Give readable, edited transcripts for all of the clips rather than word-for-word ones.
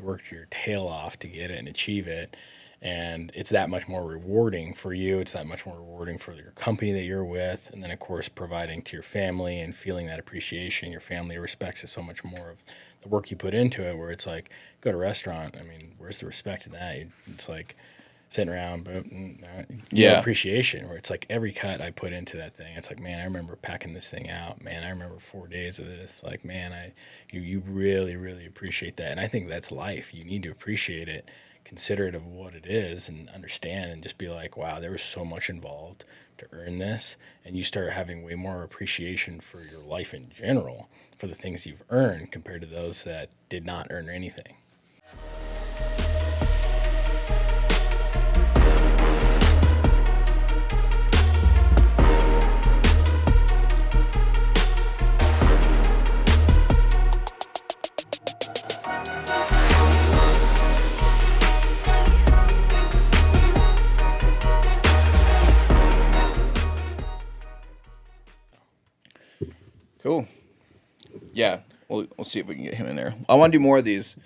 worked your tail off to get it and achieve it. And it's that much more rewarding for you. It's that much more rewarding for your company that you're with. And then, of course, providing to your family and feeling that appreciation. Your family respects it so much more of the work you put into it, where it's like, go to a restaurant. I mean, where's the respect in that? It's like sitting around, but appreciation, where it's like every cut I put into that thing. It's like, man, I remember packing this thing out. Man, I remember 4 days of this. Like, man, you really, really appreciate that. And I think that's life. You need to appreciate it, considerate of what it is, and understand, and just be like, wow, there was so much involved to earn this. And you start having way more appreciation for your life in general, for the things you've earned compared to those that did not earn anything. Cool. Yeah, we'll see if we can get him in there. I want to do more of these.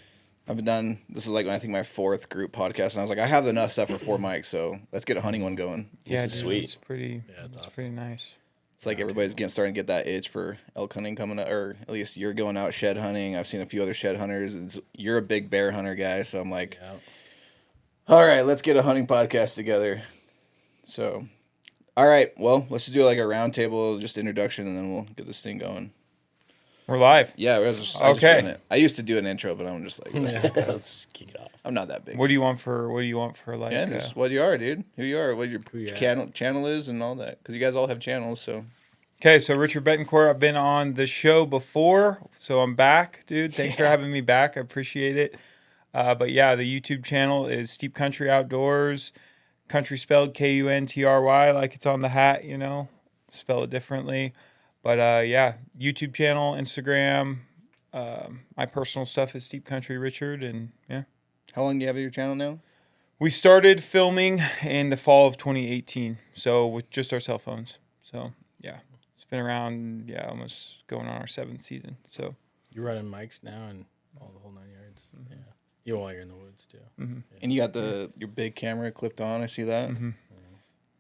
This is like, I think, my 4th group podcast, and I was like, I have enough stuff for 4 mics, so let's get a hunting one going. Yeah, This is sweet. It's pretty. Yeah, it's awesome. Pretty nice. It's like everybody's starting to get that itch for elk hunting coming up, or at least you're going out shed hunting. I've seen a few other shed hunters. You're a big bear hunter guy, so I'm like, all right, let's get a hunting podcast together. So, all right, well, let's just do like a round table, just introduction, and then we'll get this thing going. We're live. Yeah, okay. I used to do an intro, but I'm just like, Let's kick it off. I'm not that big. What do you want for like? Yeah, just what you are, dude. Who you are, what your channel is, and all that. Because you guys all have channels, so. Okay, so Richard Bettencourt, I've been on the show before, so I'm back, dude. Thanks for having me back. I appreciate it. But yeah, the YouTube channel is Steep Country Outdoors. Country spelled Kuntry, like it's on the hat, spell it differently. But yeah, YouTube channel, Instagram. My personal stuff is Steep Country Richard, and yeah. How long do you have your channel now? We started filming in the fall of 2018, so with just our cell phones. So yeah, it's been around, almost going on our 7th season. So you're running mics now and all the whole 9 yards. Mm-hmm. Yeah, you while you're in the woods too. Mm-hmm. Yeah. And you got your big camera clipped on. I see that. Mm-hmm.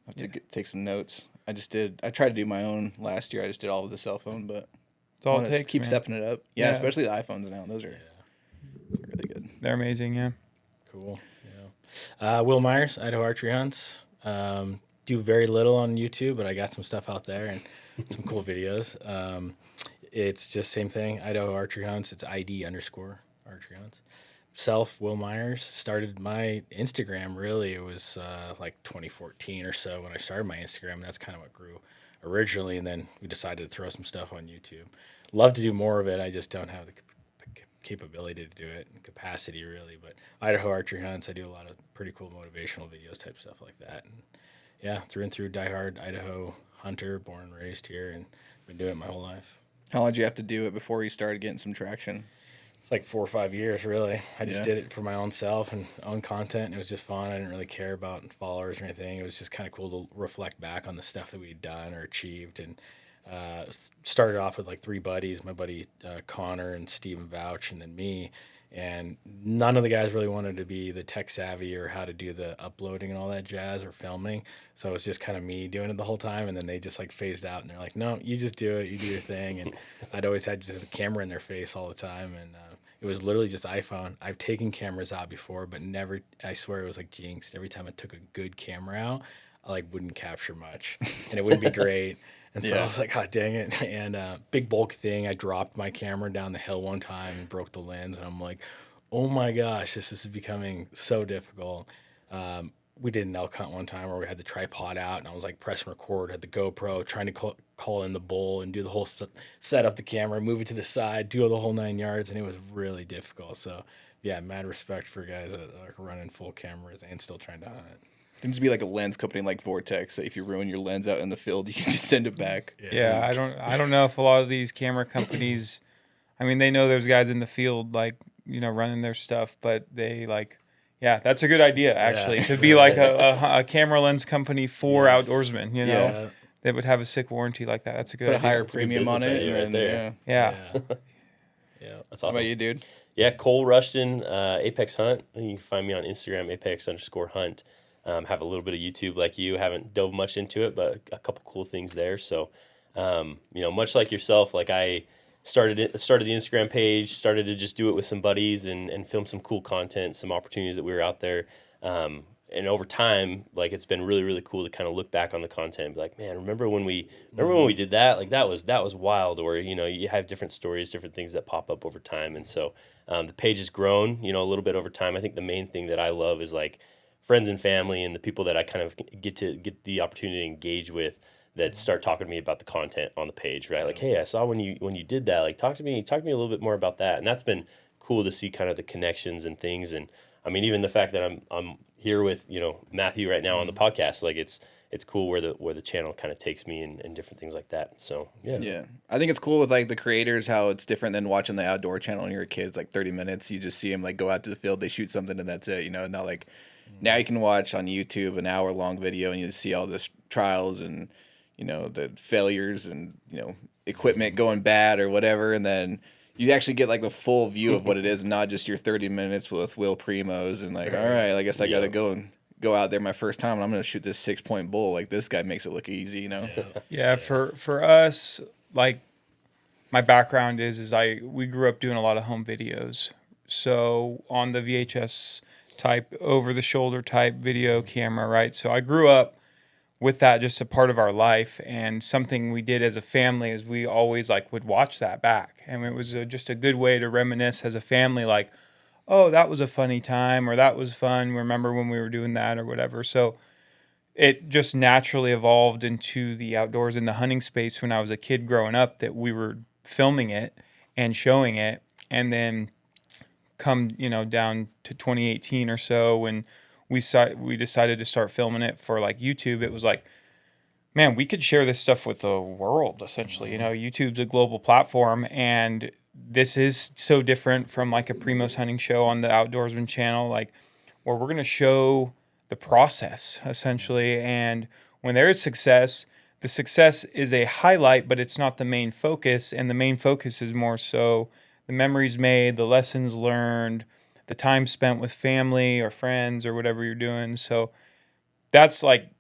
I have to take some notes. I tried to do my own last year. I just did all with the cell phone, but it's all it takes. Keep stepping it up. Yeah, especially the iPhones now. Those are really good. They're amazing. Yeah. Cool. Yeah. Will Meyers, Idaho Archery Hunts. Do very little on YouTube, but I got some stuff out there and some cool videos. It's just same thing. Idaho Archery Hunts. It's ID_Archery Hunts. Will Meyers, started my Instagram, really, it was like 2014 or so when I started my Instagram. That's kind of what grew originally, and then we decided to throw some stuff on YouTube. Love to do more of it. I just don't have the capability to do it and capacity, really. But Idaho Archery Hunts, I do a lot of pretty cool motivational videos type stuff like that. And yeah, through and through, diehard Idaho hunter, born and raised here, and been doing it my whole life. How long did you have to do it before you started getting some traction? It's like 4 or 5 years, really. I just did it for my own self and own content, and it was just fun. I didn't really care about followers or anything. It was just kind of cool to reflect back on the stuff that we'd done or achieved. And started off with like 3 buddies, my buddy Connor and Steven Vouch, and then me. And none of the guys really wanted to be the tech savvy or how to do the uploading and all that jazz or filming. So it was just kind of me doing it the whole time. And then they just like phased out and they're like, no, you just do it. You do your thing. And I'd always had just the camera in their face all the time. And it was literally just iPhone. I've taken cameras out before, but never, I swear it was like jinxed. Every time I took a good camera out, I like wouldn't capture much and it wouldn't be great. And so I was like, oh, dang it. And big bulk thing, I dropped my camera down the hill one time and broke the lens. And I'm like, oh my gosh, this is becoming so difficult. We did an elk hunt one time where we had the tripod out and I was like press record, had the GoPro, trying to call in the bull and do the whole set up the camera, move it to the side, do the whole 9 yards. And it was really difficult. So yeah, mad respect for guys that are running full cameras and still trying to hunt. It needs to be like a lens company like Vortex. So if you ruin your lens out in the field, you can just send it back. Yeah, I don't know if a lot of these camera companies, I mean, they know there's guys in the field like, running their stuff, but they like, yeah, that's a good idea actually to be like a camera lens company for outdoorsmen. They would have a sick warranty like that. That's a good Put idea. a higher premium on it. Right there. Yeah. That's How awesome. about you, dude? Yeah, Cole Rushton, Apex Hunt. You can find me on Instagram, Apex_Hunt. Have a little bit of YouTube like you. Haven't dove much into it, but a couple cool things there. So, much like yourself, like I started the Instagram page, started to just do it with some buddies and film some cool content, some opportunities that we were out there. And over time, like it's been really, really cool to kind of look back on the content and be like, man, remember when we did that? Like that was wild. Or, you have different stories, different things that pop up over time. And so the page has grown, a little bit over time. I think the main thing that I love is like friends and family and the people that I kind of get the opportunity to engage with that start talking to me about the content on the page, right? Like, hey, I saw when you did that, like talk to me a little bit more about that. And that's been cool to see kind of the connections and things. And I mean, even the fact that I'm here with, Matthew right now on the podcast, like it's cool where the channel kind of takes me and different things like that. So, yeah. Yeah. I think it's cool with like the creators, how it's different than watching the outdoor channel when you're a kid. It's like 30 minutes. You just see them like go out to the field, they shoot something and that's it, and not like now you can watch on YouTube an hour-long video and you see all the trials and, the failures and, equipment going bad or whatever. And then you actually get like the full view of what it is, not just your 30 minutes with Will Primos and like, all right, I guess I got to go out there my first time and I'm going to shoot this 6-point bull. Like this guy makes it look easy, Yeah, for us, like my background is we grew up doing a lot of home videos. So on the VHS type, over the shoulder type video camera, right? So I grew up with that, just a part of our life, and something we did as a family is we always like would watch that back, and it was just a good way to reminisce as a family, like, oh, that was a funny time, or that was fun, remember when we were doing that or whatever. So it just naturally evolved into the outdoors in the hunting space when I was a kid growing up, that we were filming it and showing it. And then come down to 2018 or so, when we decided to start filming it for like YouTube, it was like, man, we could share this stuff with the world essentially. YouTube's a global platform, and this is so different from like a Primos hunting show on the Outdoorsman channel, like where we're going to show the process essentially. And when there is success, the success is a highlight, but it's not the main focus. And the main focus is more so the memories made, the lessons learned, the time spent with family or friends or whatever you're doing. So that's like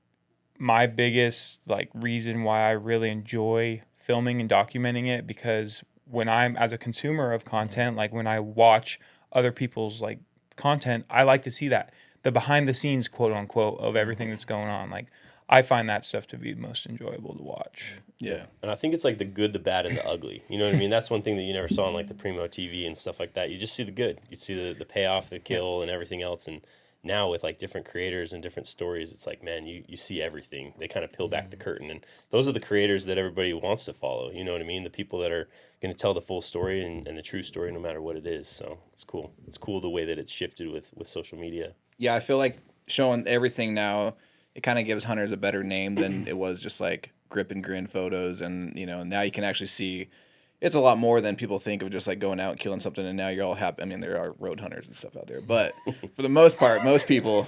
my biggest like reason why I really enjoy filming and documenting it, because when I'm as a consumer of content, like when I watch other people's like content, I like to see that the behind the scenes, quote unquote, of everything that's going on. Like I find that stuff to be most enjoyable to watch. Yeah. And I think it's like the good, the bad, and the ugly. You know what I mean? That's one thing that you never saw on like the Primo TV and stuff like that. You just see the good. You see the payoff, the kill, and everything else. And now with like different creators and different stories, it's like, man, you see everything. They kind of peel back the curtain. And those are the creators that everybody wants to follow. You know what I mean? The people that are going to tell the full story and the true story no matter what it is. So it's cool. It's cool the way that it's shifted with social media. Yeah, I feel like showing everything now, it kind of gives hunters a better name than it was just like grip and grin photos. And, now you can actually see it's a lot more than people think of, just like going out and killing something and now you're all happy. I mean, there are road hunters and stuff out there, but for the most part, most people,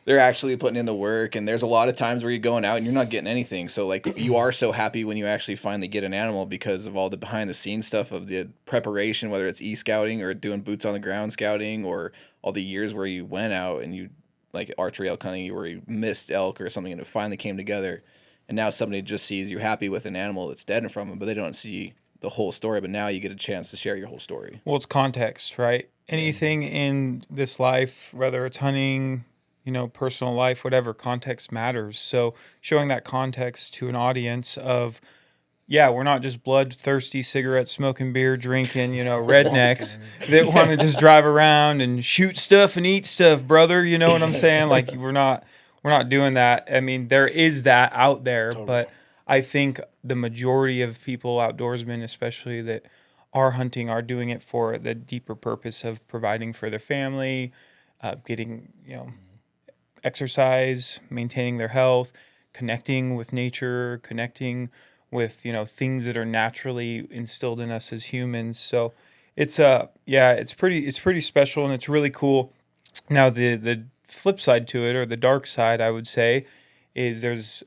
they're actually putting in the work, and there's a lot of times where you're going out and you're not getting anything. So like you are so happy when you actually finally get an animal because of all the behind the scenes stuff of the preparation, whether it's e-scouting or doing boots on the ground scouting, or all the years where you went out and you like archery elk hunting where you missed elk or something and it finally came together. And now somebody just sees you're happy with an animal that's dead in front of them, but they don't see the whole story. But now you get a chance to share your whole story. Well, it's context, right? Anything in this life, whether it's hunting, personal life, whatever, context matters. So showing that context to an audience of, yeah, we're not just bloodthirsty, cigarette smoking, beer drinking, rednecks that want to just drive around and shoot stuff and eat stuff, brother. You know what I'm saying? Like we're not doing that. I mean, there is that out there, but I think the majority of people, outdoorsmen especially, that are hunting are doing it for the deeper purpose of providing for their family, getting, exercise, maintaining their health, connecting with nature, connecting with, things that are naturally instilled in us as humans. So it's pretty special, and it's really cool. Now the flip side to it, or the dark side, I would say, is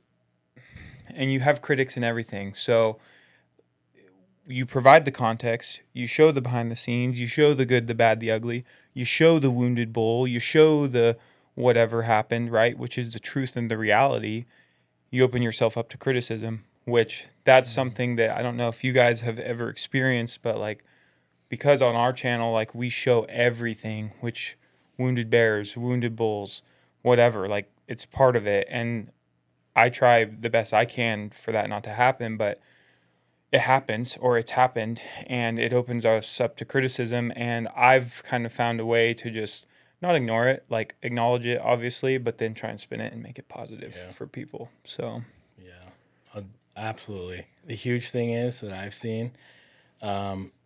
and you have critics and everything. So you provide the context, you show the behind the scenes, you show the good, the bad, the ugly, you show the wounded bull, you show the whatever happened, right? Which is the truth and the reality. You open yourself up to criticism, which that's something that I don't know if you guys have ever experienced, but like, because on our channel, like we show everything, which wounded bears, wounded bulls, whatever, like it's part of it. And I try the best I can for that not to happen, but it happens, or it's happened, and it opens us up to criticism. And I've kind of found a way to just not ignore it, like acknowledge it, obviously, but then try and spin it and make it positive for people. So, absolutely. The huge thing is that I've seen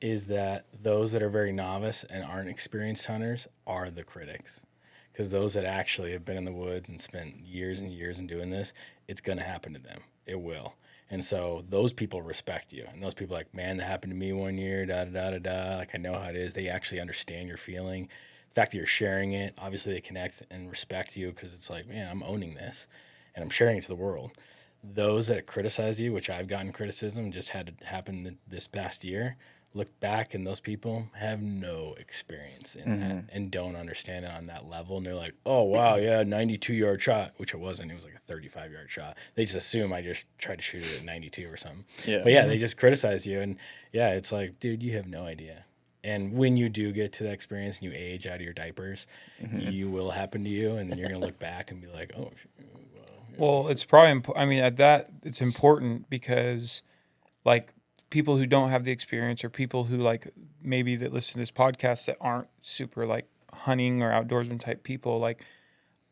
is that those that are very novice and aren't experienced hunters are the critics. Because those that actually have been in the woods and spent years and years in doing this, it's going to happen to them. It will. And so those people respect you. And those people are like, man, that happened to me one year, da-da-da-da-da. Like, I know how it is. They actually understand your feeling. The fact that you're sharing it, obviously they connect and respect you because it's like, man, I'm owning this and I'm sharing it to the world. Those that criticize you, which I've gotten criticism, just had it happen this past year, look back and those people have no experience in that and don't understand it on that level. And they're like, oh, wow, yeah, 92-yard shot, which it wasn't. It was like a 35-yard shot. They just assume I just tried to shoot it at 92 or something. Yeah. But, yeah, they just criticize you. And, yeah, it's like, dude, you have no idea. And when you do get to that experience and you age out of your diapers, you will happen to you. And then you're going to look back and be like, oh, well, it's probably, I mean, at that, it's important because, like, people who don't have the experience, or people who like maybe that listen to this podcast that aren't super like hunting or outdoorsman type people, like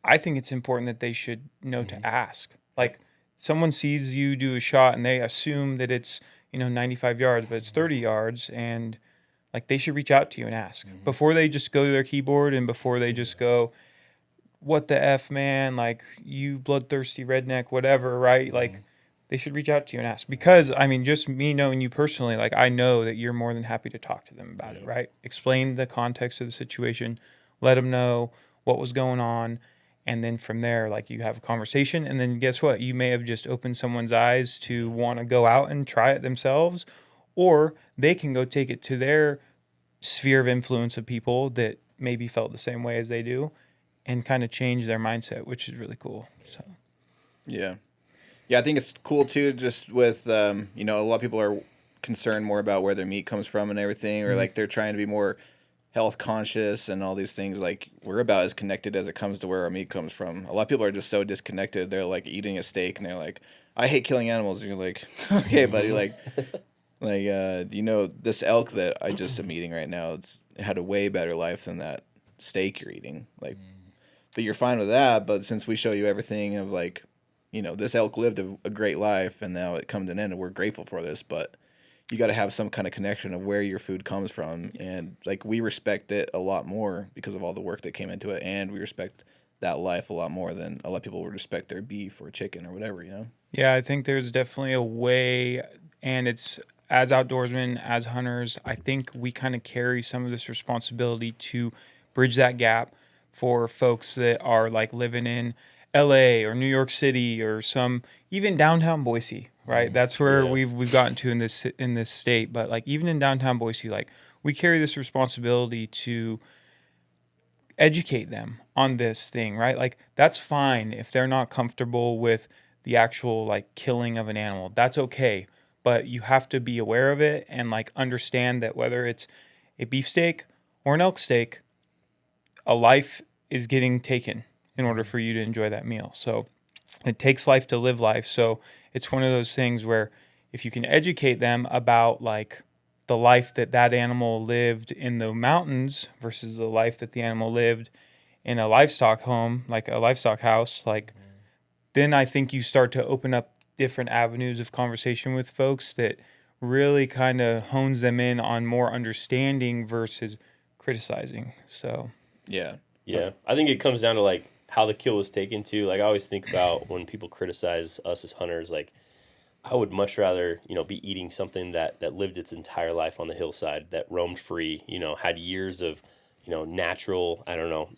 I think it's important that they should know to ask. Like, someone sees you do a shot and they assume that it's, 95 yards, but it's 30 yards, and like they should reach out to you and ask before they just go to their keyboard and before they just go, what the F, man, like, you bloodthirsty redneck, whatever, right? Like, they should reach out to you and ask. Because, I mean, just me knowing you personally, like, I know that you're more than happy to talk to them about it, right? Explain the context of the situation, let them know what was going on, and then from there, like, you have a conversation, and then guess what? You may have just opened someone's eyes to want to go out and try it themselves, or they can go take it to their sphere of influence of people that maybe felt the same way as they do, and kind of change their mindset, which is really cool. So, yeah, I think it's cool too. Just with a lot of people are concerned more about where their meat comes from and everything, or like they're trying to be more health conscious and all these things. Like, we're about as connected as it comes to where our meat comes from. A lot of people are just so disconnected. They're like eating a steak and they're like, I hate killing animals. And you're like, okay, buddy, like this elk that I just am eating right now, it had a way better life than that steak you're eating. Like. But you're fine with that. But since we show you everything of like, this elk lived a great life and now it come to an end and we're grateful for this. But you got to have some kind of connection of where your food comes from. And like, we respect it a lot more because of all the work that came into it. And we respect that life a lot more than a lot of people would respect their beef or chicken or whatever, Yeah, I think there's definitely a way, and it's as outdoorsmen, as hunters, I think we kind of carry some of this responsibility to bridge that gap for folks that are like living in LA or New York City or even downtown Boise, right? That's where we've gotten to in this state. But like, even in downtown Boise, like, we carry this responsibility to educate them on this thing, right? Like, that's fine if they're not comfortable with the actual like killing of an animal. That's okay. But you have to be aware of it and like understand that whether it's a beefsteak or an elk steak, a life is getting taken in order for you to enjoy that meal. So it takes life to live life. So it's one of those things where if you can educate them about like the life that animal lived in the mountains versus the life that the animal lived in a livestock home, like a livestock house, like then I think you start to open up different avenues of conversation with folks that really kind of hones them in on more understanding versus criticizing. So yeah, I think it comes down to like how the kill was taken too. Like, I always think about when people criticize us as hunters, like, I would much rather be eating something that lived its entire life on the hillside, that roamed free, had years of natural, I don't know,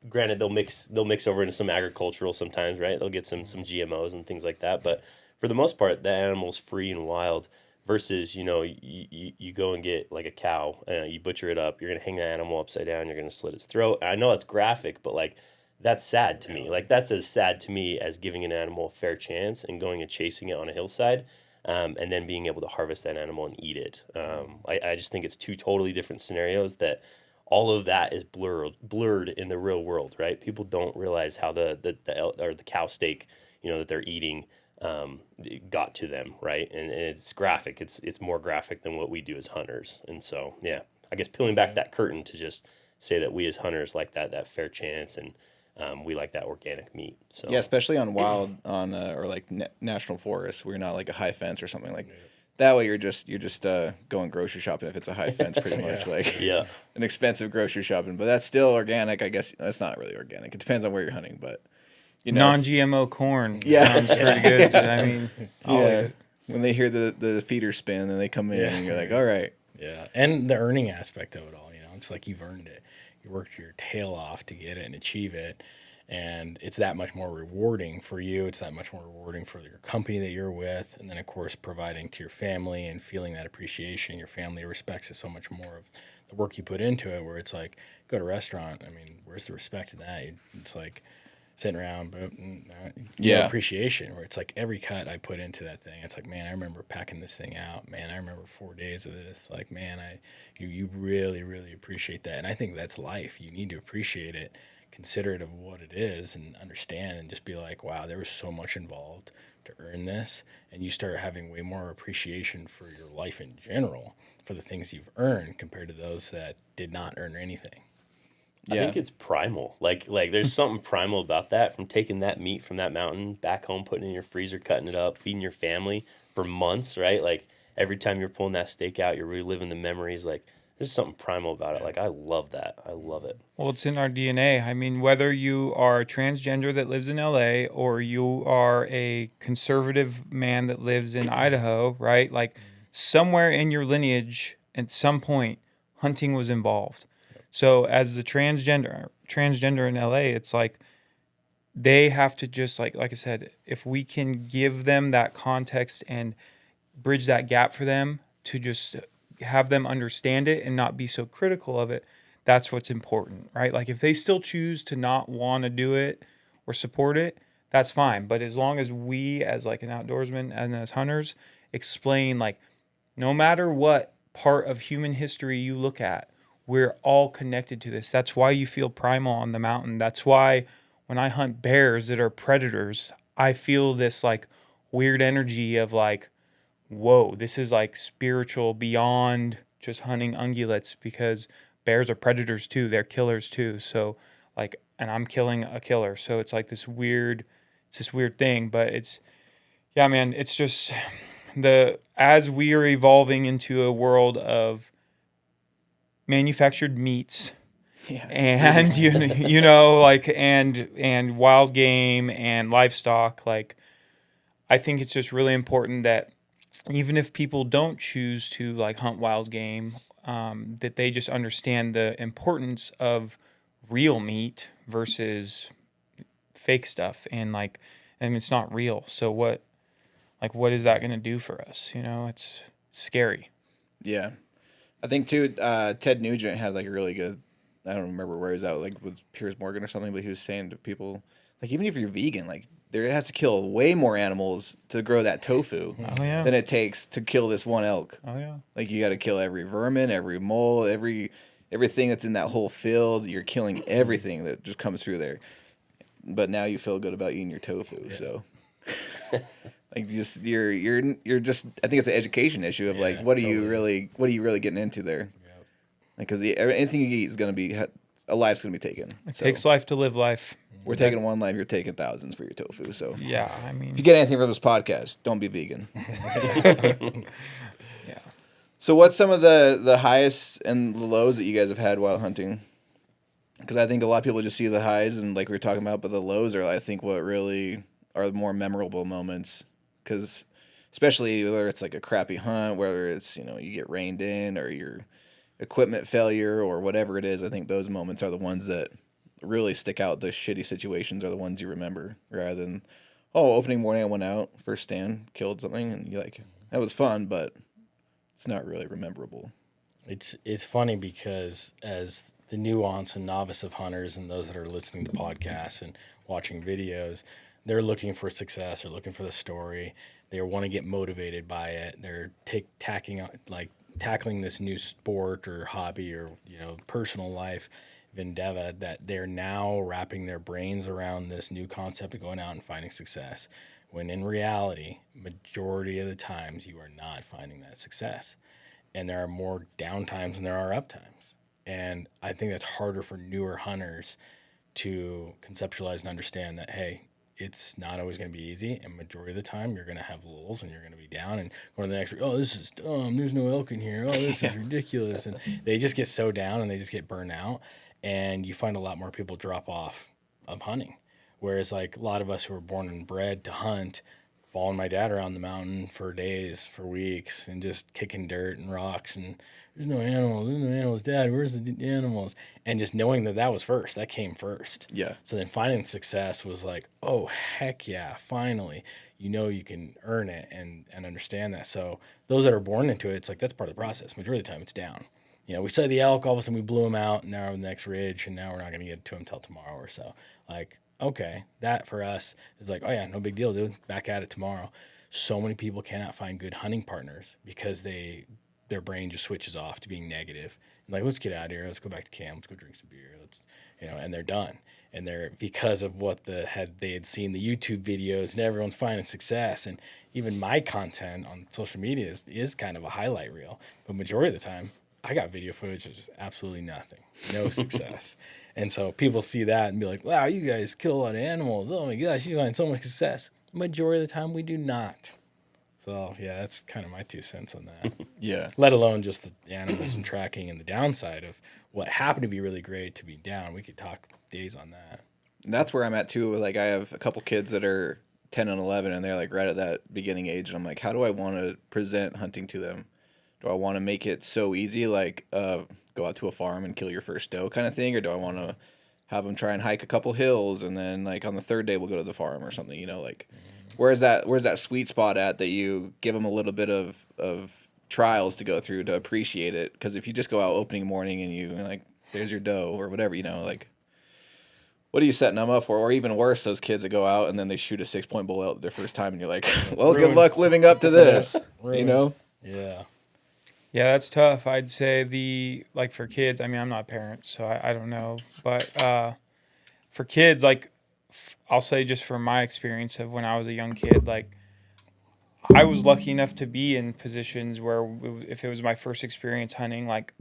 granted they'll mix over into some agricultural sometimes, right? They'll get some GMOs and things like that, but for the most part, the animal's free and wild versus, you go and get like a cow, you butcher it up, you're going to hang the animal upside down, you're going to slit its throat. And I know that's graphic, but like, that's sad to me. Like, that's as sad to me as giving an animal a fair chance and going and chasing it on a hillside, and then being able to harvest that animal and eat it. I just think it's two totally different scenarios that all of that is blurred in the real world, right? People don't realize how the cow steak, that they're eating, got to them, right? And it's graphic. It's more graphic than what we do as hunters. And so, yeah, I guess peeling back that curtain to just say that we as hunters like that fair chance, and we like that organic meat. So yeah, especially on wild or like national forests, where you're not like a high fence or something like. That way you're just going grocery shopping if it's a high fence, pretty much like an expensive grocery shopping. But that's still organic, I guess. That's not really organic. It depends on where you're hunting, but non-GMO corn. Yeah, sounds pretty good. I mean, when they hear the feeder spin, and they come in, and you're like, all right. Yeah, and the earning aspect of it all. It's like you've earned it. You worked your tail off to get it and achieve it. And it's that much more rewarding for you. It's that much more rewarding for your company that you're with. And then, of course, providing to your family and feeling that appreciation. Your family respects it so much more of the work you put into it, where it's like, go to a restaurant. I mean, where's the respect in that? It's like sitting around, but no appreciation, where it's like every cut I put into that thing. It's like, man, I remember packing this thing out. Man, I remember 4 days of this. Like, man, you really, really appreciate that. And I think that's life. You need to appreciate it, considerate of what it is, and understand, and just be like, wow, there was so much involved to earn this. And you start having way more appreciation for your life in general, for the things you've earned, compared to those that did not earn anything. I think it's primal. Like there's something primal about that, from taking that meat from that mountain back home, putting it in your freezer, cutting it up, feeding your family for months, right? Like, every time you're pulling that steak out, you're reliving the memories. Like, there's something primal about it. Like, I love that. I love it. Well, it's in our DNA. I mean, whether you are a transgender that lives in LA or you are a conservative man that lives in Idaho, right? Like, somewhere in your lineage, at some point, hunting was involved. So as the transgender in LA, it's like they have to just, like I said, if we can give them that context and bridge that gap for them to just have them understand it and not be so critical of it, that's what's important, right? Like, if they still choose to not want to do it or support it, that's fine. But as long as we, as like an outdoorsman and as hunters, explain, like, no matter what part of human history you look at, we're all connected to this. That's why you feel primal on the mountain. That's why when I hunt bears that are predators, I feel this like weird energy of like, whoa, this is like spiritual beyond just hunting ungulates, because bears are predators too. They're killers too. So like, and I'm killing a killer. So it's like this weird thing, but it's, yeah, man, it's just as we are evolving into a world of manufactured meats, and like and wild game and livestock, like, I think it's just really important that even if people don't choose to like hunt wild game, that they just understand the importance of real meat versus fake stuff, and it's not real. So what is that going to do for us? It's scary. Yeah. I think too, Ted Nugent had like a really good, I don't remember where he was at, like with Piers Morgan or something, but he was saying to people, like, even if you're vegan, like, there has to kill way more animals to grow that tofu than it takes to kill this one elk. Oh yeah. Like, you got to kill every vermin, every mole, everything that's in that whole field. You're killing everything that just comes through there. But now you feel good about eating your tofu, so. Like, you're just, I think it's an education issue of like, what are you really getting into there? Like, because anything you eat is going to be, a life's going to be taken. It takes life to live life. We're taking one life, you're taking thousands for your tofu. So yeah, I mean, if you get anything from this podcast, don't be vegan. Yeah. So what's some of the highest and the lows that you guys have had while hunting? Because I think a lot of people just see the highs and like we were talking about, but the lows are, I think, what really are the more memorable moments. Because especially whether it's like a crappy hunt, whether it's, you get reined in or your equipment failure or whatever it is, I think those moments are the ones that really stick out. The shitty situations are the ones you remember, rather than, opening morning I went out, first stand, killed something, and you're like, that was fun, but it's not really rememberable. It's funny because as the nuance and novice of hunters and those that are listening to podcasts and watching videos, they're looking for success. They're looking for the story. They want to get motivated by it. They're tackling this new sport or hobby or personal life endeavor that they're now wrapping their brains around this new concept of going out and finding success. When in reality, majority of the times you are not finding that success. And there are more down times than there are up times. And I think that's harder for newer hunters to conceptualize and understand that, hey, it's not always going to be easy. And majority of the time, you're going to have lulls and you're going to be down and going to the next, oh, this is dumb. There's no elk in here. Oh, this is ridiculous. And they just get so down and they just get burned out. And you find a lot more people drop off of hunting. Whereas like a lot of us who were born and bred to hunt, following my dad around the mountain for days, for weeks, and just kicking dirt and rocks. And there's no animals, Dad, where's the animals? And just knowing that was first, that came first. Yeah. So then finding success was like, oh, heck yeah, finally. You can earn it and understand that. So those that are born into it, it's like that's part of the process. Majority of the time it's down. We saw the elk, all of a sudden we blew him out, and now we're on the next ridge, and now we're not going to get to him till tomorrow or so. Like, okay, that for us is like, oh yeah, no big deal, dude. Back at it tomorrow. So many people cannot find good hunting partners because their brain just switches off to being negative. Like, let's get out of here. Let's go back to camp. Let's go drink some beer. And they're done. And they're because of what they had seen the YouTube videos and everyone's finding success. And even my content on social media is kind of a highlight reel. But majority of the time, I got video footage of just absolutely nothing, no success. And so people see that and be like, wow, you guys kill a lot of animals. Oh my gosh, you find so much success. Majority of the time we do not. So yeah, that's kind of my 2 cents on that. Yeah. Let alone just the animals and tracking and the downside of what happened to be really great to be down. We could talk days on that. And that's where I'm at too. Like I have a couple kids that are 10 and 11 and they're like right at that beginning age. And I'm like, how do I want to present hunting to them? Do I want to make it so easy, like go out to a farm and kill your first doe kind of thing? Or do I want to have them try and hike a couple hills and then like on the third day we'll go to the farm or something, like where's that sweet spot at that you give them a little bit of trials to go through to appreciate it? Because if you just go out opening morning and you like, there's your doe or whatever, like what are you setting them up for? Or even worse, those kids that go out and then they shoot a 6-point bull out their first time and you're like, well, good luck living up to this, Yeah. Yeah, that's tough. I'd say like for kids, I mean, I'm not a parent, so I don't know. But for kids, like I'll say just from my experience of when I was a young kid, like I was lucky enough to be in positions where if it was my first experience hunting, like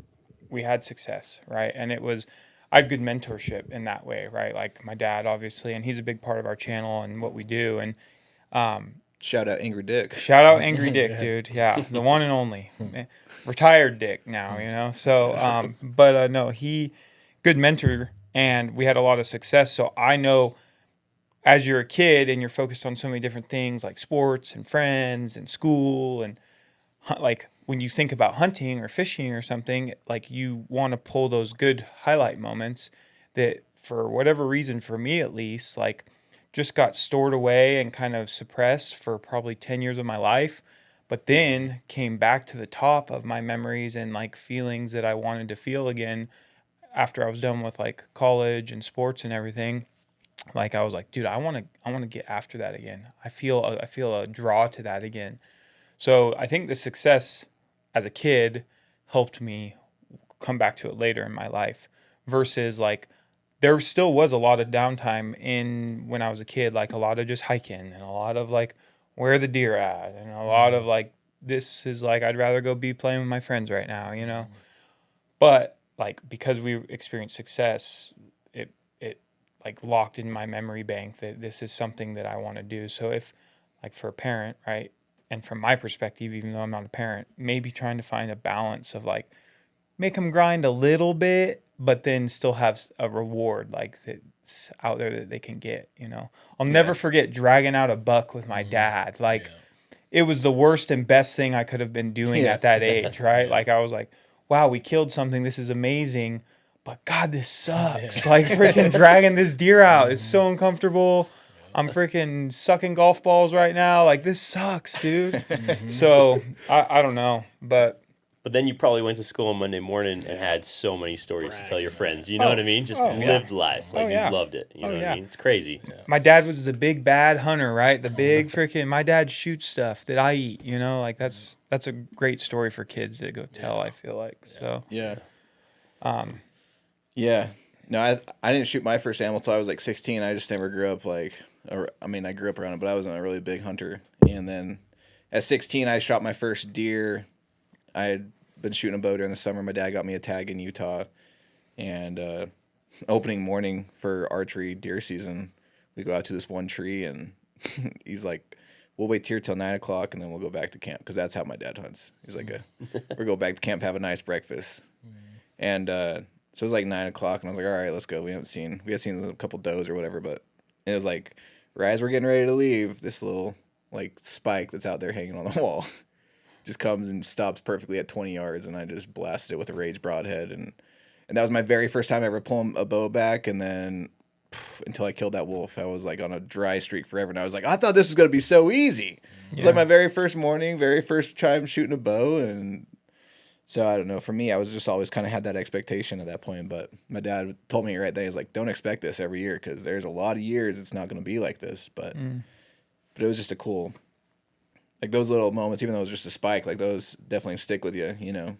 we had success, right? And I had good mentorship in that way, right? Like my dad, obviously, and he's a big part of our channel and what we do. And shout out Angry Dick. Shout out Angry Dick, dude. Yeah, the one and only. Retired Dick now, So, but no, good mentor, and we had a lot of success. So I know as you're a kid and you're focused on so many different things like sports and friends and school and like when you think about hunting or fishing or something, like you want to pull those good highlight moments that for whatever reason, for me at least, like just got stored away and kind of suppressed for probably 10 years of my life, but then came back to the top of my memories and like feelings that I wanted to feel again after I was done with like college and sports and everything. Like I was like, dude, I want to get after that again. I feel a draw to that again. So I think the success as a kid helped me come back to it later in my life versus like there still was a lot of downtime when I was a kid, like a lot of just hiking and a lot of like where are the deer at and a lot of like this is like I'd rather go be playing with my friends right now, But like because we experienced success, it like locked in my memory bank that this is something that I want to do. So if like for a parent, right, and from my perspective, even though I'm not a parent, maybe trying to find a balance of like make them grind a little bit, but then still have a reward like that's out there that they can get, I'll never forget dragging out a buck with my dad. Like it was the worst and best thing I could have been doing at that age, right? Like I was like, wow, we killed something. This is amazing. But God, this sucks. Like freaking dragging this deer out. It's so uncomfortable. I'm freaking sucking golf balls right now. Like this sucks, dude. So I don't know. But But then you probably went to school on Monday morning and had so many stories to tell your friends. You know what I mean? Just lived life. Like, you loved it. You know what I mean? It's crazy. Yeah. My dad was the big bad hunter, right? The big freaking, my dad shoots stuff that I eat, you know? Like, that's a great story for kids to go tell, I feel like. So, Yeah. awesome. Yeah. No, I didn't shoot my first animal till I was like 16. I just never grew up I grew up around it, but I wasn't a really big hunter. And then at 16, I shot my first deer. I had been shooting a bow during the summer. My dad got me a tag in Utah. And opening morning for archery deer season, we go out to this one tree, and he's like, we'll wait here till 9 o'clock, and then we'll go back to camp, because that's how my dad hunts. He's like, we'll go back to camp, have a nice breakfast. And so it was like 9 o'clock, and I was like, all right, let's go. We had seen a couple does or whatever, but it was like, right as we're getting ready to leave, this little like spike that's out there hanging on the wall just comes and stops perfectly at 20 yards, and I just blasted it with a Rage broadhead, and that was my very first time ever pulling a bow back. And then until I killed that wolf, I was like on a dry streak forever, and I was like, I thought this was gonna be so easy. It was like my very first morning, very first time shooting a bow. And so I don't know, for me, I was just always kind of had that expectation at that point. But my dad told me right then, he's like, don't expect this every year, because there's a lot of years it's not going to be like this. But it was just a cool, like those little moments, even though it was just a spike, like those definitely stick with you, you know.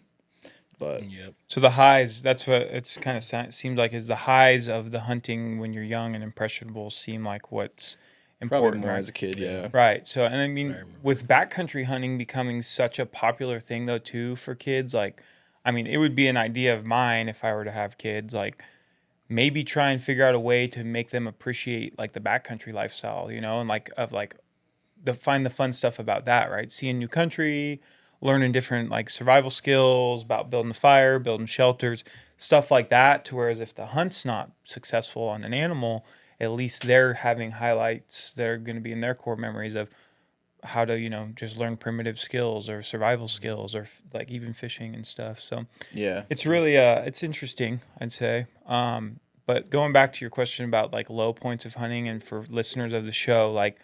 But So the highs, that's what it's kind of seemed like, is the highs of the hunting when you're young and impressionable seem like what's probably important, more right? as a kid, yeah. Right. So, and I mean, with backcountry hunting becoming such a popular thing, though, too, for kids, like, I mean, it would be an idea of mine if I were to have kids, like, maybe try and figure out a way to make them appreciate, like, the backcountry lifestyle, you know, and, like, find the fun stuff about that, right? Seeing new country, learning different, like, survival skills about building a fire, building shelters, stuff like that, to whereas if the hunt's not successful on an animal, at least they're having highlights that are going to be in their core memories of how to, you know, just learn primitive skills or survival skills or like even fishing and stuff. So Yeah, it's really, it's interesting, I'd say. But going back to your question about like low points of hunting, and for listeners of the show, like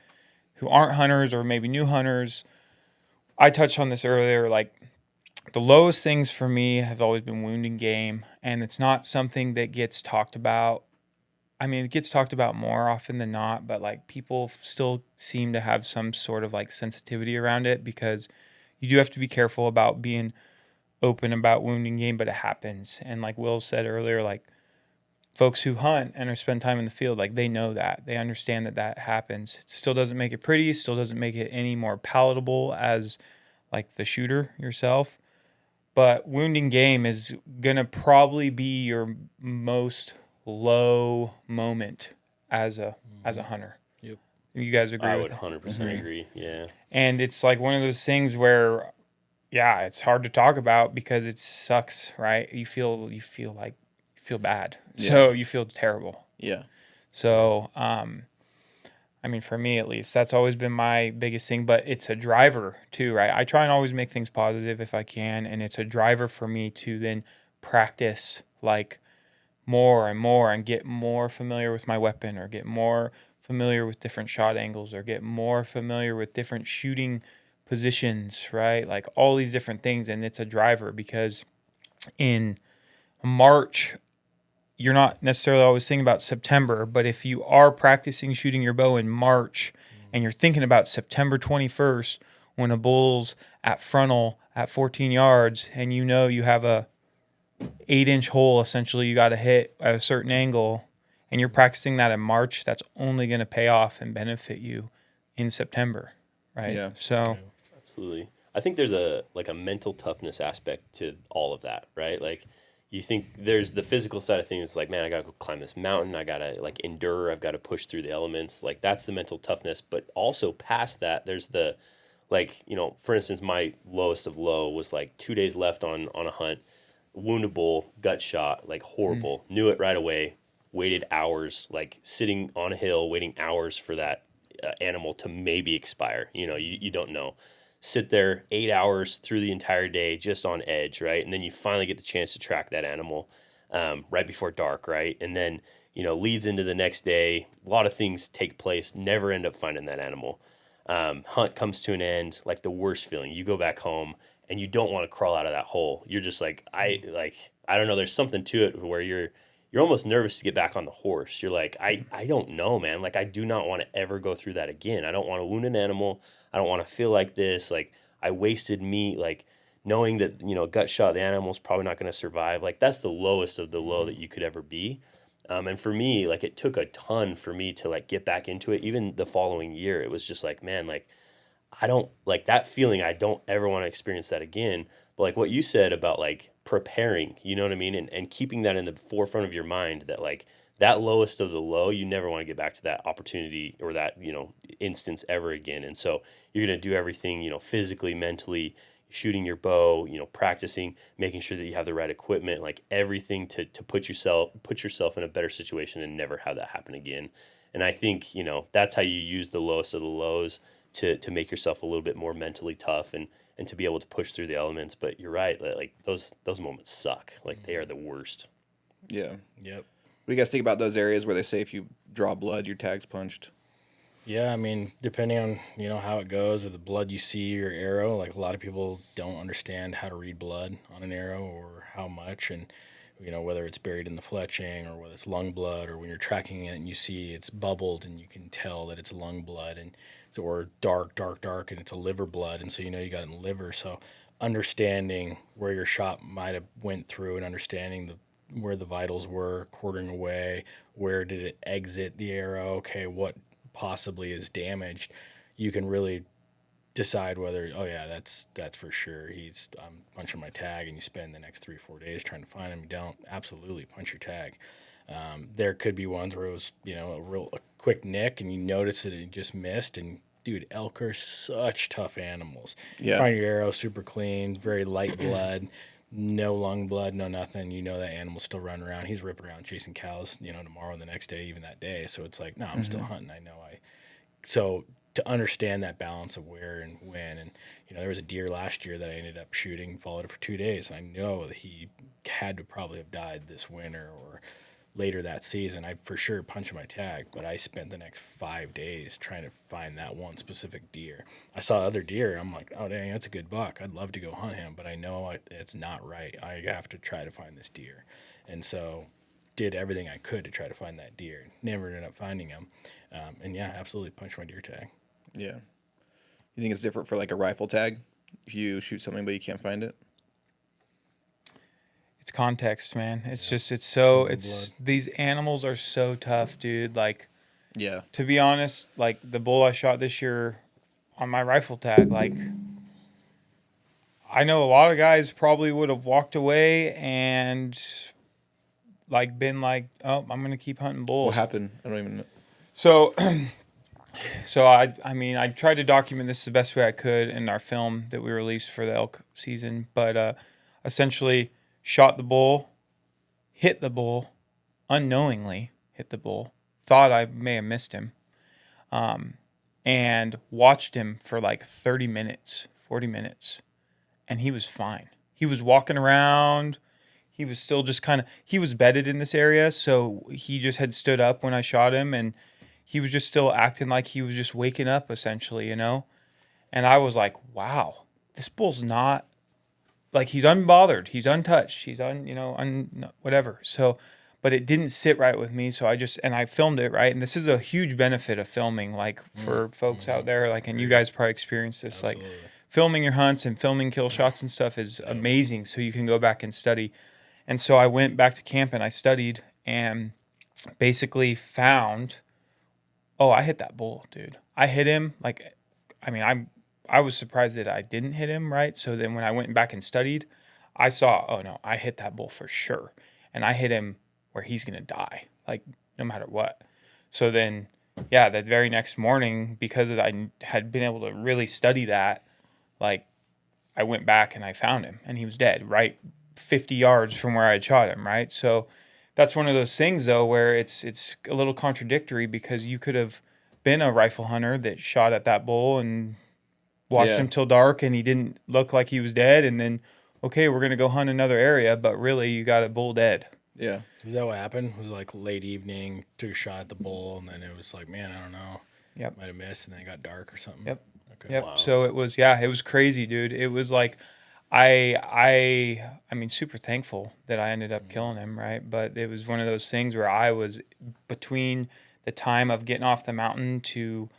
who aren't hunters or maybe new hunters, I touched on this earlier, like the lowest things for me have always been wounding game, and it's not something that gets talked about. I mean, it gets talked about more often than not, but like people still seem to have some sort of like sensitivity around it, because you do have to be careful about being open about wounding game, but it happens. And like Will said earlier, like folks who hunt and or spend time in the field, like they know that, they understand that happens. It still doesn't make it pretty, still doesn't make it any more palatable as like the shooter yourself. But wounding game is going to probably be your most low moment as a hunter. Yep. You guys agree? I with would 100% agree. Yeah. And it's like one of those things where, yeah, it's hard to talk about because it sucks, right? You feel bad, so you feel terrible. Yeah. So, I mean, for me at least, that's always been my biggest thing. But it's a driver too, right? I try and always make things positive if I can, and it's a driver for me to then practice like more and more and get more familiar with my weapon, or get more familiar with different shot angles, or get more familiar with different shooting positions, right? Like all these different things. And it's a driver, because in March, you're not necessarily always thinking about September, but if you are practicing shooting your bow in March and you're thinking about September 21st when a bull's at frontal at 14 yards, and you know you have a 8-inch hole essentially you got to hit at a certain angle, and you're practicing that in March, that's only going to pay off and benefit you in September, right? Yeah. So Absolutely. I think there's a mental toughness aspect to all of that, right? Like you think there's the physical side of things, like, man, I got to go climb this mountain. I got to like endure. I've got to push through the elements. Like that's the mental toughness. But also past that, there's the, like, you know, for instance, my lowest of low was like 2 days left on a hunt, wounded bull, gut shot, like horrible. Knew it right away. Waited hours, like sitting on a hill, waiting hours for that animal to maybe expire. You know, you don't know. Sit there 8 hours through the entire day just on edge, right? And then you finally get the chance to track that animal right before dark, right? And then, you know, leads into the next day. A lot of things take place, never end up finding that animal. Hunt comes to an end, like the worst feeling. You go back home and you don't want to crawl out of that hole. You're just like, I don't know. There's something to it where you're almost nervous to get back on the horse. You're like, I don't know, man. Like, I do not want to ever go through that again. I don't want to wound an animal. I don't want to feel like this. Like, I wasted meat. Like, knowing that, a gut shot, the animal's probably not going to survive. Like, that's the lowest of the low that you could ever be. And for me, like, it took a ton for me to, like, get back into it. Even the following year, it was just like, man, like, I don't like that feeling. I don't ever want to experience that again. But like what you said about like preparing, you know what I mean? And keeping that in the forefront of your mind that like that lowest of the low, you never want to get back to that opportunity or that, instance ever again. And so you're going to do everything, physically, mentally, shooting your bow, practicing, making sure that you have the right equipment, like everything to put yourself in a better situation and never have that happen again. And I think, that's how you use the lowest of the lows to make yourself a little bit more mentally tough and to be able to push through the elements. But you're right, like those moments suck. Like they are the worst. Yeah. Yep. What do you guys think about those areas where they say if you draw blood, your tag's punched? Yeah, I mean, depending on, how it goes or the blood you see or arrow, like a lot of people don't understand how to read blood on an arrow or how much, and, whether it's buried in the fletching or whether it's lung blood or when you're tracking it and you see it's bubbled and you can tell that it's lung blood and so, or dark and it's a liver blood. And so, you got it in the liver. So understanding where your shot might have went through and understanding where the vitals were, quartering away, where did it exit the arrow? Okay, what possibly is damaged, you can really decide whether, oh yeah, that's for sure. I'm punching my tag, and you spend the next 3-4 days trying to find him. You don't absolutely punch your tag. There could be ones where it was, a quick nick, and you notice that it just missed. And dude, elk are such tough animals. Yeah. Find your arrow super clean, very light blood. No lung blood, no nothing. That animal's still running around. He's ripping around chasing cows, tomorrow, the next day, even that day. So it's like, no, I'm still hunting. So to understand that balance of where and when, and there was a deer last year that I ended up shooting, followed it for 2 days. And I know that he had to probably have died this winter or later that season. I for sure punched my tag, but I spent the next 5 days trying to find that one specific deer. I saw other deer. I'm like, oh dang, that's a good buck. I'd love to go hunt him, but I know it's not right. I have to try to find this deer. And so did everything I could to try to find that deer. Never ended up finding him. And yeah, absolutely punched my deer tag. Yeah. You think it's different for like a rifle tag? If you shoot something but you can't find it? It's context, man. It's these animals are so tough, dude. Like, yeah. To be honest, like the bull I shot this year on my rifle tag, like I know a lot of guys probably would have walked away and like been like, oh, I'm gonna keep hunting bulls. What happened? I don't even know. So I tried to document this the best way I could in our film that we released for the elk season, but essentially shot the bull, hit the bull, unknowingly hit the bull, thought I may have missed him, and watched him for like 30 minutes, 40 minutes, and he was fine. He was walking around. He was still just he was bedded in this area, so he just had stood up when I shot him, and he was just still acting like he was just waking up, essentially, And I was like, wow, this bull's not, like, he's unbothered. He's untouched. He's whatever. So, but it didn't sit right with me. So I filmed it, right? And this is a huge benefit of filming, like, for folks out there, like, and you guys probably experienced this, Absolutely. like, filming your hunts and filming kill shots and stuff is amazing. So you can go back and study. And so I went back to camp and I studied and basically found, oh, I hit that bull, dude. I hit him. Like, I was surprised that I didn't hit him, right? So then when I went back and studied, I saw, oh no, I hit that bull for sure. And I hit him where he's going to die, like no matter what. So then, yeah, that very next morning, because I had been able to really study that, like I went back and I found him and he was dead, right 50 yards from where I had shot him, right? So that's one of those things, though, where it's a little contradictory because you could have been a rifle hunter that shot at that bull and watched him till dark and he didn't look like he was dead. And then, okay, we're going to go hunt another area, but really you got a bull dead. Yeah. Is that what happened? It was like late evening, took a shot at the bull, and then it was like, man, I don't know. Yep. Might have missed, and then it got dark or something. Yep. Okay. Yep. Wow. So it was crazy, dude. It was like, I mean, super thankful that I ended up killing him, right? But it was one of those things where I was between the time of getting off the mountain to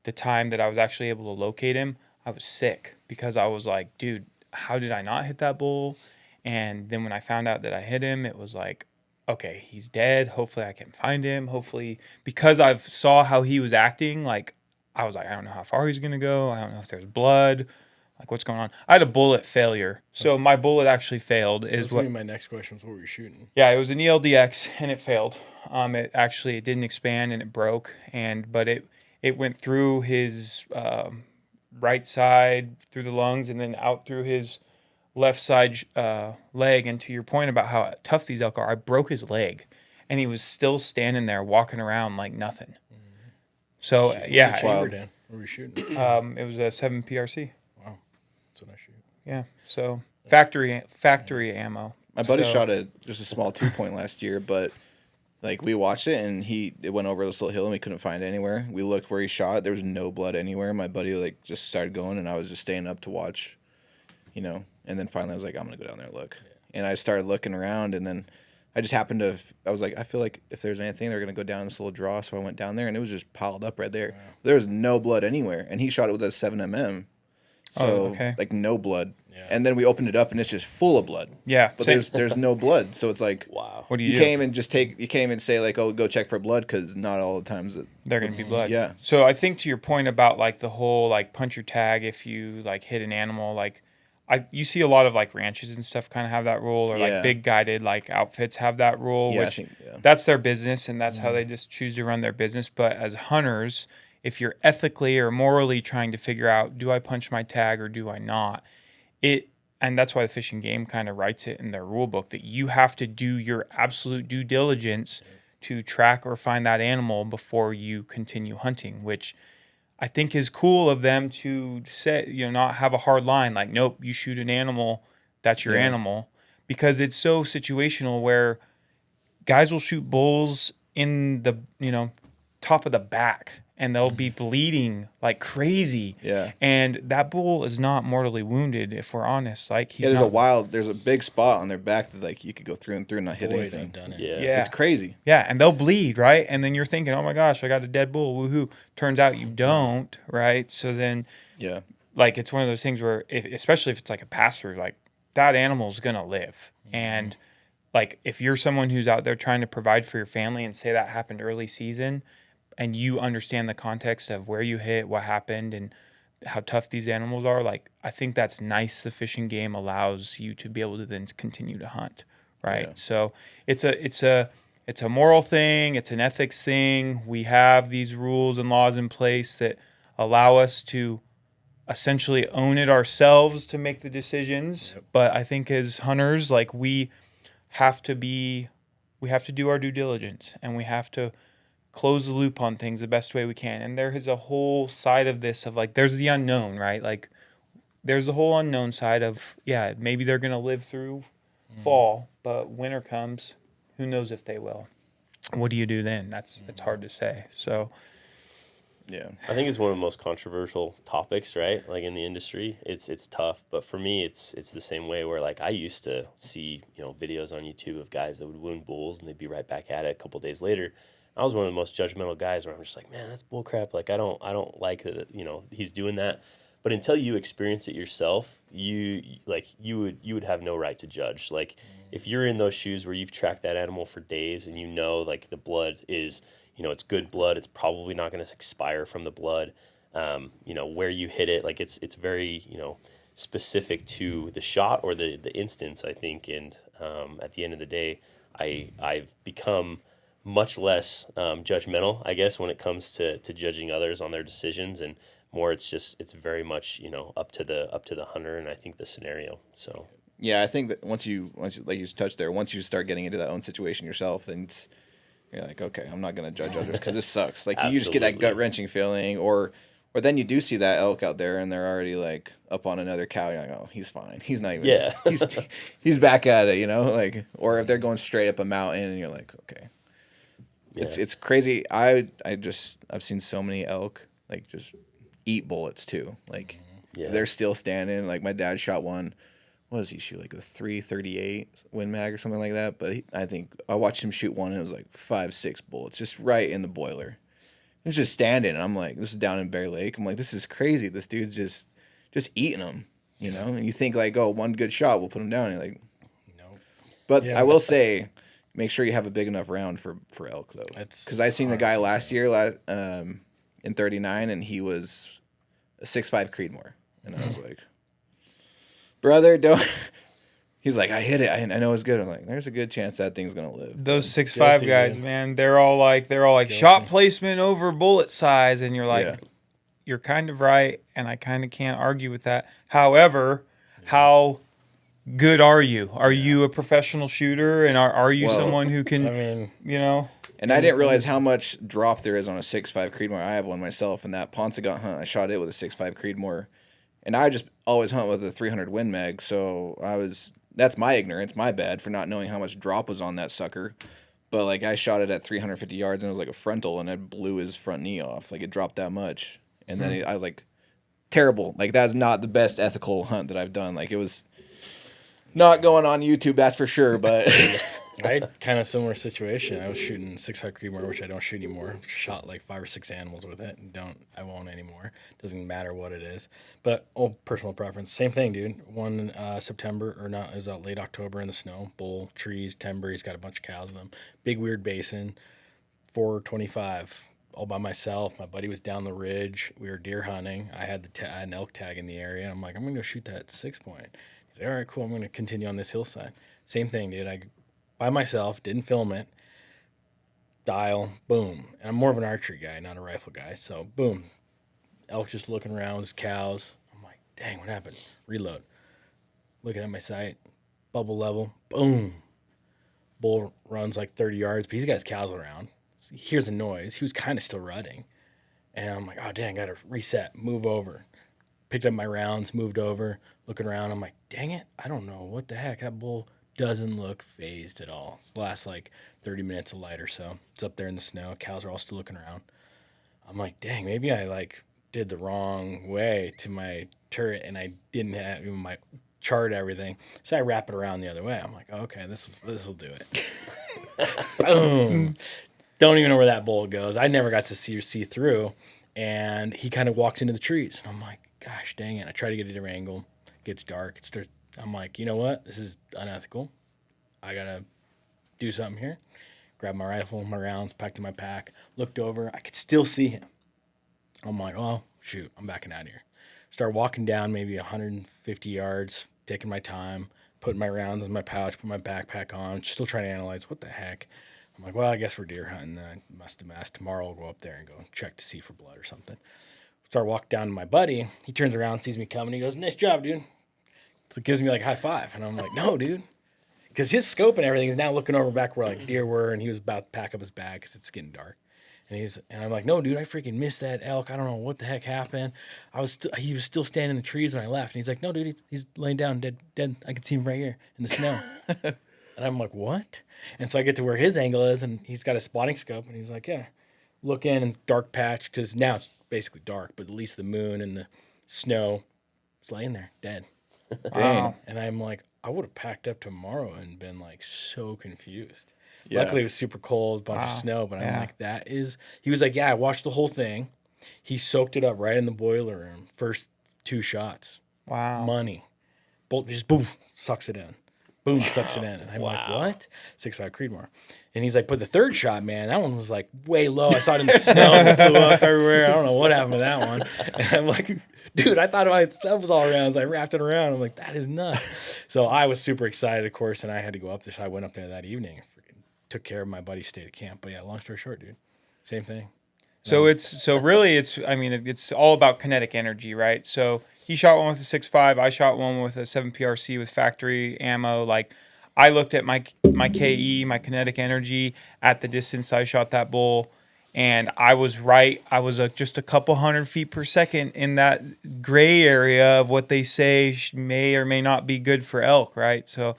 the time that I was actually able to locate him. I was sick because I was like, dude, how did I not hit that bull? And then when I found out that I hit him, it was like, okay, he's dead. Hopefully I can find him. Hopefully, because I saw how he was acting, like I was like, I don't know how far he's gonna go. I don't know if there's blood. Like, what's going on? I had a bullet failure. So my bullet actually failed. That's what my next question was, what were you shooting? Yeah, it was an ELDX and it failed. It didn't expand and it broke, but it went through his right side through the lungs and then out through his left side leg. And to your point about how tough these elk are, I broke his leg and he was still standing there walking around like nothing. So yeah, What were you shooting? it was a 7 PRC. Wow, that's what I shoot. Yeah, so factory ammo. My buddy shot just a small 2-point last year, but like we watched it and it went over this little hill and we couldn't find it anywhere. We looked where he shot, there was no blood anywhere. My buddy like just started going and I was just staying up to watch, you know. And then finally I was like, I'm gonna go down there and look. Yeah. And I started looking around and then I just happened to. I was like, I feel like if there's anything, they're gonna go down this little draw. So I went down there and it was just piled up right there. Wow. There was no blood anywhere, and he shot it with a 7mm. So like no blood. Yeah. And then we opened it up and it's just full of blood. Yeah. But there's no blood. So it's like, wow. What do you do? You can't even say like, oh, go check for blood, because not all the times they're gonna be blood. Yeah. So I think to your point about like the whole like punch your tag if you like hit an animal, like you see a lot of like ranches and stuff kind of have that rule, or like big guided like outfits have that rule, which that's their business and that's how they just choose to run their business. But as hunters, if you're ethically or morally trying to figure out, do I punch my tag or do I not? And that's why the Fish and Game kind of writes it in their rule book that you have to do your absolute due diligence to track or find that animal before you continue hunting, which I think is cool of them to say, not have a hard line like, nope, you shoot an animal, that's your animal, because it's so situational where guys will shoot bulls in the, top of the back and they'll be bleeding like crazy. Yeah. And that bull is not mortally wounded, if we're honest. Like there's a big spot on their back that like you could go through and not hit anything. I've done it. Yeah. It's crazy. Yeah, and they'll bleed, right? And then you're thinking, oh my gosh, I got a dead bull, woohoo. Turns out you don't, right? So then, like it's one of those things where, especially if it's like a pass-through, like that animal's gonna live. Mm-hmm. And like if you're someone who's out there trying to provide for your family, and say that happened early season, and you understand the context of where you hit, what happened, and how tough these animals are, like I think that's nice. The Fish and Game allows you to be able to then continue to hunt, right? Yeah. So it's a moral thing, it's an ethics thing. We have these rules and laws in place that allow us to essentially own it ourselves to make the decisions. Yep. But I think as hunters, like we have to do our due diligence, and we have to close the loop on things the best way we can. And there is a whole side of this of like, there's the unknown, right? Like there's the whole unknown side of, maybe they're going to live through fall, but winter comes, who knows if they will. What do you do then? It's hard to say. So, yeah, I think it's one of the most controversial topics, right? Like in the industry, it's tough. But for me, it's the same way where like I used to see, videos on YouTube of guys that would wound bulls and they'd be right back at it a couple days later. I was one of the most judgmental guys where I'm just like, man, that's bullcrap. Like I don't like that, he's doing that. But until you experience it yourself, you would have no right to judge. Like if you're in those shoes where you've tracked that animal for days and like the blood is, it's good blood, it's probably not going to expire from the blood. Where you hit it, like it's very, specific to the shot or the instance, I think. And at the end of the day, I've become much less judgmental, I guess, when it comes to judging others on their decisions, and more it's very much up to the hunter and I think the scenario. So yeah, I think that once you like you touched there, once you start getting into that own situation yourself, then you're like, okay, I'm not gonna judge others because this sucks. Like you just get that gut wrenching feeling, or then you do see that elk out there and they're already like up on another cow. You're like, oh, he's fine. He's not even. Yeah. he's back at it, like, or if they're going straight up a mountain and you're like, okay. Yeah. It's crazy. I've seen so many elk like just eat bullets too. Like they're still standing. Like my dad shot one what does he shoot, like a 338 Win Mag or something like that? But I think I watched him shoot one and it was like 5-6 bullets, just right in the boiler. He's just standing, and I'm like, this is down in Bear Lake. I'm like, this is crazy. This dude's just eating them, you know. And you think like, oh, one good shot will put him down. And you're like, no. But I will say, make sure you have a big enough round for elk though, because I seen the guy last year, in 39, and he was a 6.5 Creedmoor, and I was like, brother, don't. He's like, I hit it. I know it's good. I'm like, there's a good chance that thing's gonna live. Those 6.5 guys, man, they're all like shot placement over bullet size, and you're like, you're kind of right, and I kind of can't argue with that. However, how good are you? Are you a professional shooter, and are you someone who can, you know? And I didn't realize how much drop there is on a 6.5 Creedmoor. I have one myself, and that Ponsagot hunt, I shot it with a 6.5 Creedmoor, and I just always hunt with a 300 Win Mag, so that's my ignorance, my bad, for not knowing how much drop was on that sucker. But, like, I shot it at 350 yards, and it was like a frontal, and it blew his front knee off. Like, it dropped that much. And then I was like, terrible. Like, that's not the best ethical hunt that I've done. Like, it was not going on YouTube, that's for sure, but... I had kind of similar situation. I was shooting 6.5 Creedmoor, which I don't shoot anymore. Shot like 5 or 6 animals with it, and I won't anymore. Doesn't matter what it is. But personal preference, same thing, dude. One September or not, it was late October in the snow. Bull, trees, timber. He's got a bunch of cows in them. Big weird basin. 425, all by myself. My buddy was down the ridge. We were deer hunting. I had an elk tag in the area. I'm like, I'm gonna go shoot that 6-point. He's like, all right, cool. I'm gonna continue on this hillside. Same thing, dude. I by myself, didn't film it, dial, boom. And I'm more of an archery guy, not a rifle guy. So, boom. Elk just looking around with his cows. I'm like, dang, what happened? Reload. Looking at my sight, bubble level, boom. Bull runs like 30 yards, but he's got his cows around. So he hears a noise. He was kind of still rutting. And I'm like, oh, dang, got to reset, move over. Picked up my rounds, moved over, looking around. I'm like, dang it, I don't know what the heck. That bull doesn't look phased at all. It's the last like 30 minutes of light or so. It's up there in the snow. Cows are all still looking around. I'm like, dang, maybe I like did the wrong way to my turret and I didn't have even my chart everything. So I wrap it around the other way. I'm like, okay, this will do it. Boom. Don't even know where that bull goes. I never got to see through. And he kind of walks into the trees. And I'm like, gosh dang it. I try to get a different angle. It gets dark. I'm like, you know what? This is unethical. I got to do something here. Grabbed my rifle, my rounds, packed in my pack, looked over. I could still see him. I'm like, oh, shoot, I'm backing out of here. Start walking down maybe 150 yards, taking my time, putting my rounds in my pouch, put my backpack on, still trying to analyze what the heck. I'm like, well, I guess we're deer hunting. Then I must have asked. Tomorrow I'll go up there and go check to see for blood or something. Start walking down to my buddy. He turns around, sees me coming. He goes, nice job, dude. So it gives me like a high five. And I'm like, no, dude. Because his scope and everything is now looking over back where like deer were. And he was about to pack up his bag because it's getting dark. And I'm like, no, dude, I freaking missed that elk. I don't know what the heck happened. He was still standing in the trees when I left. And he's like, no, dude, he's laying down dead. I can see him right here in the snow. And I'm like, what? And so I get to where his angle is, and he's got a spotting scope. And he's like, yeah, look in and dark patch. Because now it's basically dark, but at least the moon and the snow is laying there dead. Wow. And I'm like, I would have packed up tomorrow and been like so confused. Yeah. Luckily, it was super cold, bunch of snow, but I'm like, he was like, yeah, I watched the whole thing. He soaked it up right in the boiler room. First 2 shots. Wow. Money. Bolt just boom, sucks it in. Boom, sucks it in. And I'm like, what? 6.5 Creedmoor. And he's like, but the third shot, man, that one was like way low. I saw it in the snow and it blew up everywhere. I don't know what happened to that one. And I'm like, dude, I thought my stuff was all around. So I wrapped it around. I'm like, that is nuts. So I was super excited, of course, and I had to go up there. So I went up there that evening and took care of my buddy's stayed at camp. But yeah, long story short, dude, same thing. So it's all about kinetic energy, right? So he shot one with a 6.5. I shot one with a 7 PRC with factory ammo. Like, I looked at my KE, my kinetic energy at the distance I shot that bull, and I was right. I was just a couple 100 feet per second in that gray area of what they say may or may not be good for elk, right? So,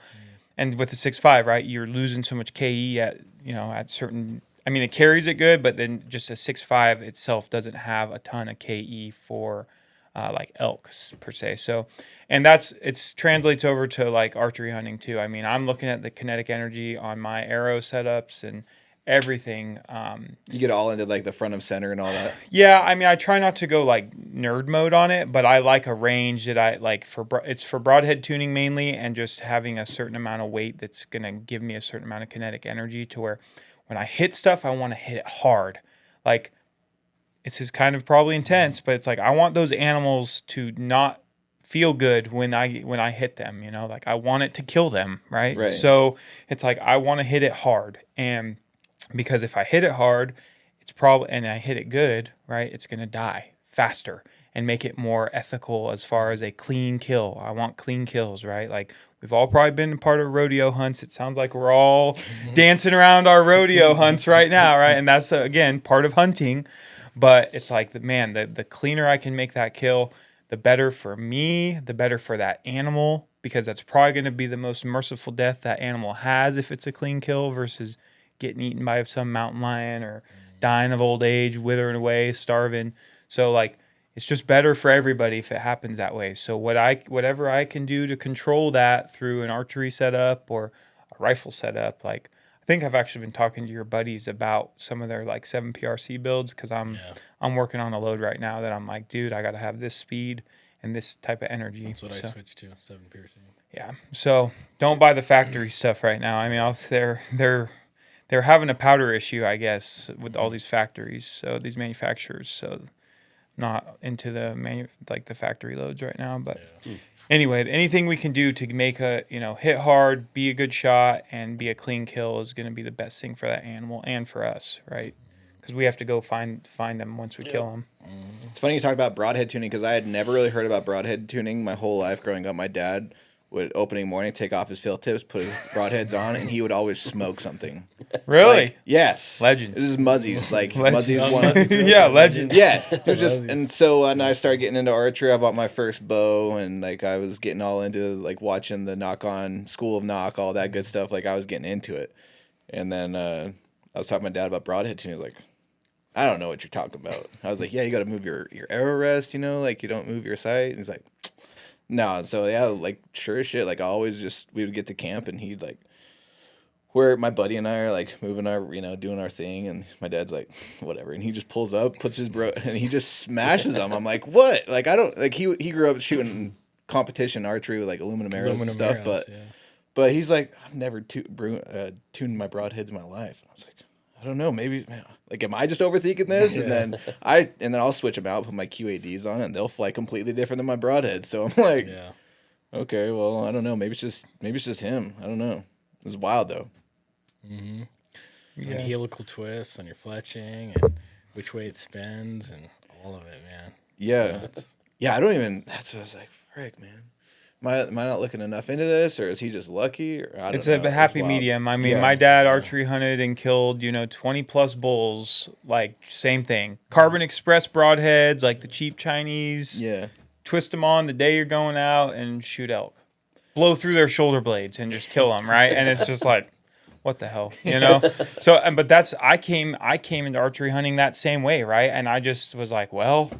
and with the 6.5, right, you're losing so much KE at certain. I mean, it carries it good, but then just a 6.5 itself doesn't have a ton of KE for like elk per se. So, and it translates over to like archery hunting too. I mean, I'm looking at the kinetic energy on my arrow setups and everything. You get all into like the front of center and all that. Yeah, I mean, I try not to go like nerd mode on it, but I like a range that I like it's for broadhead tuning mainly, and just having a certain amount of weight that's gonna give me a certain amount of kinetic energy to where when I hit stuff, I want to hit it hard. Like, this is kind of probably intense, but it's like I want those animals to not feel good when I hit them. You know, like I want it to kill them, right? Right. So it's like I want to hit it hard, and because if I hit it hard, and I hit it good, right? It's going to die faster and make it more ethical as far as a clean kill. I want clean kills, right? Like we've all probably been a part of rodeo hunts. It sounds like we're all dancing around our rodeo hunts right now, right? And that's, again, part of hunting. But it's like, the cleaner I can make that kill, the better for me, the better for that animal, because that's probably going to be the most merciful death that animal has if it's a clean kill versus getting eaten by some mountain lion or dying of old age, withering away, starving. So like, it's just better for everybody if it happens that way. So whatever I can do to control that through an archery setup or a rifle setup, like I think I've actually been talking to your buddies about some of their like 7PRC builds, because I'm working on a load right now that I'm like, dude, I got to have this speed and this type of energy. That's what I switched to, 7PRC. Yeah. So don't buy the factory stuff right now. I mean, they're having a powder issue, I guess, with all these factories, so these manufacturers. So not into the the factory loads right now. But anyway, anything we can do to make hit hard, be a good shot, and be a clean kill is going to be the best thing for that animal and for us, right? Because we have to go find them once we kill them. It's funny you talk about broadhead tuning, because I had never really heard about broadhead tuning my whole life growing up. My dad would opening morning take off his field tips, put his broadheads on, and he would always smoke something. Really? Like, yeah. Legend. This is Muzzies. Like Legend. Muzzies one. Yeah, legend. Yeah. It was just, and so when I started getting into archery, I bought my first bow, and like I was getting all into like watching the Knock On, School of Knock, all that good stuff. Like I was getting into it. And then I was talking to my dad about broadhead tuning. He was like, I don't know what you're talking about. I was like, yeah, you got to move your arrow rest, like you don't move your sight. And he's like, no. So yeah, like sure as shit, like I always we would get to camp and he'd like, where my buddy and I are like moving our, doing our thing, and my dad's like, whatever, and he just pulls up, puts his and he just smashes them. I'm like, what? Like I don't like he grew up shooting competition archery with like aluminum arrows and stuff, but he's like, I've never tuned my broadheads in my life. And I was like, I don't know, maybe, like, am I just overthinking this? And then I'll switch them out, put my QADs on, and they'll fly completely different than my broadhead. So I'm like, okay, well, I don't know. Maybe it's just him. I don't know. It was wild though. Mm-hmm. And helical twists on your fletching and which way it spins and all of it, man. Yeah, I don't even. That's what I was like, frick, man. Am I not looking enough into this, or is he just lucky? Or I don't know. It's a happy medium. I mean, my dad archery hunted and killed, 20 plus bulls. Like same thing. Carbon Express broadheads, like the cheap Chinese. Yeah. Twist them on the day you're going out and shoot elk. Blow through their shoulder blades and just kill them, right? And it's just like, what the hell, So, but I came into archery hunting that same way, right? And I just was like, well,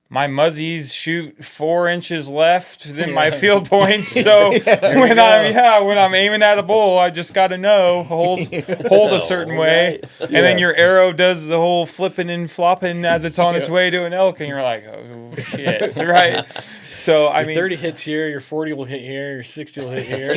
my muzzies shoot 4 inches left than my field points. So when I'm aiming at a bull, I just got to know hold a certain way, and then your arrow does the whole flipping and flopping as it's on its way to an elk, and you're like, oh shit, right? So I mean, 30 hits here, your 40 will hit here, your 60 will hit here.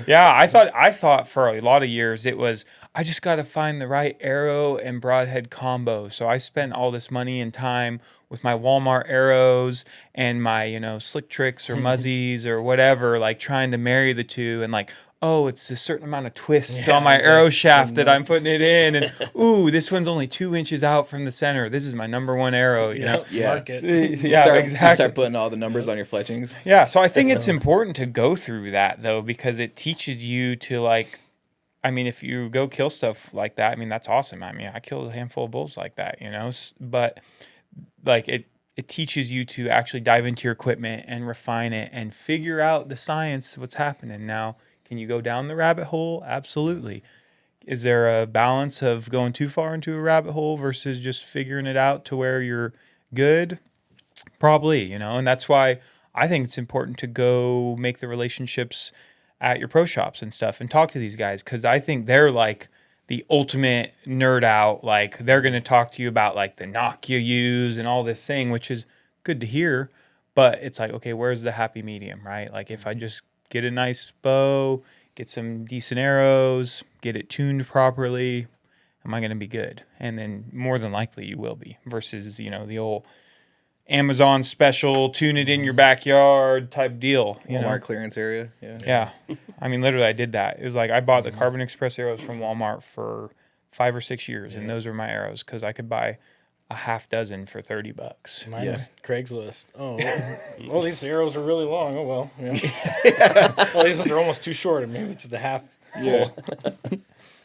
Yeah. I thought for a lot of years it was, I just got to find the right arrow and broadhead combo. So I spent all this money and time with my Walmart arrows and my, Slick Tricks or Muzzies or whatever, like trying to marry the two, and like, oh, it's a certain amount of twists on my arrow shaft that I'm putting it in, and ooh, this one's only 2 inches out from the center. This is my number one arrow, Yeah. Mark it. Exactly. Start putting all the numbers on your fletchings. Yeah, so I think it's important to go through that though, because it teaches you to like, I mean, if you go kill stuff like that, I mean, that's awesome. I mean, I killed a handful of bulls like that, but like it teaches you to actually dive into your equipment and refine it and figure out the science of what's happening. Now, can you go down the rabbit hole? Absolutely. Is there a balance of going too far into a rabbit hole versus just figuring it out to where you're good? Probably, and that's why I think it's important to go make the relationships at your pro shops and stuff and talk to these guys, because I think they're like the ultimate nerd out. Like, they're going to talk to you about like the knock you use and all this thing, which is good to hear. But it's like, okay, where's the happy medium, right? Like, if I just get a nice bow, get some decent arrows, get it tuned properly, am I going to be good? And then more than likely you will be, versus, the old Amazon special, tune it in your backyard type deal. Walmart clearance area. Yeah. Yeah. I mean, literally, I did that. It was like I bought the Carbon Express arrows from Walmart for 5 or 6 years, and those are my arrows because I could buy a half dozen for $30. Mine was Craigslist. Oh, well, these arrows are really long. Oh, well. Yeah. Well, these ones are almost too short. Maybe it's the half. Yeah.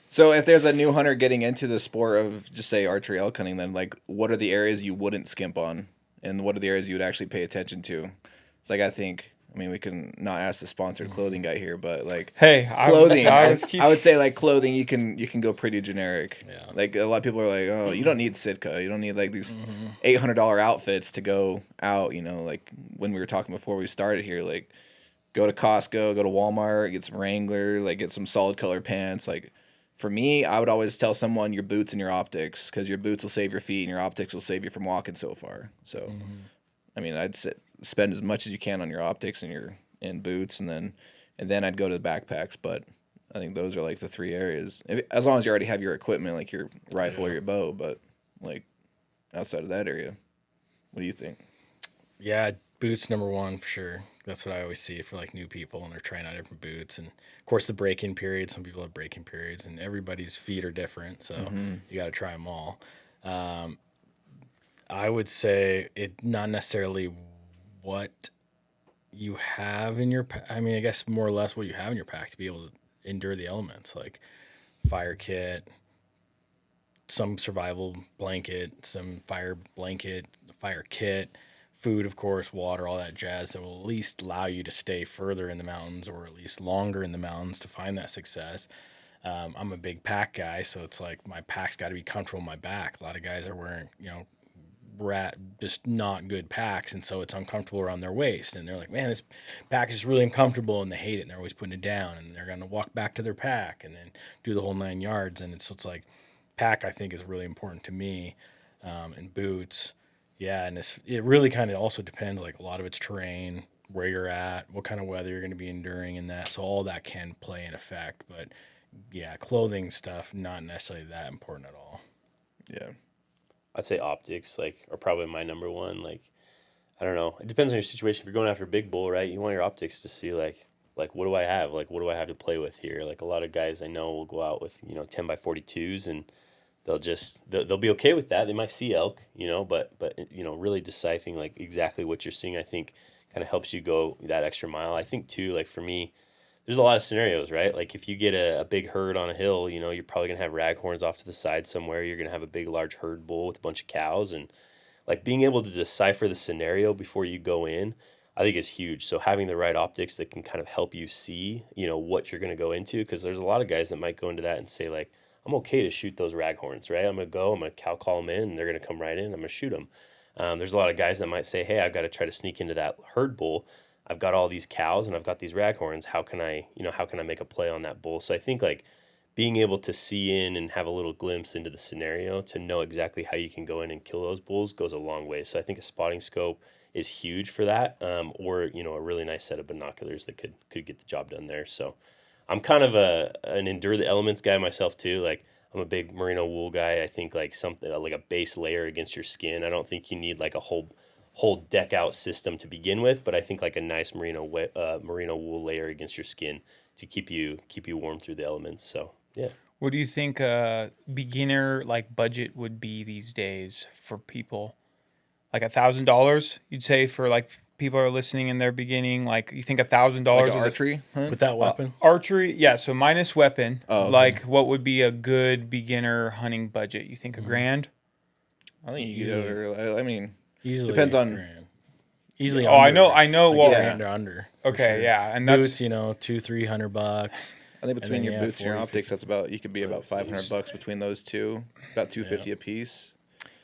So if there's a new hunter getting into the sport of, just say, archery elk hunting, then like, what are the areas you wouldn't skimp on, and what are the areas you would actually pay attention to? It's like, I mean, we can not ask the sponsored clothing guy here, but like, hey, clothing, I would say like clothing, you can go pretty generic. Yeah. Like, a lot of people are like, oh, you don't need Sitka, you don't need like these $800 outfits to go out. Like when we were talking before we started here, like go to Costco, go to Walmart, get some Wrangler, like get some solid color pants. Like for me, I would always tell someone your boots and your optics, because your boots will save your feet and your optics will save you from walking so far. So, I mean, I'd spend as much as you can on your optics and your boots, and then I'd go to the backpacks. But I think those are like the 3 areas, as long as you already have your equipment, like your rifle or your bow. But like outside of that area, what do you think? Yeah, boots number 1 for sure. That's what I always see for like new people, and they're trying out different boots. And of course the break-in period, some people have break-in periods, and everybody's feet are different. So you got to try them all. I would say it not necessarily what you have in your pack. I mean, I guess more or less what you have in your pack to be able to endure the elements, like fire kit, some survival blanket, some fire blanket, fire kit, food, of course, water, all that jazz that will at least allow you to stay further in the mountains, or at least longer in the mountains to find that success. I'm a big pack guy, so it's like my pack's got to be comfortable in my back. A lot of guys are wearing, just not good packs, and so it's uncomfortable around their waist, and they're like, man, this pack is really uncomfortable, and they hate it, and they're always putting it down, and they're going to walk back to their pack and then do the whole 9 yards. And it's like pack, I think, is really important to me, and boots. Yeah, and it really kind of also depends, like a lot of it's terrain, where you're at, what kind of weather you're going to be enduring in that. So all that can play an effect. But yeah, clothing stuff, not necessarily that important at all. Yeah. I'd say optics are probably my number 1. Like, I don't know. It depends on your situation. If you're going after a big bull, right, you want your optics to see like what do I have? Like, what do I have to play with here? Like, a lot of guys I know will go out with 10 by 42s, and they'll be okay with that. They might see elk, but really deciphering like exactly what you're seeing, I think kind of helps you go that extra mile. I think too, like for me, there's a lot of scenarios, right? Like if you get a big herd on a hill, you're probably gonna have raghorns off to the side somewhere. You're gonna have a big large herd bull with a bunch of cows, and like being able to decipher the scenario before you go in, I think is huge. So having the right optics that can kind of help you see, what you're gonna go into, because there's a lot of guys that might go into that and say like, I'm okay to shoot those raghorns, right? I'm going to cow call them in, and they're going to come right in. I'm going to shoot them. There's a lot of guys that might say, hey, I've got to try to sneak into that herd bull. I've got all these cows and I've got these raghorns. How can I make a play on that bull? So I think like being able to see in and have a little glimpse into the scenario to know exactly how you can go in and kill those bulls goes a long way. So I think a spotting scope is huge for that, or, a really nice set of binoculars that could get the job done there. So I'm kind of an endure the elements guy myself too. Like I'm a big merino wool guy. I think like something like a base layer against your skin. I don't think you need like a whole deck out system to begin with, but I think like a nice merino wool layer against your skin to keep you warm through the elements. So yeah. What do you think a beginner like budget would be these days for people? Like $1,000, you'd say, for like people are listening in their beginning, like you think $1,000 Like archery with that weapon? Archery, yeah. So minus weapon, okay. Like what would be a good beginner hunting budget? You think $1,000? I think you get over. I mean, Easily depends on. grand. Easily. Oh, under, I know. like Well, grand or under. Okay, sure. yeah, and Boots, that's I $200-$300. think between your boots and your 40, optics, that's about. You could be about $500 between those two. About $250 a piece.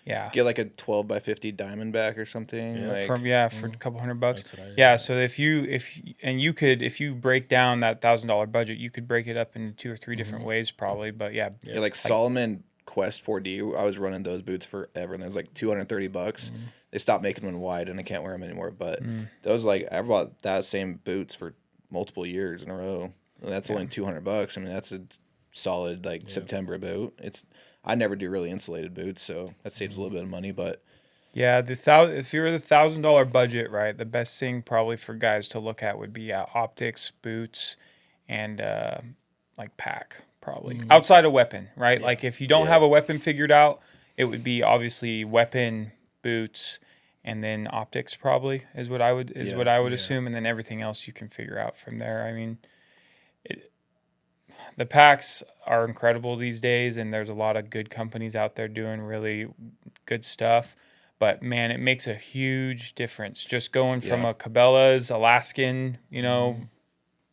Yeah. Get like a 12 by 50 Diamondback or something. Yeah. Like, For a couple $100. That's what I did. Yeah, so if you break down that $1,000 budget, you could break it up into 2 or 3 different ways probably. But yeah, yeah, like Solomon Quest 4D, I was running those boots forever, and it was like $230. They stopped making them in wide, and I can't wear them anymore. But those, like, I bought that same boots for multiple years in a row. And that's only $200. I mean, that's a solid like September boot. I never do really insulated boots, so that saves a little bit of money. But yeah, if you're the $1,000 budget, right, the best thing probably for guys to look at would be optics, boots, and like pack probably outside of weapon, right? Yeah. Like if you don't have a weapon figured out, it would be obviously weapon, boots, and then optics probably is what I would assume, and then everything else you can figure out from there. I mean, the packs are incredible these days, and there's a lot of good companies out there doing really good stuff. But man, it makes a huge difference just going from a Cabela's Alaskan,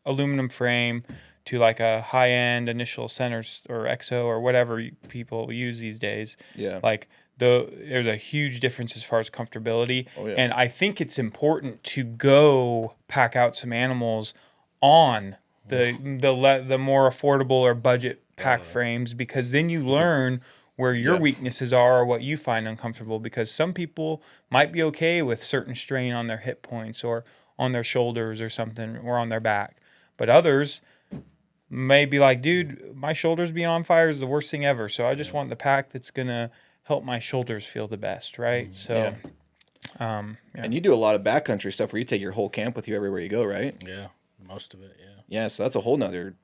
aluminum frame to like a high-end initial centers or EXO or whatever people use these days. yeah, Like there's a huge difference as far as comfortability. Oh, yeah. And I think it's important to go pack out some animals on the more affordable or budget pack frames, because then you learn where your weaknesses are or what you find uncomfortable, because some people might be okay with certain strain on their hip points or on their shoulders or something, or on their back. But others may be like, dude, my shoulders being on fire is the worst thing ever. So I just want the pack that's going to help my shoulders feel the best, right? So, And you do a lot of backcountry stuff where you take your whole camp with you everywhere you go, right? Yeah, most of it, yeah. Yeah, so that's a whole nother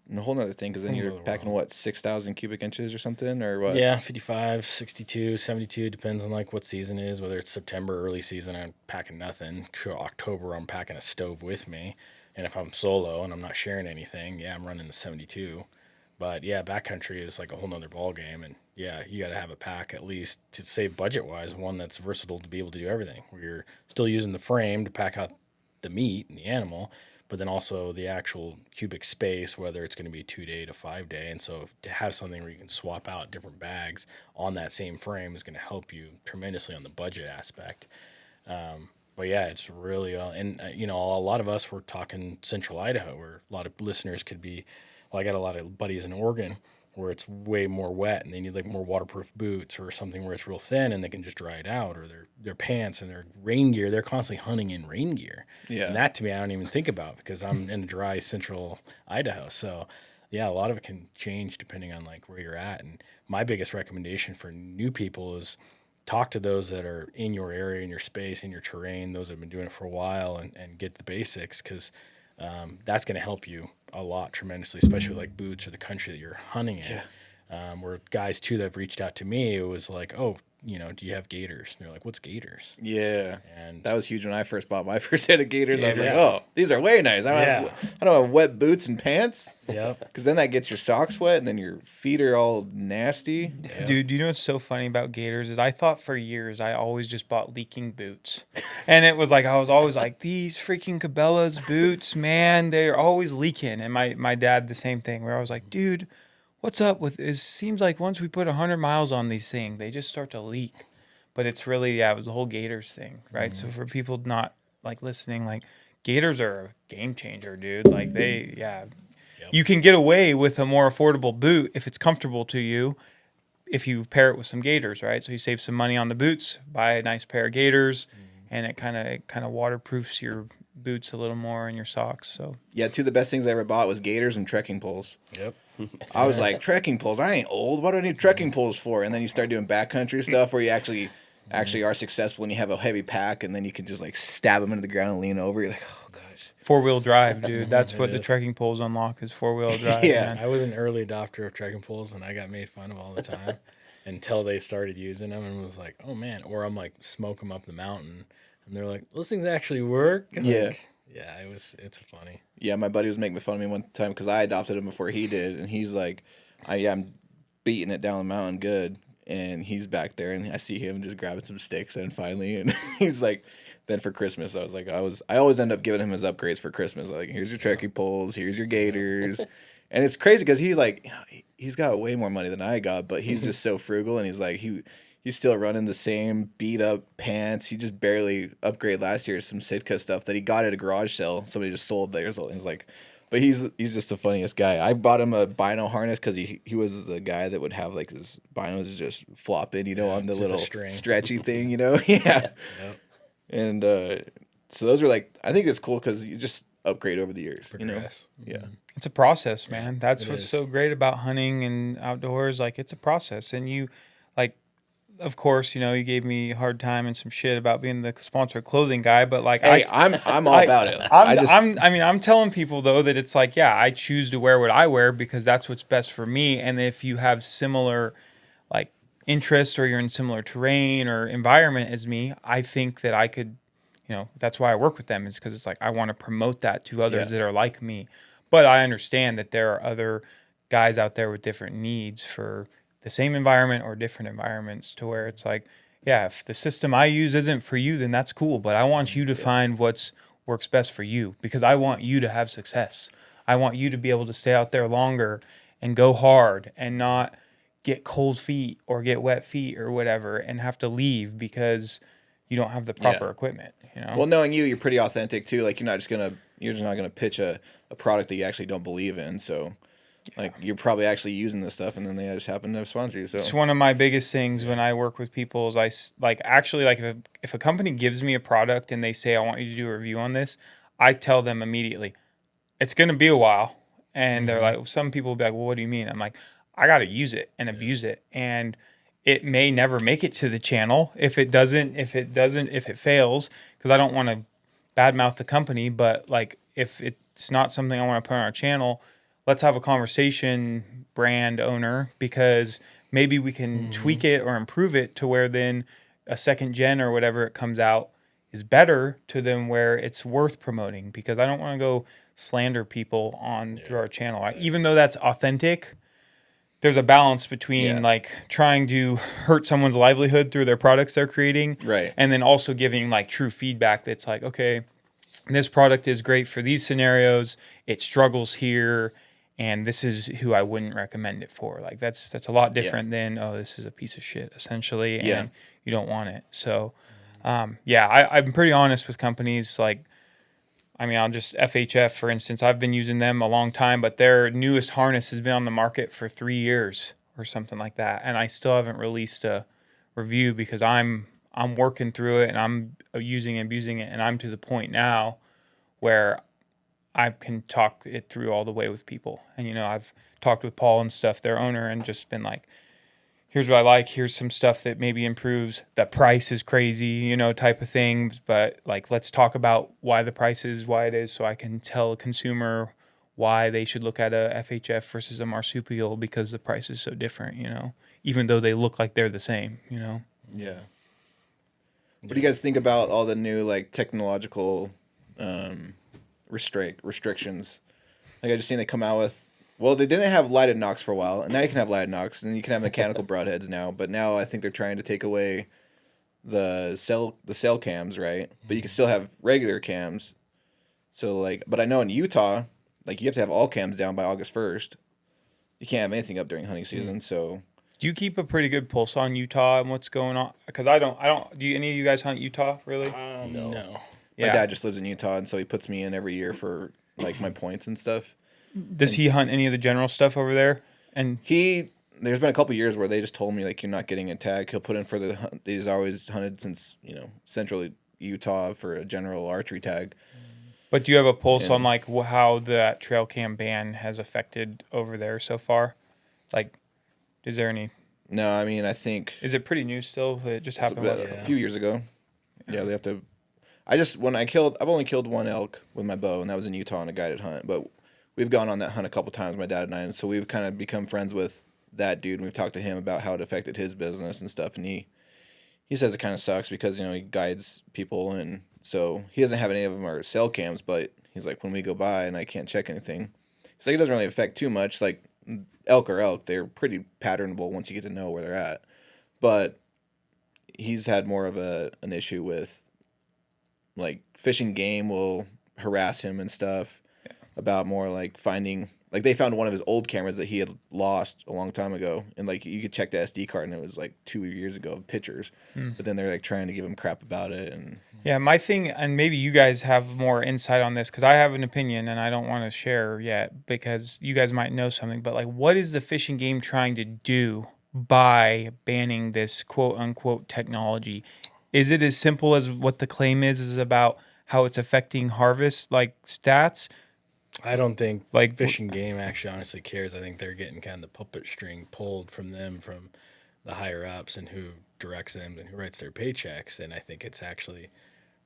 thing, because then you're packing, what, 6,000 cubic inches or something, or what? Yeah, 55, 62, 72, depends on like what season it is, whether it's September, early season, I'm packing nothing. October, I'm packing a stove with me. And if I'm solo and I'm not sharing anything, I'm running the 72. But yeah, backcountry is like a whole nother ball game, and yeah, you got to have a pack at least to save budget wise, one that's versatile to be able to do everything. Where you're still using the frame to pack out the meat and the animal, but then also the actual cubic space, whether it's going to be 2 day to 5 day. And so to have something where you can swap out different bags on that same frame is going to help you tremendously on the budget aspect. But yeah, it's really, and a lot of us were talking Central Idaho, where a lot of listeners could be. Well, I got a lot of buddies in Oregon where it's way more wet and they need like more waterproof boots or something where it's real thin and they can just dry it out, or their pants and their rain gear. They're constantly hunting in rain gear. Yeah. And that to me, I don't even think about, because I'm in dry Central Idaho. So yeah, a lot of it can change depending on like where you're at. And my biggest recommendation for new people is talk to those that are in your area, in your space, in your terrain, those that have been doing it for a while, and get the basics, because that's going to help you a lot tremendously, especially like boots or the country that you're hunting in. Yeah. Where guys too that have reached out to me, it was like, oh, do you have gaiters? And they're like, what's gaiters? Yeah. And that was huge when I first bought my first set of gaiters. I was like, oh, these are way nice. I don't have wet boots and pants. Yep. Because then that gets your socks wet and then your feet are all nasty. Yeah. Dude, you know what's so funny about gaiters is I thought for years I always just bought leaking boots. And it was like, I was always like, these freaking Cabela's boots, man, they're always leaking. And my dad, the same thing, where I was like, dude, what's up with it? Seems like once we put 100 miles on these things, they just start to leak. But it's really, it was the whole gaiters thing, right? Mm-hmm. So for people not like listening, like gaiters are a game changer, dude. Like you can get away with a more affordable boot if it's comfortable to you, if you pair it with some gaiters, right? So you save some money on the boots, buy a nice pair of gaiters, and it kind of waterproofs your boots a little more and your socks. So yeah, two of the best things I ever bought was gaiters and trekking poles. Yep. I was like, trekking poles? I ain't old. What do I need trekking poles for? And then you start doing backcountry stuff where you actually are successful and you have a heavy pack, and then you can just like stab them into the ground and lean over. You're like, oh gosh. 4-wheel drive, dude. That's what the trekking poles unlock, is 4-wheel drive. Yeah. Man. I was an early adopter of trekking poles, and I got made fun of all the time until they started using them, and was like, oh man. Or I'm like, smoke them up the mountain, and they're like, those things actually work. And yeah. Like, yeah, it's funny. Yeah, my buddy was making fun of me one time because I adopted him before he did, and he's like, I'm beating it down the mountain good, and he's back there, and I see him just grabbing some sticks, and finally, and he's like, then for Christmas, I was like, I always end up giving him his upgrades for Christmas, like, here's your trekking poles, here's your gaiters, and it's crazy because he's got way more money than I got, but he's just so frugal, and he's like, He's still running the same beat up pants. He just barely upgraded last year to some Sitka stuff that he got at a garage sale. Somebody just sold theirs. He's like, but he's just the funniest guy. I bought him a bino harness because he was the guy that would have like his binos just flopping, on the little stretchy thing, yeah. Yep. And so those were like, I think it's cool because you just upgrade over the years, Progress. Yeah. It's a process, man. That's it what's is. so great about hunting and outdoors. Like, it's a process. And you, like, of course, you gave me a hard time and some shit about being the sponsored clothing guy, but like, Hey, I'm all about it. I'm telling people though that it's like, yeah, I choose to wear what I wear because that's what's best for me. And if you have similar, like, interests or you're in similar terrain or environment as me, I think that I could, that's why I work with them, is because it's like I want to promote that to others that are like me. But I understand that there are other guys out there with different needs for the same environment or different environments, to where it's like, yeah, if the system I use isn't for you, then that's cool. But I want you to find what's works best for you, because I want you to have success. I want you to be able to stay out there longer and go hard and not get cold feet or get wet feet or whatever and have to leave because you don't have the proper equipment, Well, knowing you're pretty authentic too. Like, you're just not gonna pitch a product that you actually don't believe in. So, like, you're probably actually using this stuff, and then they just happen to sponsor you. So it's one of my biggest things when I work with people is if a company gives me a product and they say, I want you to do a review on this, I tell them immediately, it's going to be a while. And they're like, some people will be like, well, what do you mean? I'm like, I got to use it and abuse it. And it may never make it to the channel if it fails, because I don't want to badmouth the company, but like, if it's not something I want to put on our channel, let's have a conversation, brand owner, because maybe we can tweak it or improve it to where then a second gen or whatever it comes out is better to them, where it's worth promoting, because I don't want to go slander people through our channel. Even though that's authentic, there's a balance between like trying to hurt someone's livelihood through their products they're creating, right, and then also giving like true feedback that's like, okay, this product is great for these scenarios, it struggles here, and this is who I wouldn't recommend it for. Like, that's a lot different than, oh, this is a piece of shit, essentially, and you don't want it. So, I'm pretty honest with companies. Like, I mean, I'll just FHF, for instance. I've been using them a long time, but their newest harness has been on the market for 3 years or something like that, and I still haven't released a review because I'm working through it and I'm using and abusing it, and I'm to the point now where I can talk it through all the way with people. And, I've talked with Paul and stuff, their owner, and just been like, here's what I like. Here's some stuff that maybe improves. The price is crazy, type of things. But like, let's talk about why the price is why it is, so I can tell a consumer why they should look at a FHF versus a marsupial, because the price is so different, even though they look like they're the same, Yeah. What do you guys think about all the new like technological restrictions? Like, I just seen they come out with, well, they didn't have lighted nocks for a while, and now you can have lighted nocks, and you can have mechanical broadheads now. But now I think they're trying to take away the cell cams, right? But you can still have regular cams. So like, but I know in Utah, like, you have to have all cams down by August 1st. You can't have anything up during hunting season. So do you keep a pretty good pulse on Utah and what's going on? Because I don't. Do any of you guys hunt Utah, really? No. my dad just lives in Utah, and so he puts me in every year for like my points and stuff. Does he hunt any of the general stuff over there? And there's been a couple years where they just told me, like, you're not getting a tag. He'll put in for the hunt. He's always hunted since, central Utah for a general archery tag. But do you have a pulse on like how that trail cam ban has affected over there so far? Like, is there any? No, I mean, I think. Is it pretty new still? It just happened a few years ago. Yeah, they have to. I've only killed one elk with my bow, and that was in Utah on a guided hunt. But we've gone on that hunt a couple times, my dad and I, and so we've kind of become friends with that dude, and we've talked to him about how it affected his business and stuff, and he says it kind of sucks because, he guides people, and so he doesn't have any of them are cell cams, but he's like, when we go by and I can't check anything, he's like, it doesn't really affect too much. Like, elk are elk. They're pretty patternable once you get to know where they're at. But he's had more of an issue with, like, fishing game will harass him and stuff about more like finding, Like they found one of his old cameras that he had lost a long time ago, and like you could check the SD card, and it was like 2 years ago of pictures. But then they're like trying to give him crap about it, and Yeah, my thing, and maybe you guys have more insight on this because I have an opinion and I don't want to share yet because you guys might know something. But like, what is the fishing game trying to do by banning this quote unquote technology? Is it as simple as what the claim is about how it's affecting harvest like stats? I don't think Like, Fish and Game actually honestly cares. I think they're getting kind of the puppet string pulled from them, from the higher ups, and who directs them and who writes their paychecks. And I think it's actually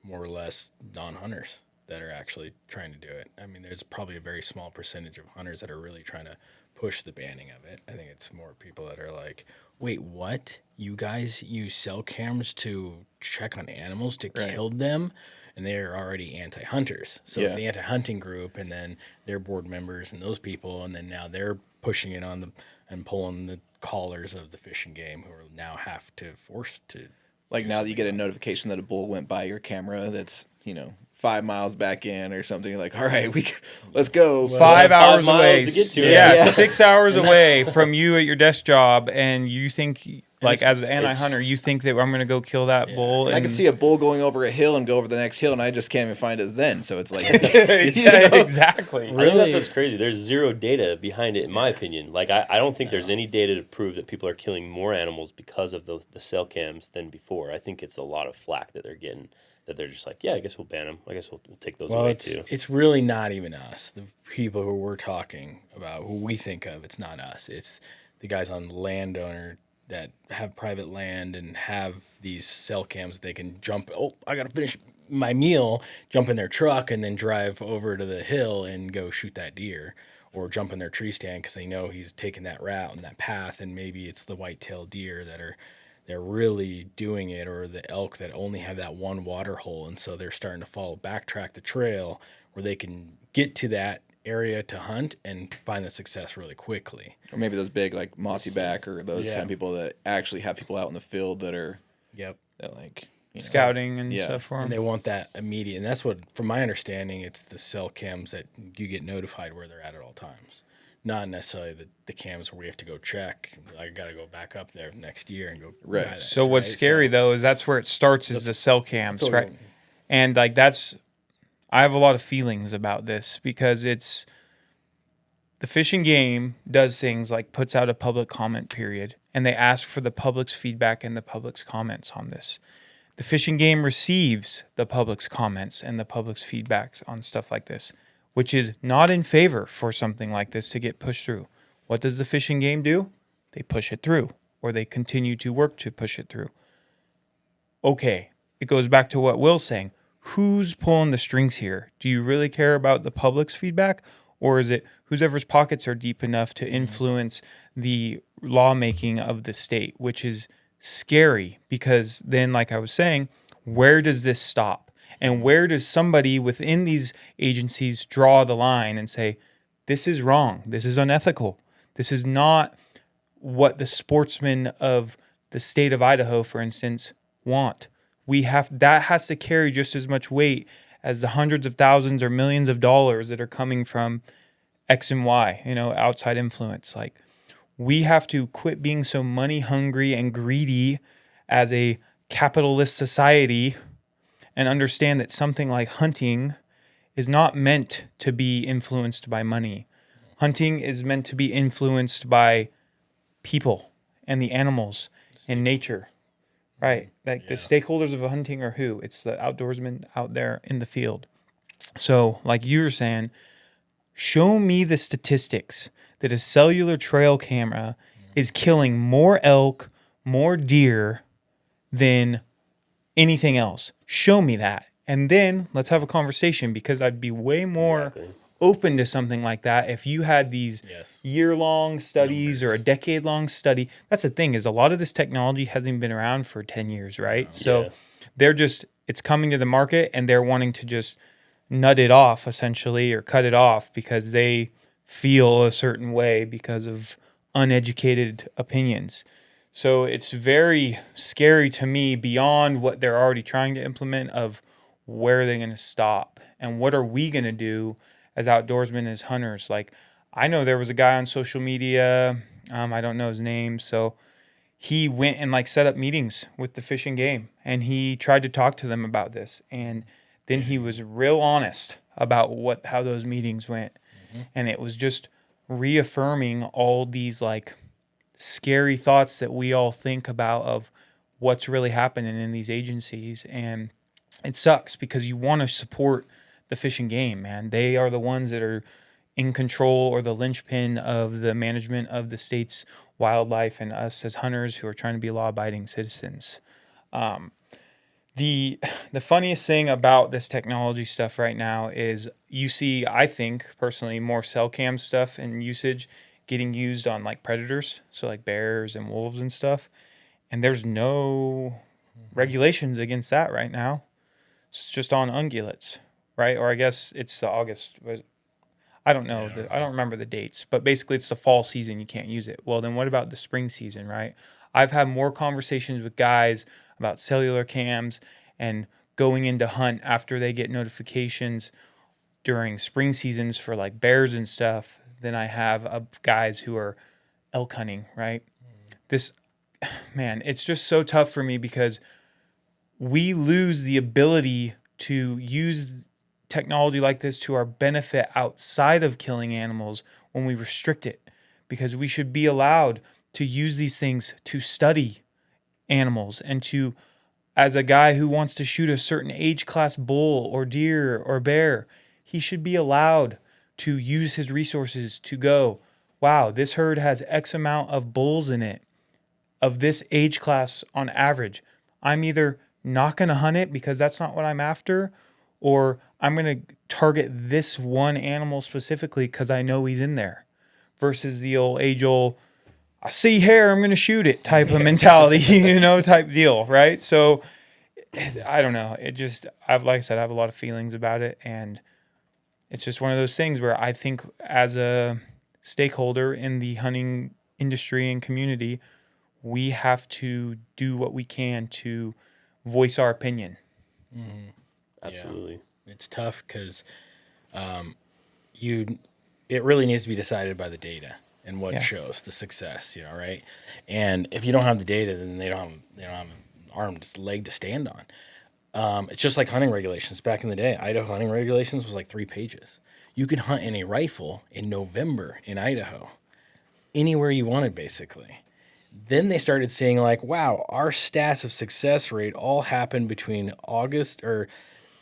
more or less non-hunters that are actually trying to do it. I mean, there's probably a very small percentage of hunters that are really trying to push the banning of it. I think it's more people that are like, wait, what? You guys use cell cams to check on animals to kill them? And they're already anti-hunters. So it's the anti-hunting group, and then their board members and those people, and then now they're pushing it on and pulling the collars of the Fish and Game, who are now have to force to. like now that you get a notification that a bull went by your camera that's 5 miles back in or something, you're like, all right, let's go. 5 hours away. to get to it. Yeah, 6 hours away from you at your desk job, and you think, like, as an anti-hunter, you think that I'm going to go kill that bull. I can see a bull going over a hill and go over the next hill, and I just can't even find it then. So it's like, exactly. I think that's what's crazy. There's zero data behind it, in my opinion. Like, I don't think there's any data to prove that people are killing more animals because of the cell cams than before. I think it's a lot of flack that they're getting, that they're just like, yeah, I guess we'll ban them. I guess we'll take those away too. It's really not even us. The people who we're talking about, who we think of, it's not us. It's the guys on landowner that have private land and have these cell cams. They can jump. Oh, I got to finish my meal, jump in their truck, and then drive over to the hill and go shoot that deer, or jump in their tree stand because they know he's taking that route and that path, and maybe it's the white-tailed deer they're really doing it, or the elk that only have that one water hole, and so they're starting to backtrack the trail where they can get to that area to hunt and find the success really quickly. or maybe those big like mossy back or those kind of people that actually have people out in the field that are that like scouting and stuff for them. And they want that immediate. And that's what, from my understanding, it's the cell cams that you get notified where they're at all times. Not necessarily the cams where we have to go check. I got to go back up there next year and go. Right. buy this, So what's scary though is that's where it starts, is the cell cams, right? And like I have a lot of feelings about this because it's the Fish and Game does things like puts out a public comment period, and they ask for the public's feedback and the public's comments on this. The Fish and Game receives the public's comments and the public's feedbacks on stuff like this, which is not in favor for something like this to get pushed through. What does the Fish and Game do? They push it through, or they continue to work to push it through. Okay, it goes back to what Will's saying. Who's pulling the strings here? Do you really care about the public's feedback, or is it whoever's pockets are deep enough to influence the lawmaking of the state, which is scary because then, like I was saying, where does this stop? And where does somebody within these agencies draw the line and say, this is wrong, this is unethical, this is not what the sportsmen of the state of Idaho, for instance, want? That has to carry just as much weight as the hundreds of thousands or millions of dollars that are coming from X and Y, outside influence. Like, we have to quit being so money hungry and greedy as a capitalist society and understand that something like hunting is not meant to be influenced by money. Hunting is meant to be influenced by people and the animals and nature. Right. Like the stakeholders of hunting are who? It's the outdoorsmen out there in the field. So like you were saying, show me the statistics that a cellular trail camera is killing more elk, more deer than anything else. Show me that. And then let's have a conversation, because I'd be way more open to something like that if you had these year-long studies or a decade-long study. That's the thing, is a lot of this technology hasn't been around for 10 years, right? So it's coming to the market, and they're wanting to just nut it off, essentially, or cut it off because they feel a certain way because of uneducated opinions. So it's very scary to me, beyond what they're already trying to implement, of where are they going to stop and what are we going to do as outdoorsmen, as hunters. Like, I know there was a guy on social media, I don't know his name, so he went and like set up meetings with the Fish and Game, and he tried to talk to them about this, and then he was real honest about how those meetings went. And it was just reaffirming all these like scary thoughts that we all think about of what's really happening in these agencies. And it sucks because you want to support the Fish and Game, man. They are the ones that are in control or the linchpin of the management of the state's wildlife and us as hunters who are trying to be law-abiding citizens. The funniest thing about this technology stuff right now is you see, I think personally, more cell cam stuff and usage getting used on like predators, so like bears and wolves and stuff. And there's no regulations against that right now. It's just on ungulates, right? Or I guess it's the August. I don't know. I don't remember the dates, but basically it's the fall season. You can't use it. Well, then what about the spring season, right? I've had more conversations with guys about cellular cams and going into hunt after they get notifications during spring seasons for like bears and stuff than I have of guys who are elk hunting, right? This, man, it's just so tough for me because we lose the ability to use technology like this to our benefit outside of killing animals when we restrict it, because we should be allowed to use these things to study animals and to, as a guy who wants to shoot a certain age class bull or deer or bear, he should be allowed to use his resources to go, wow, this herd has X amount of bulls in it of this age class on average. I'm either not going to hunt it because that's not what I'm after, or I'm going to target this one animal specifically because I know he's in there, versus the old age-old, I see hair, I'm going to shoot it type of mentality, type deal, right? So I don't know. It just, like I said, I have a lot of feelings about it, and it's just one of those things where I think as a stakeholder in the hunting industry and community, we have to do what we can to voice our opinion. Mm-hmm. Absolutely. Yeah. It's tough because it really needs to be decided by the data and what shows the success, right? And if you don't have the data, then they don't have an armed leg to stand on. It's just like hunting regulations. Back in the day, Idaho hunting regulations was like 3 pages. You could hunt in a rifle in November in Idaho, anywhere you wanted, basically. Then they started seeing like, wow, our stats of success rate all happened between October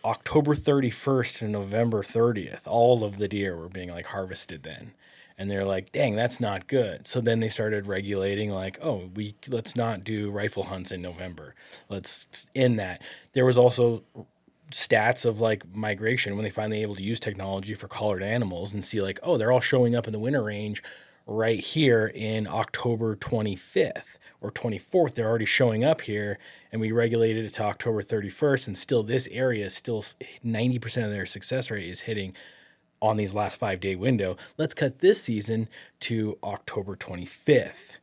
31st to November 30th. All of the deer were being like harvested then. And they're like, dang, that's not good. So then they started regulating like, oh, let's not do rifle hunts in November. Let's end that. There was also stats of like migration when they finally able to use technology for collared animals and see like, oh, they're all showing up in the winter range right here in October 25th or 24th. They're already showing up here, and we regulated it to October 31st, and still this area is still 90% of their success rate is hitting on these last 5-day window. Let's cut this season to October 25th.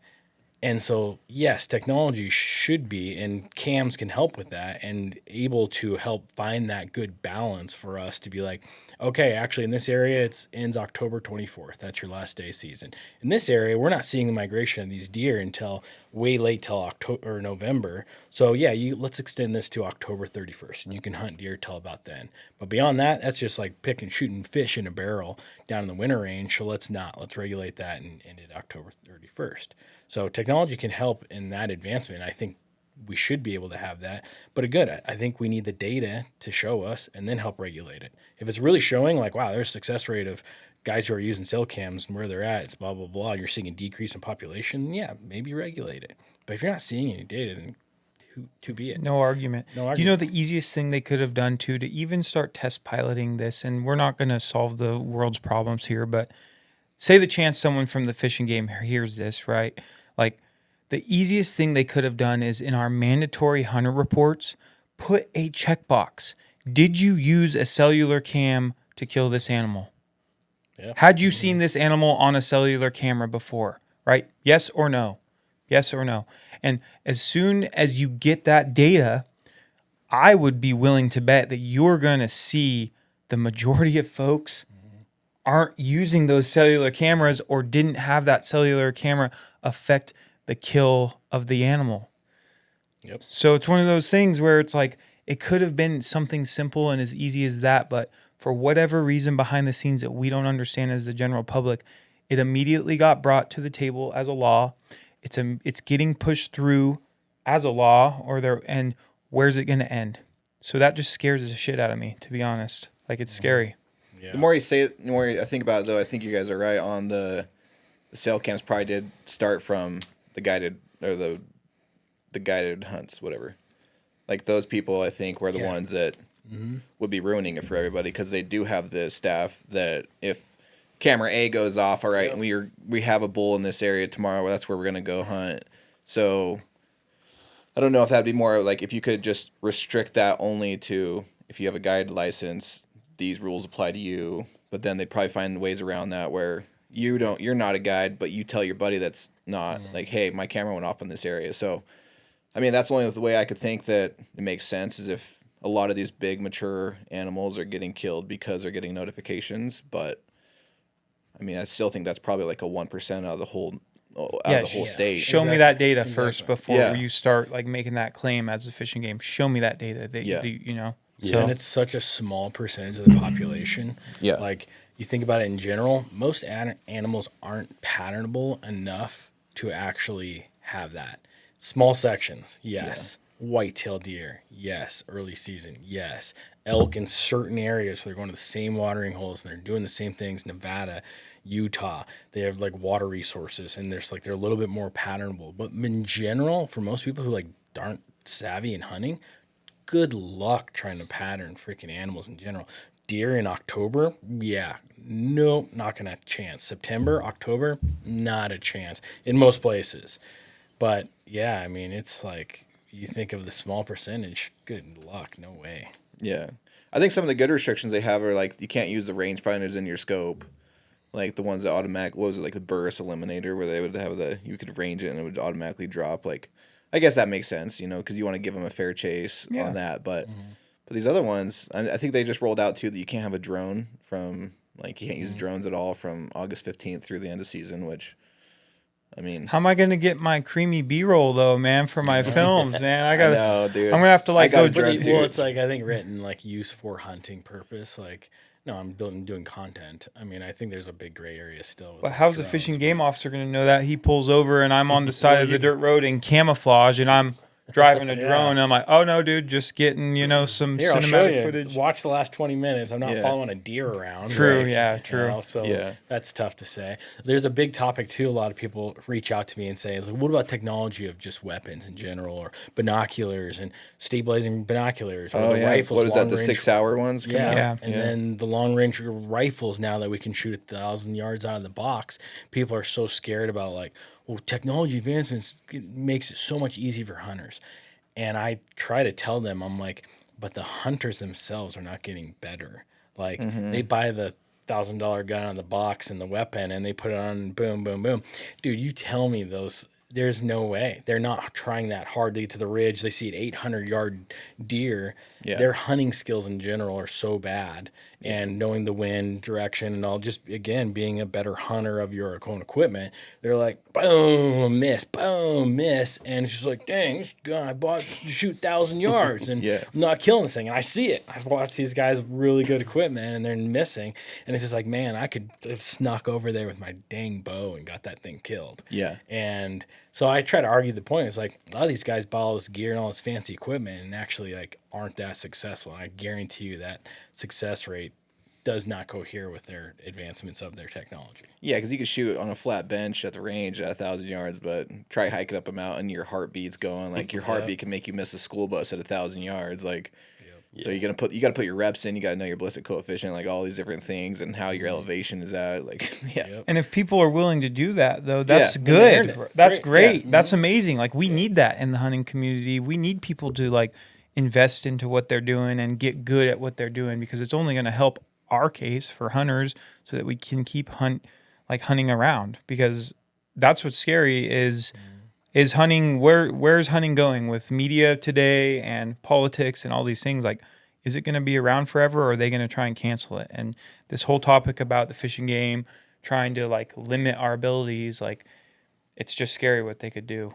And so, yes, technology should be, and cams can help with that, and able to help find that good balance for us to be like, okay, actually in this area, it ends October 24th. That's your last day season. In this area, we're not seeing the migration of these deer until way late till October or November. So yeah, let's extend this to October 31st, and you can hunt deer till about then. But beyond that, that's just like shooting fish in a barrel down in the winter range. So let's regulate that and end it October 31st. So technology can help in that advancement. I think we should be able to have that. But again, I think we need the data to show us and then help regulate it. If it's really showing like, wow, there's a success rate of guys who are using cell cams and where they're at, it's blah, blah, blah, and you're seeing a decrease in population, yeah, maybe regulate it. But if you're not seeing any data, then to be it. No argument. You know the easiest thing they could have done too to even start test piloting this, and we're not going to solve the world's problems here, but say the chance someone from the Fish and Game hears this, right? Like, the easiest thing they could have done is in our mandatory hunter reports, put a checkbox. Did you use a cellular cam to kill this animal? Yeah. Had you seen this animal on a cellular camera before, right? Yes or no? Yes or no? And as soon as you get that data, I would be willing to bet that you're going to see the majority of folks aren't using those cellular cameras or didn't have that cellular camera affect the kill of the animal. Yep. So it's one of those things where it's like it could have been something simple and as easy as that, but for whatever reason behind the scenes that we don't understand as the general public, it immediately got brought to the table as a law. It's getting pushed through as a law, and where's it going to end? So that just scares the shit out of me, to be honest. Like, it's scary. Yeah. The more you say it, the more I think about it, though, I think you guys are right on the sale cams probably did start from the guided or the guided hunts, whatever. Like those people, I think, were the ones that would be ruining it for everybody because they do have the staff that if camera A goes off, all right, and we have a bull in this area tomorrow, that's where we're gonna go hunt. So I don't know if that'd be more like if you could just restrict that only to if you have a guided license, these rules apply to you. But then they'd probably find ways around that where you're not a guide, but you tell your buddy that's not like, hey, my camera went off in this area. So I mean, that's only the way I could think that it makes sense is if a lot of these big mature animals are getting killed because they're getting notifications. But I mean, I still think that's probably like a 1% out of the whole state. Show me that data first before you start like making that claim as a fishing game. Show me that data that you know. So. And it's such a small percentage of the population. Yeah. Like you think about it in general, most animals aren't patternable enough to actually have that. Small sections, yes. Yeah. Whitetail deer, yes. Early season, yes. Elk in certain areas where they're going to the same watering holes and they're doing the same things. Nevada, Utah, they have like water resources and there's like they're a little bit more patternable. But in general, for most people who like aren't savvy in hunting, good luck trying to pattern freaking animals in general. Deer in October, no, not gonna chance. September, October, not a chance in most places. But yeah, I mean, it's like you think of the small percentage. Good luck, no way. Yeah, I think some of the good restrictions they have are like you can't use the rangefinders in your scope, like the ones that automatic. What was it like the burst eliminator where they would have you could range it and it would automatically drop. Like, I guess that makes sense, you know, because you want to give them a fair chase on that. But but these other ones, I think they just rolled out too that you can't have a drone from like you can't use drones at all from August 15th through the end of season, which. I mean, how am I gonna get my creamy B-roll though, man, for my films, man? I know, dude. I'm gonna have to like go. Well, it's like I think written like use for hunting purpose. Like, no, I'm doing content. I mean, I think there's a big gray area still. But how's the fishing game officer gonna know that he pulls over and I'm on the side of the dirt road in camouflage and I'm driving a drone and I'm like, oh no, dude, just getting some cinematic footage. Watch the last 20 minutes. I'm not following a deer around. True, right? true. So that's tough to say. There's a big topic too. A lot of people reach out to me and say, like, what about technology of just weapons in general, or binoculars and stabilizing binoculars, or the rifles? What is that? The 6-hour ones? And then the long range rifles. Now that we can shoot 1,000 yards out of the box, people are so scared about like. Well, technology advancements makes it so much easier for hunters. And I try to tell them, I'm like, but the hunters themselves are not getting better. Like, they buy the $1,000 gun on the box and the weapon, and they put it on, boom, boom, boom. Dude, you tell me there's no way. They're not trying that hard to get to the ridge. They see an 800-yard deer. Yeah. Their hunting skills in general are so bad. And knowing the wind direction and all, just, again, being a better hunter of your own equipment, they're like, boom, miss. And it's just like, dang, this gun I bought to shoot 1,000 yards. And I'm not killing this thing. And I see it. I've watched these guys with really good equipment, and they're missing. And it's just like, man, I could have snuck over there with my dang bow and got that thing killed. Yeah. And so I try to argue the point. It's like, a lot of these guys buy all this gear and all this fancy equipment and actually like aren't that successful. And I guarantee you that success rate does not cohere with their advancements of their technology. Yeah, because you could shoot on a flat bench at the range at 1,000 yards, but try hiking up a mountain, your heartbeat's going. Like your heartbeat can make you miss a school bus at 1,000 yards. Like, so you got to put your reps in. You got to know your ballistic coefficient, like all these different things, and how your elevation is at. Like, And if people are willing to do that, though, that's good. That's great. That's amazing. Like we need that in the hunting community. We need people to like invest into what they're doing and get good at what they're doing because it's only going to help our case for hunters so that we can keep hunting around because that's what's scary is hunting. Where's hunting going with media today and politics and all these things? Like is it going to be around forever, or are they going to try and cancel it? And this whole topic about the fishing game, trying to like limit our abilities, like it's just scary what they could do.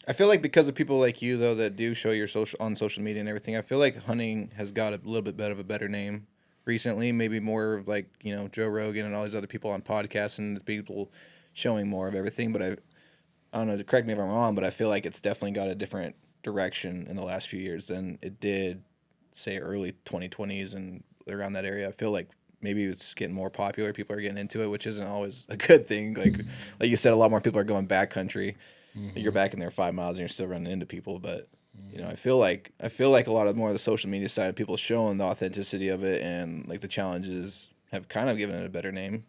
I feel like because of people like you though that do show your social media and everything, I feel like hunting has got a little bit of a better name recently. Maybe more like, you know, Joe Rogan and all these other people on podcasts and the people showing more of everything. But I don't know, correct me if I'm wrong, but I feel like it's definitely got a different direction in the last few years than it did, say, early 2020s and around that area. I feel like maybe it's getting more popular. People are getting into it, which isn't always a good thing. Like you said, a lot more people are going backcountry. You're back in there 5 miles and you're still running into people. But you know, I feel like a lot of more of the social media side of people showing the authenticity of it and like the challenges have kind of given it a better name.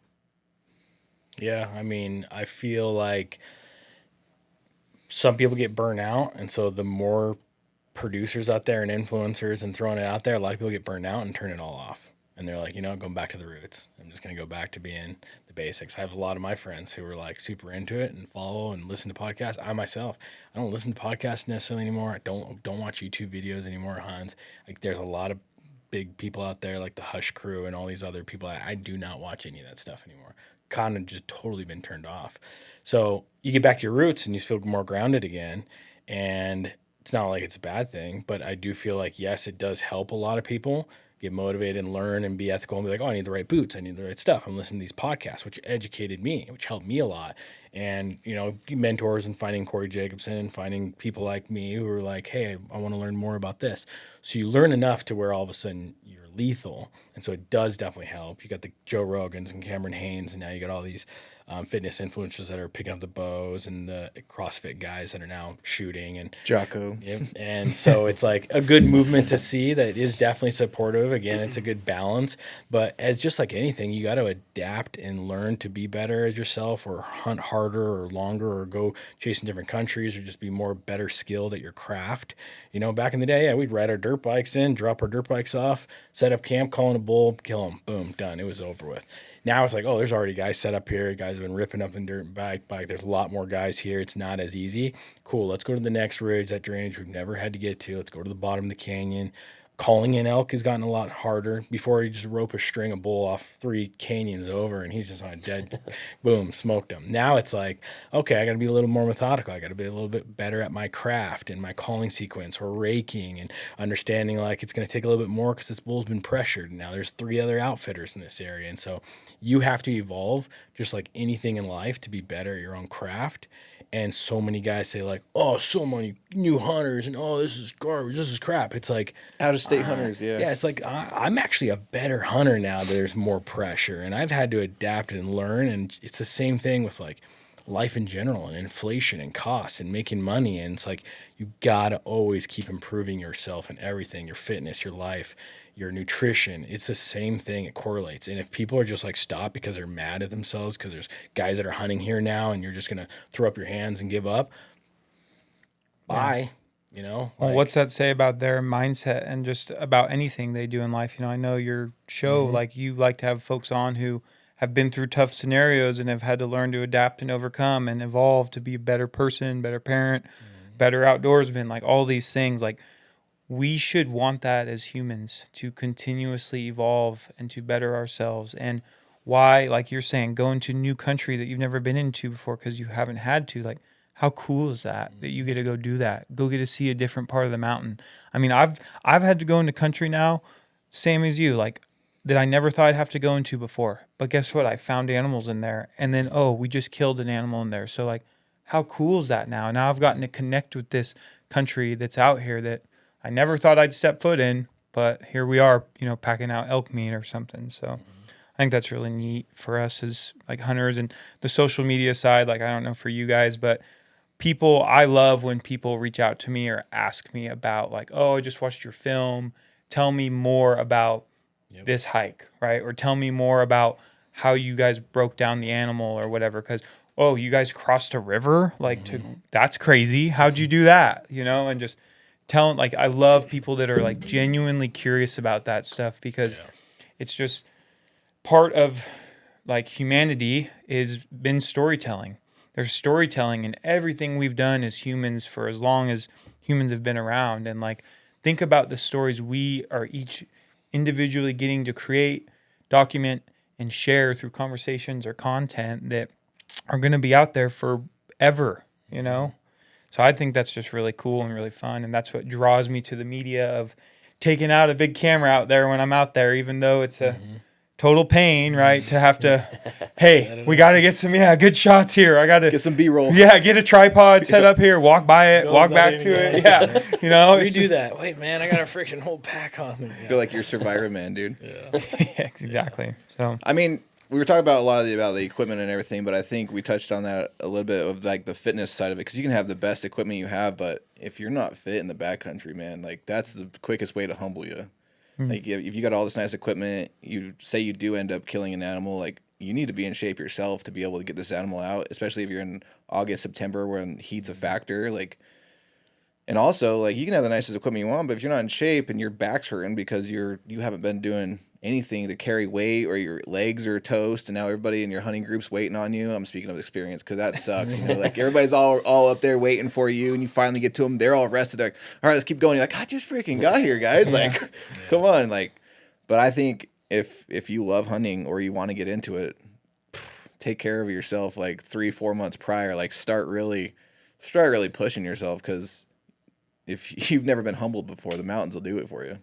Yeah, I mean, I feel like some people get burnt out, and so the more producers out there and influencers and throwing it out there, a lot of people get burnt out and turn it all off. And they're like, you know, going back to the roots. I'm just going to go back to being the basics. I have a lot of my friends who are like super into it and follow and listen to podcasts. I myself, I don't listen to podcasts necessarily anymore. I don't watch YouTube videos anymore, hunts. Like there's a lot of big people out there like the Hush Crew and all these other people. I do not watch any of that stuff anymore. Kind of just totally been turned off. So you get back to your roots and you feel more grounded again. And it's not like it's a bad thing, but I do feel like, yes, it does help a lot of people get motivated and learn and be ethical and be like, oh, I need the right boots. I need the right stuff. I'm listening to these podcasts, which educated me, which helped me a lot. And, you know, mentors and finding Corey Jacobson and finding people like me who are like, hey, I want to learn more about this. So you learn enough to where all of a sudden you're lethal. And so it does definitely help. You got the Joe Rogans and Cameron Haynes, and now you got all these fitness influencers that are picking up the bows and the CrossFit guys that are now shooting and Jocko. Yep. And so it's like a good movement to see that is definitely supportive. Again, it's a good balance, but as just like anything, you got to adapt and learn to be better as yourself or hunt harder or longer or go chase in different countries or just be more better skilled at your craft. You know, back in the day, yeah, we'd ride our dirt bikes in, drop our dirt bikes off, set up camp, call in a bull, kill them, boom, done. It was over with. Now it's like, oh, there's already guys set up here. Guys have been ripping up in dirt bike. There's a lot more guys here. It's not as easy. Cool. Let's go to the next ridge, that drainage we've never had to get to. Let's go to the bottom of the canyon. Calling in elk has gotten a lot harder. Before, you just rope a string of bull off 3 canyons over, and he's just on a dead, boom, smoked him. Now it's like, okay, I got to be a little more methodical. I got to be a little bit better at my craft and my calling sequence or raking and understanding like it's going to take a little bit more because this bull's been pressured. Now there's 3 other outfitters in this area, and so you have to evolve just like anything in life to be better at your own craft. And so many guys say like, oh, so many new hunters and oh, this is garbage, this is crap. It's like Out-of-state hunters, yeah. Yeah, it's like I'm actually a better hunter now that there's more pressure. And I've had to adapt and learn. And it's the same thing with like life in general and inflation and costs and making money. And it's like you got to always keep improving yourself and everything, your fitness, your life, your nutrition. It's the same thing. It correlates. And if people are just like stop because they're mad at themselves because there's guys that are hunting here now and you're just going to throw up your hands and give up, bye. You know, well, what's that say about their mindset and just about anything they do in life? You know, I know your show, like you like to have folks on who have been through tough scenarios and have had to learn to adapt and overcome and evolve to be a better person, better parent, better outdoorsman, like all these things. Like we should want that as humans to continuously evolve and to better ourselves. And why, like you're saying, go into a new country that you've never been into before because you haven't had to, like, how cool is that you get to go do that? Go get to see a different part of the mountain. I mean, I've had to go into country now, same as you, like that I never thought I'd have to go into before. But guess what? I found animals in there. And then, oh, we just killed an animal in there. So like, how cool is that now? Now I've gotten to connect with this country that's out here that I never thought I'd step foot in, but here we are, you know, packing out elk meat or something. So I think that's really neat for us as like hunters. And the social media side, like I don't know for you guys, but I love when people reach out to me or ask me about like, oh, I just watched your film. Tell me more about this hike, right? Or tell me more about how you guys broke down the animal or whatever. Because, oh, you guys crossed a river? Like, that's crazy. How'd you do that? You know, and just telling, like, I love people that are like genuinely curious about that stuff because it's just part of like humanity is been storytelling. There's storytelling in everything we've done as humans for as long as humans have been around. And like, think about the stories we are each individually getting to create, document, and share through conversations or content that are going to be out there forever, you know? So I think that's just really cool and really fun. And that's what draws me to the media of taking out a big camera out there when I'm out there, even though it's a total pain, right? To have to, hey, we got to get some, good shots here. I got to get some B-roll. Yeah, get a tripod set up here, walk by it, walk back to it. Yeah, you know. We do that. Wait, man, I got a freaking whole pack on me. I feel like you're Survivor Man, dude. Yeah, exactly. So, I mean, we were talking about a lot about the equipment and everything, but I think we touched on that a little bit of like the fitness side of it, because you can have the best equipment you have, but if you're not fit in the backcountry, man, like that's the quickest way to humble you. Like if you got all this nice equipment, you say you do end up killing an animal, like you need to be in shape yourself to be able to get this animal out, especially if you're in August, September when heat's a factor. Like, and also like you can have the nicest equipment you want, but if you're not in shape and your back's hurting because you haven't been doing anything to carry weight, or your legs are toast, and now everybody in your hunting group's waiting on you. I'm speaking of experience because that sucks. You know, like everybody's all up there waiting for you, and you finally get to them. They're all rested. They're like, all right, let's keep going. You're like, I just freaking got here, guys. Like, come on. Like, but I think if you love hunting or you want to get into it, take care of yourself like 3-4 months prior. Like start really pushing yourself, because if you've never been humbled before, the mountains will do it for you.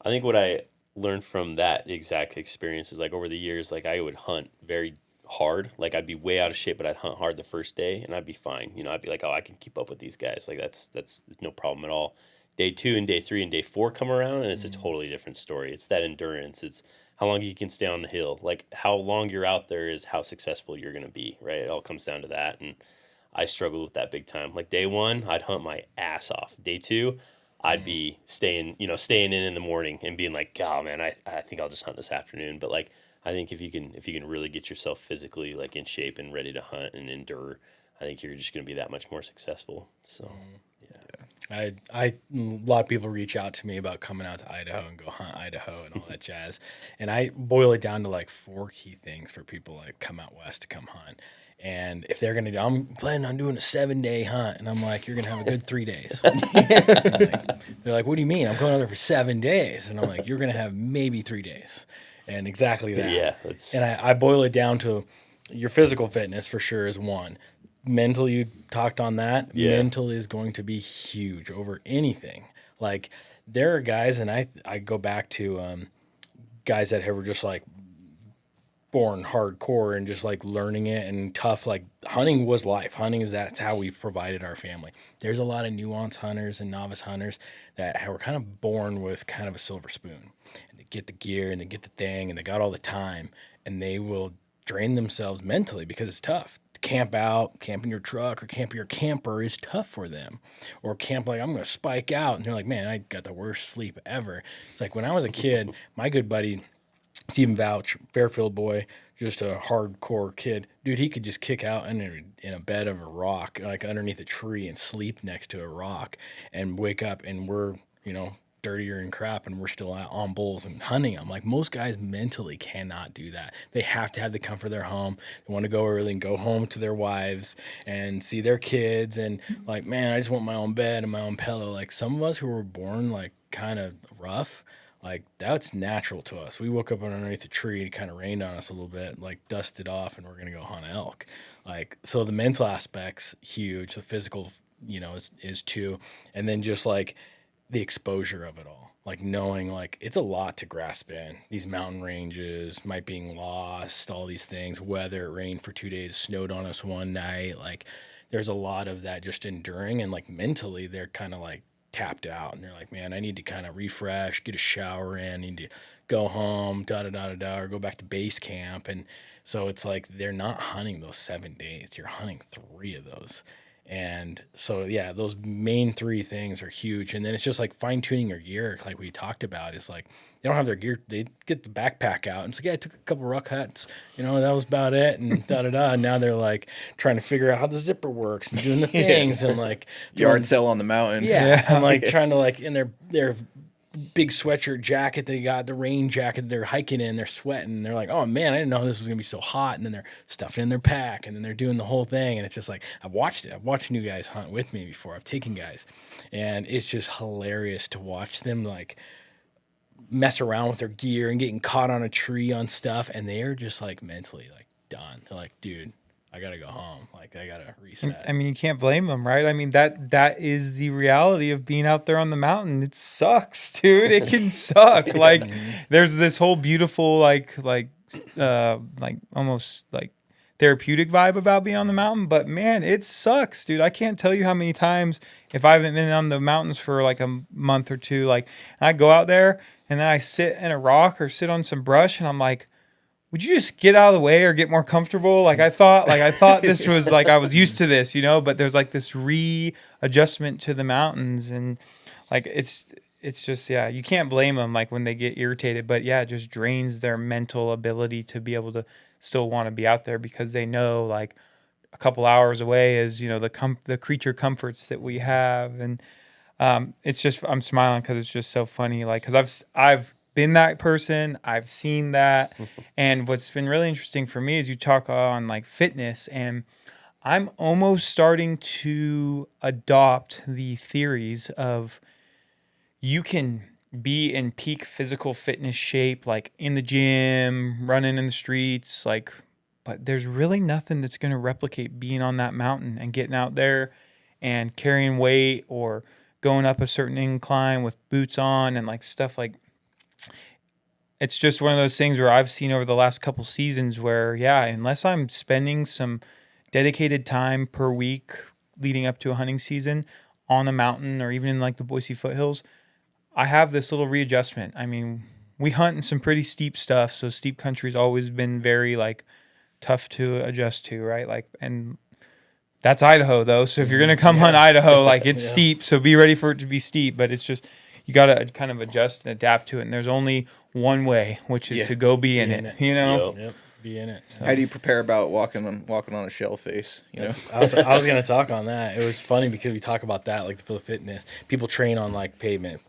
I think what I learned from that exact experience is like over the years, like I would hunt very hard. Like I'd be way out of shape, but I'd hunt hard the first day and I'd be fine. You know, I'd be like, oh, I can keep up with these guys. Like that's no problem at all. Day 2 and day 3 and day 4 come around and it's a totally different story. It's that endurance. It's how long you can stay on the hill. Like how long you're out there is how successful you're going to be, right? It all comes down to that. And I struggled with that big time. Like day 1, I'd hunt my ass off. Day 2, I'd be staying in the morning and being like, oh man, I think I'll just hunt this afternoon. But like, I think if you can really get yourself physically like in shape and ready to hunt and endure, I think you're just going to be that much more successful. So, yeah. A lot of people reach out to me about coming out to Idaho and go hunt Idaho and all that jazz. And I boil it down to like 4 key things for people like come out west to come hunt. And if they're going to I'm planning on doing a 7-day hunt. And I'm like, you're going to have a good 3 days. They're like, what do you mean? I'm going out there for 7 days. And I'm like, you're going to have maybe 3 days. And exactly that. Yeah. And I boil it down to your physical fitness for sure is one. Mental, you talked on that. Yeah. Mental is going to be huge over anything. Like there are guys, and I go back to guys that were just like born hardcore and just like learning it and tough. Like hunting was life. That's how we provided our family. There's a lot of nuanced hunters and novice hunters that were kind of born with kind of a silver spoon, and they get the gear and they get the thing and they got all the time, and they will drain themselves mentally because it's tough. Camp in your truck or camp your camper is tough for them. Or camp like, I'm going to spike out. And they're like, man, I got the worst sleep ever. It's like when I was a kid, my good buddy, Stephen Vouch, Fairfield boy, just a hardcore kid. Dude, he could just kick out in a bed of a rock, like underneath a tree, and sleep next to a rock and wake up and we're, dirtier and crap, and we're still out on bulls and hunting them. Like most guys mentally cannot do that. They have to have the comfort of their home. They want to go early and go home to their wives and see their kids. And like, man, I just want my own bed and my own pillow. Like some of us who were born like kind of rough, like that's natural to us. We woke up underneath a tree and it kind of rained on us a little bit, like dusted off, and we're going to go hunt elk. Like, so the mental aspect's huge. The physical, is too. And then just like, the exposure of it all, like knowing like it's a lot to grasp in these mountain ranges, might being lost, all these things, weather, it rained for 2 days, snowed on us one night. Like there's a lot of that just enduring, and like mentally they're kind of like tapped out and they're like, man, I need to kind of refresh, get a shower in, need to go home, or go back to base camp. And so it's like, they're not hunting those 7 days. You're hunting 3 of those. And so, yeah, those main 3 things are huge. And then it's just like fine tuning your gear, like we talked about. Is like they don't have their gear. They get the backpack out. And it's like, yeah, I took a couple ruck huts, that was about it. And And now they're like trying to figure out how the zipper works and doing the things and like yard sale on the mountain. Yeah. And like trying to like, and they're big sweatshirt jacket. They got the rain jacket they're hiking in. They're sweating. They're like, oh man, I didn't know this was gonna be so hot. And then they're stuffing in their pack, and then they're doing the whole thing. And it's just like I've watched it. I've watched new guys hunt with me before. I've taken guys, and it's just hilarious to watch them like mess around with their gear and getting caught on a tree on stuff, and they are just like mentally like done. They're like, dude, I gotta go home. Like I gotta reset. I mean, you can't blame them, right? I mean, that is the reality of being out there on the mountain. It sucks, dude. It can suck. Like there's this whole beautiful like almost like therapeutic vibe about being on the mountain, but man, it sucks, dude. I can't tell you how many times if I haven't been on the mountains for like a month or two, like I go out there and then I sit in a rock or sit on some brush and I'm like, would you just get out of the way or get more comfortable? Like I thought this was like, I was used to this, you know, but there's like this readjustment to the mountains, and like, it's just, yeah, you can't blame them like when they get irritated, but yeah, it just drains their mental ability to be able to still want to be out there, because they know like a couple hours away is, you know, the creature comforts that we have. And it's just, I'm smiling because it's just so funny. Like, cause I've been that person. I've seen that. And what's been really interesting for me is you talk on like fitness, and I'm almost starting to adopt the theories of you can be in peak physical fitness shape, like in the gym, running in the streets, like, but there's really nothing that's going to replicate being on that mountain and getting out there and carrying weight or going up a certain incline with boots on and like stuff. Like, it's just one of those things where I've seen over the last couple seasons where, yeah, unless I'm spending some dedicated time per week leading up to a hunting season on a mountain or even in like the Boise foothills, I have this little readjustment. I mean, we hunt in some pretty steep stuff, so steep country's always been very like tough to adjust to, right? Like, and that's Idaho though. So if you're gonna come hunt Idaho, like it's steep, so be ready for it to be steep. But it's just, you gotta kind of adjust and adapt to it. And there's only one way, which is to go be in it. You know. Yep. Be in it. So. How do you prepare about walking on a shell face? You know, I was going to talk on that. It was funny because we talk about that, like for the fitness. People train on like pavement,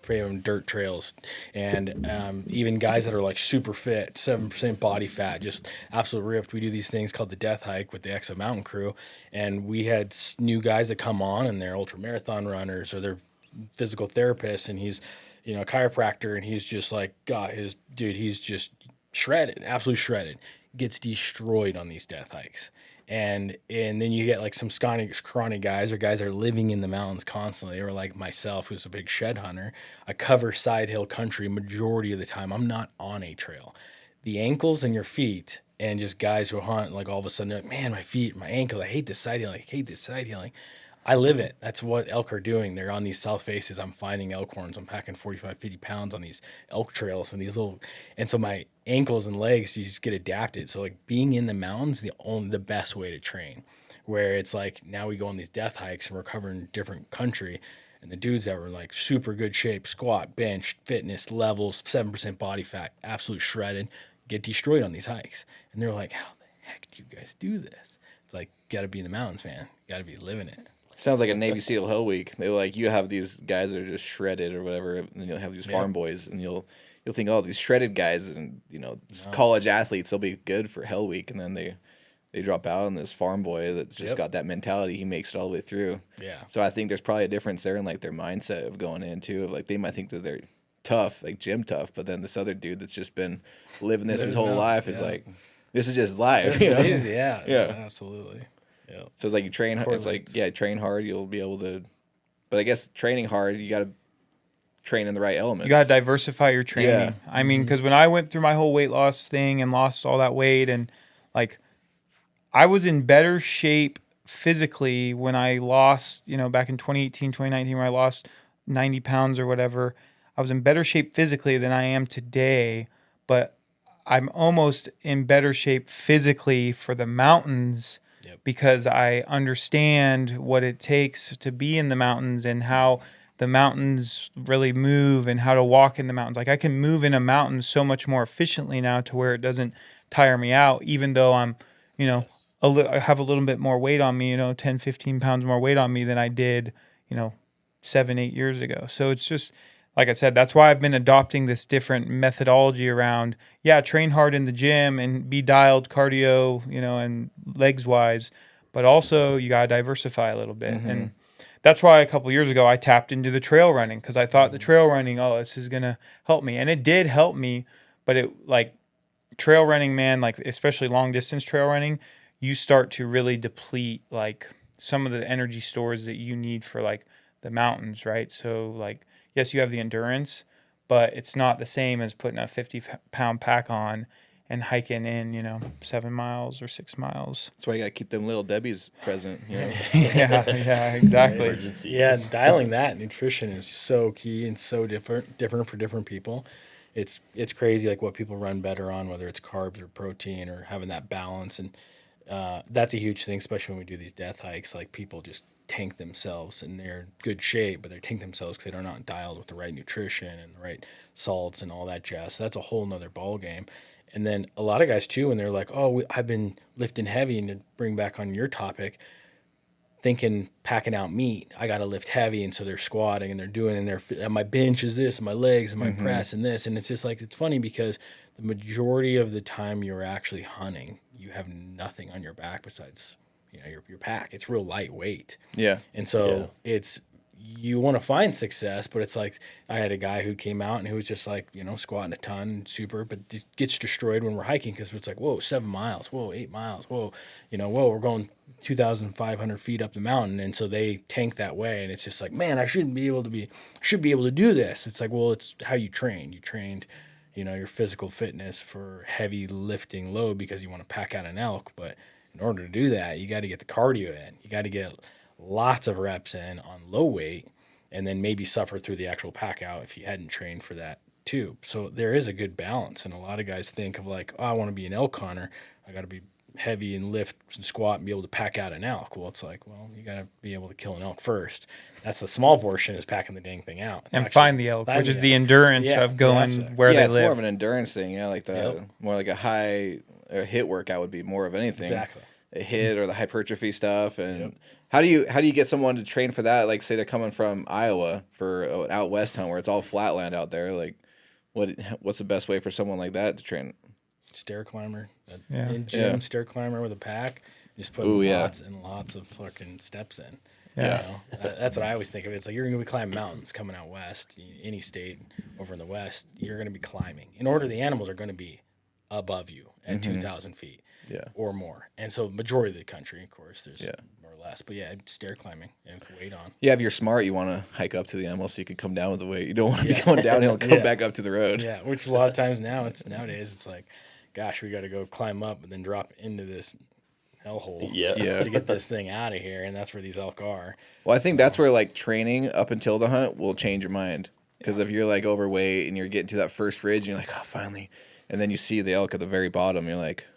dirt trails, and even guys that are like super fit, 7% body fat, just absolute ripped. We do these things called the Death Hike with the Exo Mountain Crew, and we had new guys that come on, and they're ultra marathon runners or they're physical therapists, and he's, you know, a chiropractor, and he's just like he's just shredded, absolutely shredded. Gets destroyed on these death hikes, and then you get like some scrawny guys or guys that are living in the mountains constantly, or like myself, who's a big shed hunter. I cover side hill country majority of the time. I'm not on a trail. The ankles and your feet, and just guys who hunt, like all of a sudden they're like, man, my feet, my ankle, I hate this side healing. I live it. That's what elk are doing. They're on these south faces. I'm finding elk horns. I'm packing 45, 50 pounds on these elk trails and and so my ankles and legs, you just get adapted. So like being in the mountains, the best way to train, where it's like, now we go on these death hikes and we're covering different country, and the dudes that were like super good shape, squat, bench, fitness levels, 7% body fat, absolute shredded, get destroyed on these hikes. And they're like, how the heck do you guys do this? It's like, got to be in the mountains, man. Got to be living it. Sounds like a Navy SEAL Hell Week. They're like, you have these guys that are just shredded or whatever, and you'll have these farm boys, and you'll think, oh, these shredded guys, and you know, college athletes, they'll be good for Hell Week, and then they drop out, and this farm boy that's just got that mentality, he makes it all the way through. Yeah. So I think there's probably a difference there in like their mindset of going in too. Of like, they might think that they're tough, like gym tough, but then this other dude that's just been living this his whole life is like, this is just life. This is, yeah, absolutely. Yeah. So it's like you train. It's like, train hard. You'll be able to. But I guess training hard, you got to train in the right elements. You got to diversify your training. Yeah. I mean, because when I went through my whole weight loss thing and lost all that weight, and like, I was in better shape physically when I lost, you know, back in 2018, 2019, where I lost 90 pounds or whatever. I was in better shape physically than I am today, but I'm almost in better shape physically for the mountains. Because I understand what it takes to be in the mountains and how the mountains really move and how to walk in the mountains. Like, I can move in a mountain so much more efficiently now to where it doesn't tire me out, even though I'm, you know, I have a little bit more weight on me, you know, 10, 15 pounds more weight on me than I did, you know, 7, 8 years ago. So it's just like I said, that's why I've been adopting this different methodology around, train hard in the gym and be dialed cardio, and legs wise, but also you got to diversify a little bit. And that's why a couple years ago I tapped into the trail running, because I thought the trail running, this is going to help me. And it did help me, but it like trail running, man, like especially long distance trail running, you start to really deplete like some of the energy stores that you need for like the mountains, right? So like, yes, you have the endurance, but it's not the same as putting a 50-pound pack on and hiking in, 7 miles or 6 miles. That's why you got to keep them little Debbies present. Yeah, exactly. Emergency. Yeah, dialing that nutrition is so key and so different for different people. It's crazy like what people run better on, whether it's carbs or protein or having that balance. And that's a huge thing, especially when we do these death hikes. Like people just tank themselves and they're in good shape, but they tank themselves because they're not dialed with the right nutrition and the right salts and all that jazz. So that's a whole nother ball game. And then a lot of guys too, when they're like, I've been lifting heavy, and to bring back on your topic, thinking packing out meat, I got to lift heavy. And so they're squatting and they're doing, and my bench is this, and my legs and my press and this. And it's just like, it's funny because the majority of the time you're actually hunting, you have nothing on your back besides, your pack. It's real lightweight. Yeah. And so you want to find success, but it's like I had a guy who came out and who was just like, squatting a ton, super, but gets destroyed when we're hiking because it's like, whoa, 7 miles, whoa, 8 miles, whoa, we're going 2,500 feet up the mountain. And so they tank that way. And it's just like, man, I should be able to do this. It's like, well, it's how you train. You trained, your physical fitness for heavy lifting load because you want to pack out an elk. But in order to do that, you got to get the cardio in. You got to get lots of reps in on low weight, and then maybe suffer through the actual pack out if you hadn't trained for that too. So there is a good balance. And a lot of guys think of like, I want to be an elk hunter. I got to be heavy and lift and squat and be able to pack out an elk. Well, it's like, you got to be able to kill an elk first. That's the small portion, is packing the dang thing out. And find the elk, which is the endurance of going where they live. Yeah, it's more of an endurance thing. Yeah, like more like a high hit workout would be more of anything. Exactly. A hit or the hypertrophy stuff. And how do you get someone to train for that? Like, say they're coming from Iowa for an out west hunt where it's all flatland out there. Like, what's the best way for someone like that to train? Stair climber. Stair climber with a pack. Just put lots and lots of fucking steps in. Yeah. That's what I always think of. It's like you're going to be climbing mountains coming out west, any state over in the west, you're going to be climbing. In order, the animals are going to be above you at 2,000 feet or more. And so majority of the country, of course, there's more or less. But stair climbing and with weight on. Yeah, if you're smart, you want to hike up to the animal so you can come down with the weight. You don't want to be going downhill and come back up to the road. Yeah, which a lot of times nowadays it's like, gosh, we got to go climb up and then drop into this hellhole to get this thing out of here. And that's where these elk are. Well, I think that's where like training up until the hunt will change your mind. Because if you're like overweight and you're getting to that first ridge and you're like, finally. And then you see the elk at the very bottom, you're like,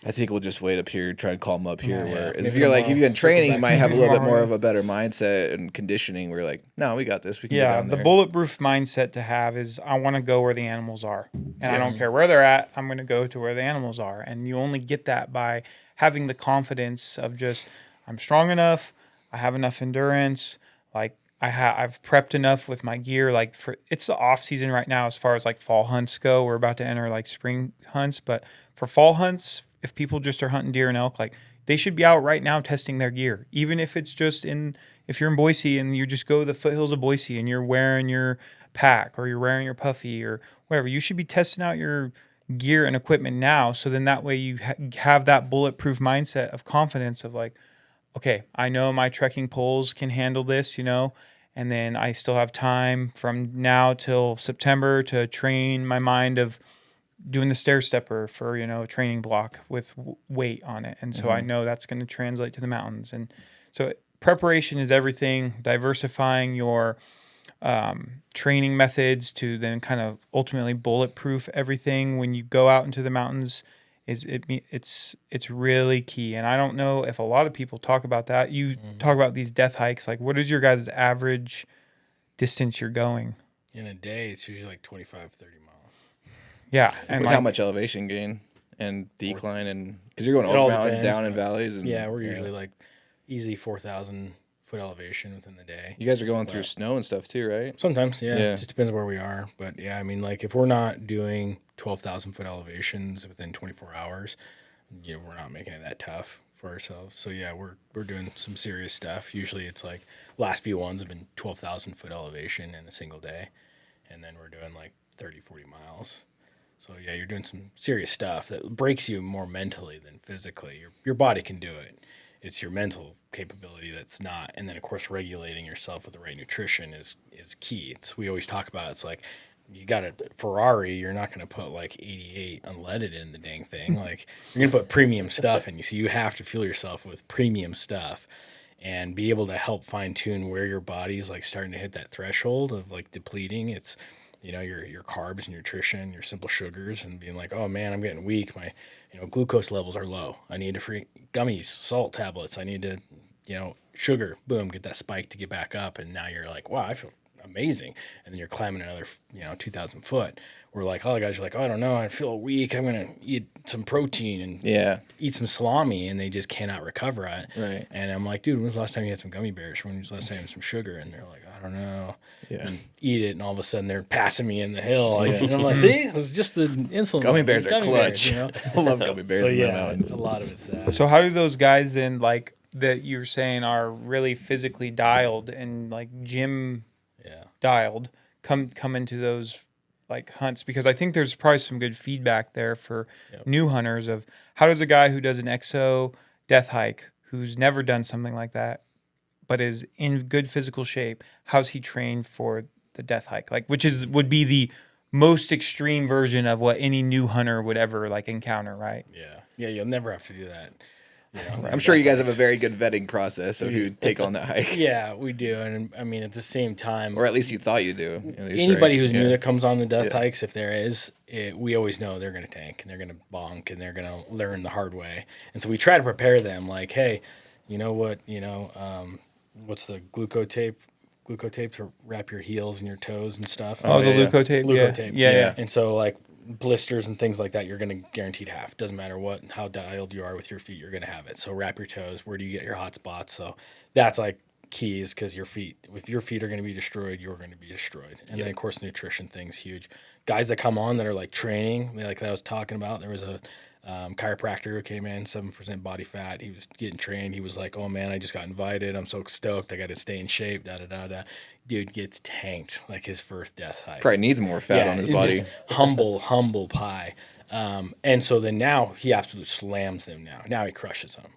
I think we'll just wait up here, try and call them up here. Whereas if you've been training, you might have a little bit more of a better mindset and conditioning where you're like, no, we got this. We can go down there. The bulletproof mindset to have is I want to go where the animals are. And I don't care where they're at. I'm going to go to where the animals are. And you only get that by having the confidence of just, I'm strong enough. I have enough endurance. Like I've prepped enough with my gear. Like it's the off season right now as far as like fall hunts go. We're about to enter like spring hunts, but for fall hunts, if people just are hunting deer and elk, like they should be out right now testing their gear. Even if it's just if you're in Boise and you just go to the foothills of Boise and you're wearing your pack or you're wearing your puffy or whatever, you should be testing out your gear and equipment now. So then that way you have that bulletproof mindset of confidence of like, okay, I know my trekking poles can handle this, and then I still have time from now till September to train my mind of doing the stair stepper for, a training block with weight on it. And so I know that's going to translate to the mountains. And so preparation is everything. Diversifying your training methods to then kind of ultimately bulletproof everything when you go out into the mountains it's really key. And I don't know if a lot of people talk about that. You talk about these death hikes. Like, what is your guys' average distance you're going? In a day, it's usually like 25, 30 miles. Yeah. And with how much elevation gain and decline, and because you're going over mountains, down in valleys. And, we're usually like easy 4,000 foot elevation within the day. You guys are going through snow and stuff too, right? Sometimes, yeah. It just depends where we are. But yeah, I mean, like if we're not doing 12,000 foot elevations within 24 hours, we're not making it that tough for ourselves. So yeah, we're doing some serious stuff. Usually it's like last few ones have been 12,000 foot elevation in a single day. And then we're doing like 30, 40 miles. So yeah, you're doing some serious stuff that breaks you more mentally than physically. Your body can do it. It's your mental capability that's not. And then of course regulating yourself with the right nutrition is key. We always talk about it's like you got a Ferrari, you're not going to put like 88 unleaded in the dang thing. Like you're going to put premium stuff in you. So you have to fuel yourself with premium stuff and be able to help fine tune where your body's like starting to hit that threshold of like depleting. It's your carbs and nutrition, your simple sugars, and being like, oh man, I'm getting weak. My glucose levels are low. I need to free gummies, salt tablets. I need to sugar. Boom, get that spike to get back up. And now you're like, wow, I feel amazing. And then you're climbing another 2,000 foot. Where like all the guys are like, oh, I don't know, I feel weak. I'm gonna eat some protein and eat some salami, and they just cannot recover it. Right. And I'm like, dude, when was the last time you had some gummy bears? When was the last time you had some sugar? And they're like, I don't know. Yeah. And eat it, and all of a sudden they're passing me in the hill. And I'm like, see, it was just the insulin. Gummy bears are clutch. Bears, I love gummy bears so in the mountains. A lot of it's that. So how do those guys then, like that you're saying are really physically dialed and like gym dialed come into those like hunts? Because I think there's probably some good feedback there for new hunters of how does a guy who does an exo death hike, who's never done something like that, but is in good physical shape, how's he trained for the death hike? Like, would be the most extreme version of what any new hunter would ever like encounter, right? Yeah, you'll never have to do that. I'm sure you guys have a very good vetting process of who take on that hike. Yeah, we do. And I mean, at the same time, or at least you thought you do. Anybody who's new that comes on the death hikes, if there is, we always know they're going to tank and they're going to bonk and they're going to learn the hard way. And so we try to prepare them like, hey, you know what, what's the glucotape? Glucotape to wrap your heels and your toes and stuff. Oh, the Leukotape. Leukotape. Yeah. And so like blisters and things like that, you're going to guaranteed have. Doesn't matter how dialed you are with your feet, you're going to have it. So wrap your toes. Where do you get your hot spots? So that's like keys, because if your feet are going to be destroyed, you're going to be destroyed. And then of course nutrition thing's huge. Guys that come on that are like training, like I was talking about, there was a chiropractor who came in, 7% body fat. He was getting trained. He was like, oh man, I just got invited. I'm so stoked. I got to stay in shape. Dude gets tanked like his first death hike. Probably needs more fat on his body. Humble pie. And so then now he absolutely slams them now he crushes them.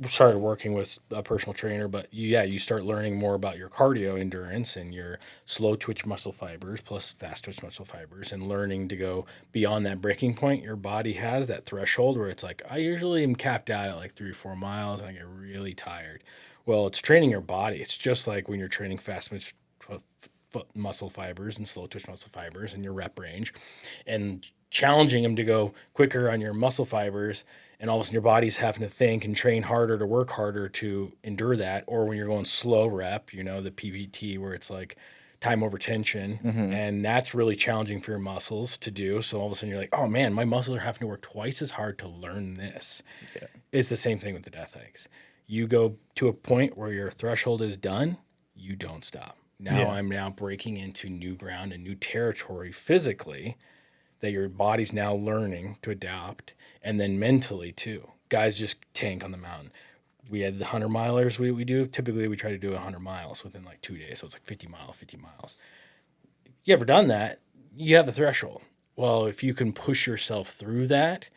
Started working with a personal trainer, but you start learning more about your cardio endurance and your slow twitch muscle fibers plus fast twitch muscle fibers, and learning to go beyond that breaking point your body has, that threshold where it's like, I usually am capped out at like 3 or 4 miles and I get really tired. Well, it's training your body. It's just like when you're training fast twitch muscle fibers and slow twitch muscle fibers in your rep range, and challenging them to go quicker on your muscle fibers, and all of a sudden your body's having to think and train harder to work harder to endure that. Or when you're going slow rep, the PVT, where it's like time over tension, and that's really challenging for your muscles to do. So all of a sudden you're like, oh man, my muscles are having to work twice as hard to learn this. Yeah. It's the same thing with the death hikes. You go to a point where your threshold is done, you don't stop. I'm now breaking into new ground and new territory physically that your body's now learning to adapt, and then mentally too. Guys just tank on the mountain. We had the 100 milers we do. Typically we try to do 100 miles within like 2 days. So it's like 50 miles. You ever done that? You have the threshold. Well, if you can push yourself through that,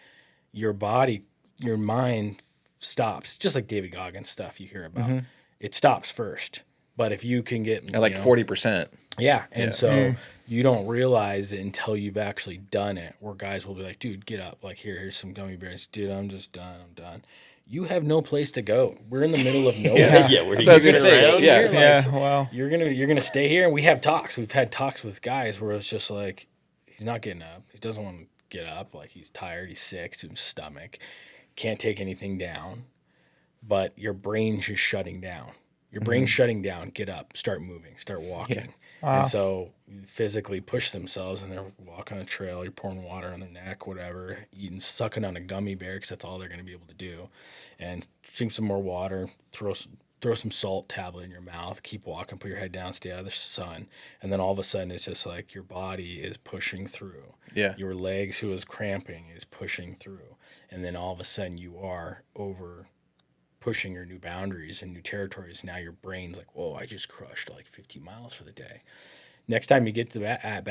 your body, your mind stops. Just like David Goggins stuff you hear about. It stops first. But if you can get at like 40%. Yeah. And so you don't realize it until you've actually done it, where guys will be like, dude, get up. Like, here's some gummy bears. Dude, I'm just done. I'm done. You have no place to go. We're in the middle of nowhere. Where are you going to stay? You're gonna stay here. And we have talks. We've had talks with guys where it's just like, he's not getting up. He doesn't want to get up. Like, he's tired. He's sick to his stomach. Can't take anything down. But your brain's just shutting down. Your brain's shutting down. Get up. Start moving. Start walking. Yeah. Wow. And so physically push themselves, and they're walking on a trail. You're pouring water on their neck, whatever, sucking on a gummy bear, because that's all they're going to be able to do. And drink some more water, throw throw some salt tablet in your mouth, keep walking, put your head down, stay out of the sun. And then all of a sudden it's just like your body is pushing through. Yeah. Your legs, who is cramping, is pushing through. And then all of a sudden you are over pushing your new boundaries and new territories. Now your brain's like, whoa, I just crushed like 50 miles for the day. Next time you get to that at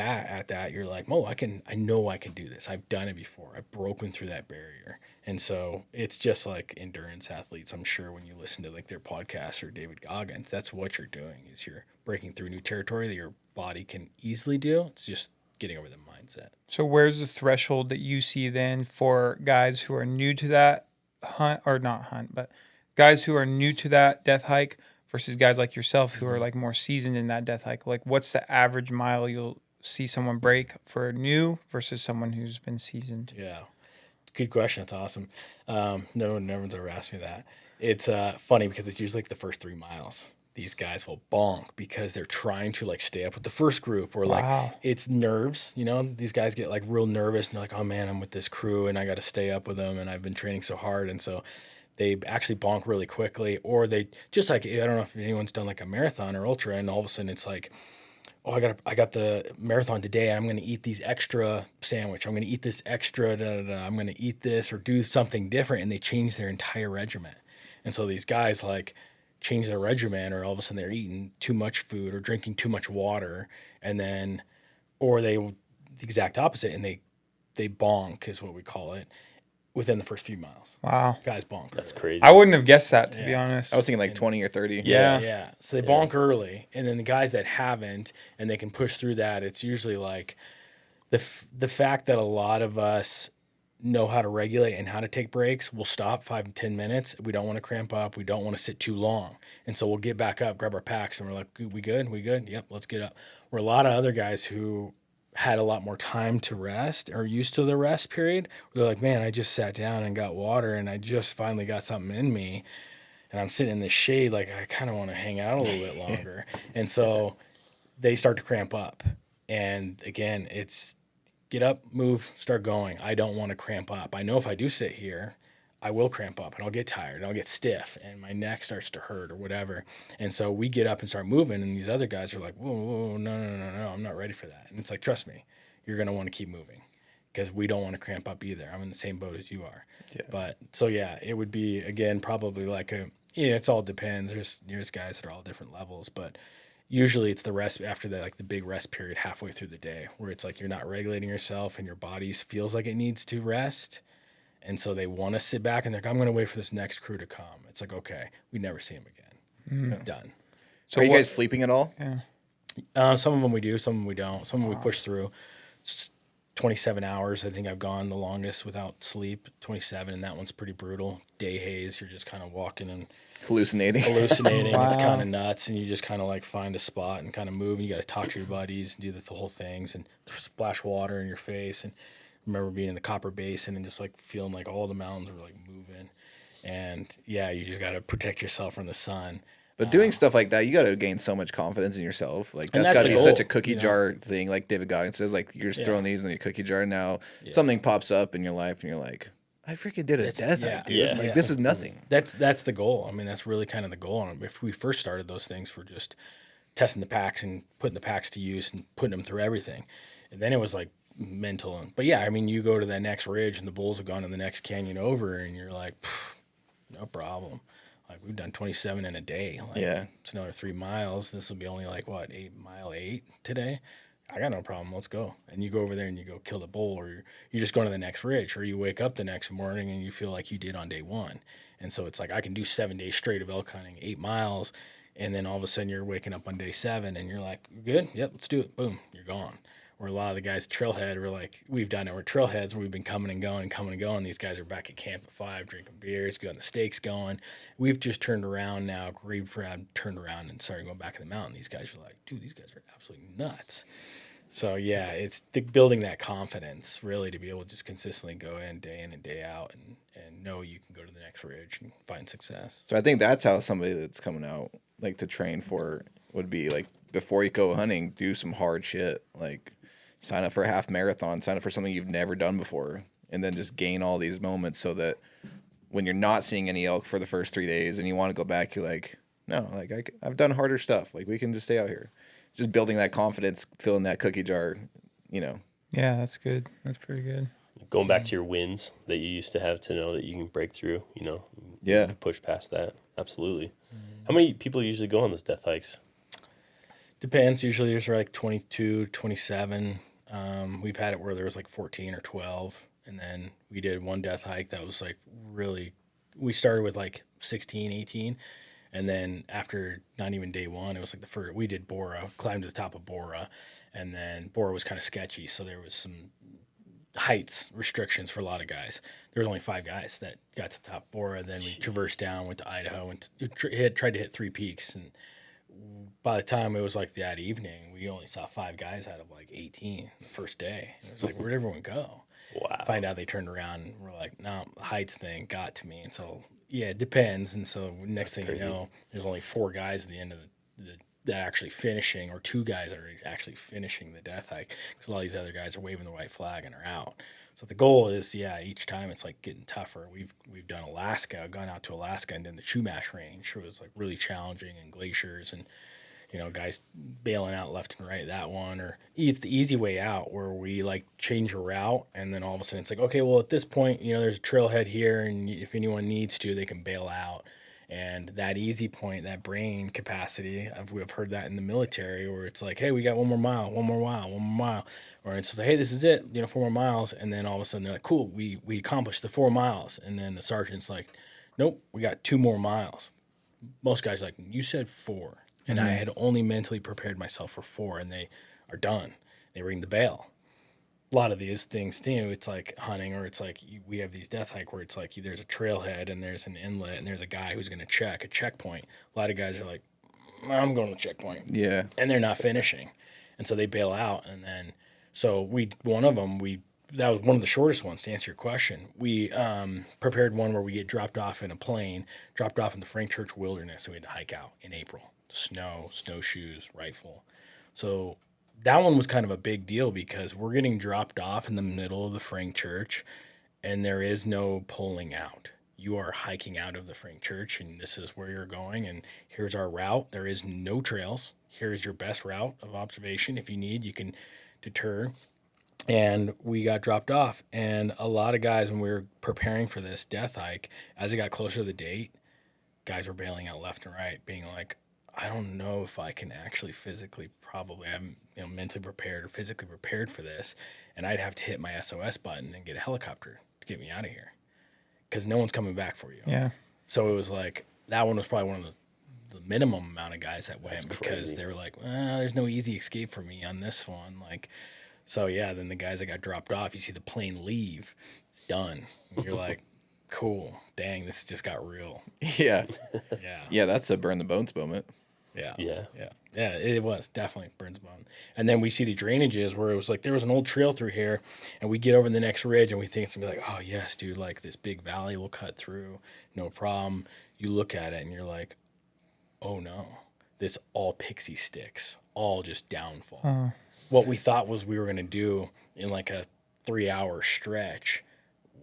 that, you're like, oh, I know I can do this. I've done it before. I've broken through that barrier. And so it's just like endurance athletes. I'm sure when you listen to like their podcasts or David Goggins, that's what you're doing, is you're breaking through new territory that your body can easily do. It's just getting over the mindset. So where's the threshold that you see then for guys who are new to that hunt, or not hunt, but guys who are new to that death hike versus guys like yourself who are like more seasoned in that death hike? Like, what's the average mile you'll see someone break for new versus someone who's been seasoned? Yeah. Good question. That's awesome. No one's ever asked me that. It's funny because it's usually like the first 3 miles. These guys will bonk because they're trying to like stay up with the first group, or like it's nerves. You know, these guys get like real nervous and they're like, oh man, I'm with this crew and I got to stay up with them and I've been training so hard. And so they actually bonk really quickly, or they just like, I don't know if anyone's done like a marathon or ultra, and all of a sudden it's like, oh, I got the marathon today. I'm going to eat these extra sandwich. I'm going to eat this extra, I'm going to eat this or do something different. And they change their entire regimen. And so these guys like change their regimen, or all of a sudden they're eating too much food or drinking too much water. And then, or they, the exact opposite, and they bonk is what we call it, within the first few miles. Wow. Guys bonk. That's crazy. I wouldn't have guessed that, to be honest. I was thinking like 20 or 30. Yeah. So they bonk early, and then the guys that haven't and they can push through that, it's usually like the fact that a lot of us know how to regulate and how to take breaks. We'll stop 5 to 10 minutes. We don't want to cramp up. We don't want to sit too long. And so we'll get back up, grab our packs, and we're like, we good? We good? Yep, let's get up. Where a lot of other guys who had a lot more time to rest or used to the rest period, they're like, man, I just sat down and got water and I just finally got something in me and I'm sitting in the shade, like I kind of want to hang out a little bit longer. And so they start to cramp up. And again, it's get up, move, start going. I don't want to cramp up. I know if I do sit here, I will cramp up and I'll get tired and I'll get stiff and my neck starts to hurt or whatever. And so we get up and start moving, and these other guys are like, whoa, no, I'm not ready for that. And it's like, trust me, you're going to want to keep moving because we don't want to cramp up either. I'm in the same boat as you are. Yeah. But so, yeah, it would be, again, probably like it's all depends. There's guys that are all different levels, but usually it's the rest after that, like the big rest period halfway through the day where it's like you're not regulating yourself and your body feels like it needs to rest. And so they want to sit back and they're like, I'm going to wait for this next crew to come. It's like, okay, we never see them again. Done. So are you guys sleeping at all? Yeah. Some of them we do, some of them we don't. Some of them we push through. 27 hours, I think I've gone the longest without sleep, 27, and that one's pretty brutal. Day haze, you're just kind of walking and hallucinating. Wow. It's kind of nuts, and you just kind of like find a spot and kind of move, and you got to talk to your buddies and do the whole things and splash water in your face. And remember being in the Copper Basin and just like feeling like all the mountains were like moving. And yeah, you just got to protect yourself from the sun. But doing stuff like that, you got to gain so much confidence in yourself. Like that's got to be such a cookie jar thing. Like David Goggins says, like you're just throwing these in your cookie jar. Now something pops up in your life and you're like, I freaking did a death hike, dude. Like this is nothing. That's the goal. I mean, that's really kind of the goal. And if we first started those things for just testing the packs and putting the packs to use and putting them through everything. And then it was like mental. But yeah, I mean, you go to that next ridge and the bulls have gone to the next canyon over and you're like, no problem. Like we've done 27 in a day. Like, it's another 3 miles. This will be only like what, 8 today. I got no problem. Let's go. And you go over there and you go kill the bull, or you're just going to the next ridge, or you wake up the next morning and you feel like you did on day one. And so it's like I can do 7 days straight of elk hunting, 8 miles, and then all of a sudden you're waking up on day 7 and you're like, good? Yep, let's do it. Boom, you're gone. Where a lot of the guys trailhead were like, we've done it. We're trailheads where we've been coming and going. These guys are back at camp at 5, drinking beers, getting the steaks going. We've just turned around now. Turned around and started going back in the mountain. These guys are like, dude, these guys are absolutely nuts. So yeah, it's building that confidence really to be able to just consistently go in and day out and know you can go to the next ridge and find success. So I think that's how somebody that's coming out like to train for would be like, before you go hunting, do some hard shit. Like sign up for a half marathon, sign up for something you've never done before, and then just gain all these moments so that when you're not seeing any elk for the first 3 days and you want to go back, you're like, No, like I've done harder stuff. Like we can just stay out here. Just building that confidence, filling that cookie jar, you know. Yeah, that's good. That's pretty good. Going back to your wins that you used to have to know that you can break through, you know, Yeah. you can push past that. Absolutely. How many people usually go on those death hikes? Depends. Usually there's like 22, 27. We've had it where there was like 14 or 12. And then we did one death hike that was like really, we started with like 16, 18. And then after not even day one, it was like the first, we did Bora, climbed to the top of Bora. And then Bora was kind of sketchy. So there was some heights restrictions for a lot of guys. There was only 5 guys that got to the top of Bora. Then we traversed down, went to Idaho, and tried to hit 3 peaks. And by the time it was like that evening, we only saw 5 guys out of like 18 the first day. It was like, where'd everyone go? Wow. Find out they turned around and were like, no, the heights thing got to me. And so, yeah, it depends. And so next thing you know, there's only 4 guys at the end of that actually finishing, or 2 guys that are actually finishing the death hike, because a lot of these other guys are waving the white flag and are out. So the goal is, yeah, each time it's like getting tougher. We've done Alaska, gone out to Alaska and done the Chumash Range. It was like really challenging, and glaciers, and you know, guys bailing out left and right that one. Or it's the easy way out, where we like change a route, and then all of a sudden it's like, okay, well at this point, you know, there's a trailhead here, and if anyone needs to, they can bail out. And that easy point, that brain capacity, we've heard that in the military, where it's like, hey, we got 1 more mile, 1 more mile, 1 more mile. Or it's like, hey, this is it, you know, 4 more miles. And then all of a sudden they're like, cool, we accomplished the 4 miles. And then the sergeant's like, nope, we got 2 more miles. Most guys are like, you said 4. And I had only mentally prepared myself for 4, and they are done. They ring the bell. A lot of these things too, it's like hunting, or it's like we have these death hike where it's like there's a trailhead and there's an inlet and there's a guy who's going to check a checkpoint. A lot of guys are like, I'm going to the checkpoint. Yeah. And they're not finishing. And so they bail out. And then, so that was one of the shortest ones, to answer your question. We prepared one where we get dropped off in a plane, dropped off in the Frank Church Wilderness, and we had to hike out in April. Snow, snowshoes, rifle. So that one was kind of a big deal, because we're getting dropped off in the middle of the Frank Church, and there is no pulling out. You are hiking out of the Frank Church, and this is where you're going, and here's our route. There is no trails. Here's your best route of observation. If you need, you can deter. And we got dropped off, and a lot of guys, when we were preparing for this death hike, as it got closer to the date, guys were bailing out left and right, being like, I don't know if I can actually physically, probably, I'm mentally prepared or physically prepared for this, and I'd have to hit my SOS button and get a helicopter to get me out of here, because no one's coming back for you. Yeah. So it was like, that one was probably one of the minimum amount of guys that went, because they were like, there's no easy escape for me on this one. Like, so yeah, then the guys that got dropped off, you see the plane leave, it's done. And you're like, cool, dang, this just got real. Yeah. Yeah. Yeah, that's a burn the bones moment. Yeah, it was definitely burns bone. And then we see the drainages where it was like there was an old trail through here, and we get over the next ridge and we think it's gonna be like, oh yes, dude, like this big valley will cut through, no problem. You look at it and you're like, oh no, this all pixie sticks, all just downfall. What we thought was we were gonna do in like a 3-hour stretch,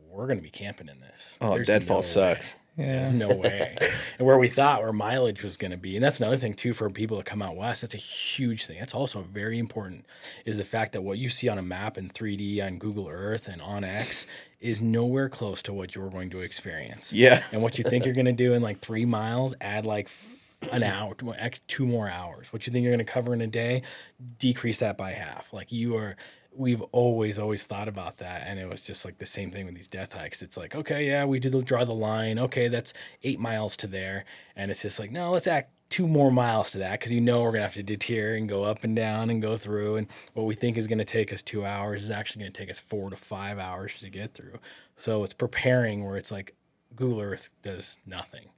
we're gonna be camping in this. Oh, There's deadfall no sucks. way. There's no way. And where we thought our mileage was going to be, and that's another thing too for people that come out west, that's a huge thing. That's also very important, is the fact that what you see on a map in 3D on Google Earth and on X is nowhere close to what you're going to experience. Yeah. And what you think you're going to do in like 3 miles, add like an hour, 2 more hours. What you think you're going to cover in a day, decrease that by half. Like we've always thought about that, and it was just like the same thing with these death hikes. It's like, okay, yeah, we did draw the line. Okay, that's 8 miles to there, and it's just like, no, let's add 2 more miles to that, because we're gonna have to deter and go up and down and go through, and what we think is gonna take us 2 hours is actually gonna take us 4 to 5 hours to get through. So it's preparing where it's like Google Earth does nothing.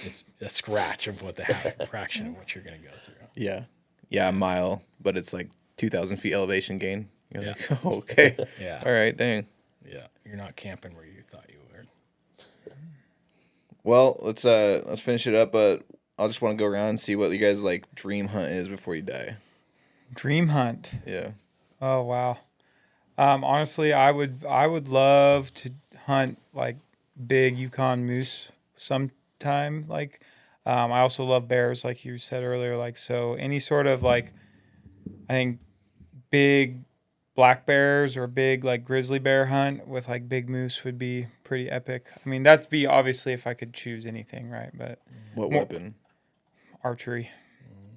It's a scratch of what the fraction of what you're gonna go through. Yeah, a mile, but it's like 2,000 feet elevation gain. You're Yeah. like, oh, okay. Yeah. All right, dang. Yeah, you're not camping where you thought you were. Well, let's finish it up, but I'll just want to go around and see what you guys like dream hunt is before you die. Dream hunt. Yeah. Oh wow. Honestly, I would love to hunt like big Yukon moose sometime. Like, I also love bears, like you said earlier. Like, so any sort of like, I think big black bears or big like grizzly bear hunt with like big moose would be pretty epic. I mean, that'd be obviously if I could choose anything, right? But What weapon? archery.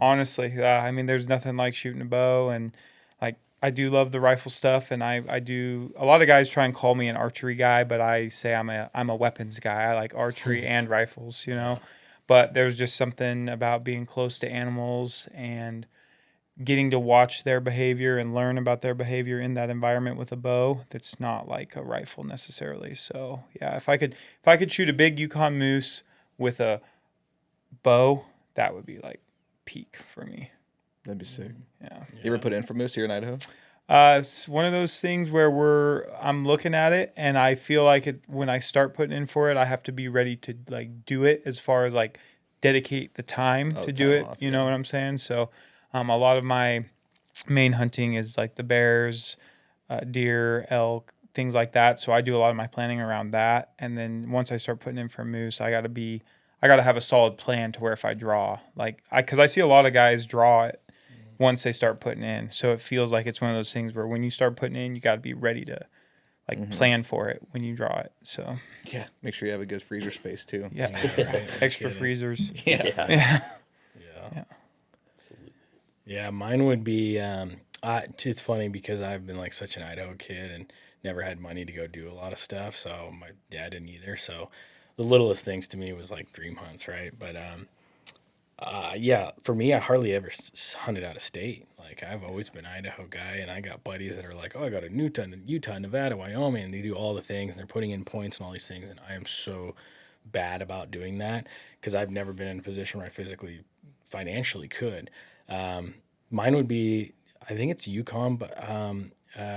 Honestly, I mean, there's nothing like shooting a bow, and like I do love the rifle stuff, and I do. A lot of guys try and call me an archery guy, but I say I'm a weapons guy. I like archery and rifles, you know. But there's just something about being close to animals and getting to watch their behavior and learn about their behavior in that environment with a bow that's not like a rifle necessarily. So yeah, if I could shoot a big Yukon moose with a bow, that would be like peak for me. That'd be sick. Yeah. You ever put in for moose here in Idaho? It's one of those things where I'm looking at it and I feel like when I start putting in for it, I have to be ready to like do it, as far as like dedicate the time to do it. Off, you know what I'm saying? So, a lot of my main hunting is like the bears, deer, elk, things like that. So I do a lot of my planning around that. And then once I start putting in for moose, I got to have a solid plan to where if I draw, like, because I see a lot of guys draw it once they start putting in. So it feels like it's one of those things where when you start putting in, you got to be ready to like plan for it when you draw it. So yeah, make sure you have a good freezer space too. yeah, right. Extra freezers. Yeah. Absolutely. Yeah, mine would be. It's funny because I've been like such an Idaho kid and never had money to go do a lot of stuff. So my dad didn't either. So the littlest things to me was like dream hunts, right? But yeah, for me, I hardly ever hunted out of state. Like I've always been an Idaho guy, and I got buddies that are like, oh, I got a Utah, Nevada, Wyoming, and they do all the things, and they're putting in points and all these things, and I am so bad about doing that because I've never been in a position where I physically, financially could. Mine would be, I think it's Yukon, but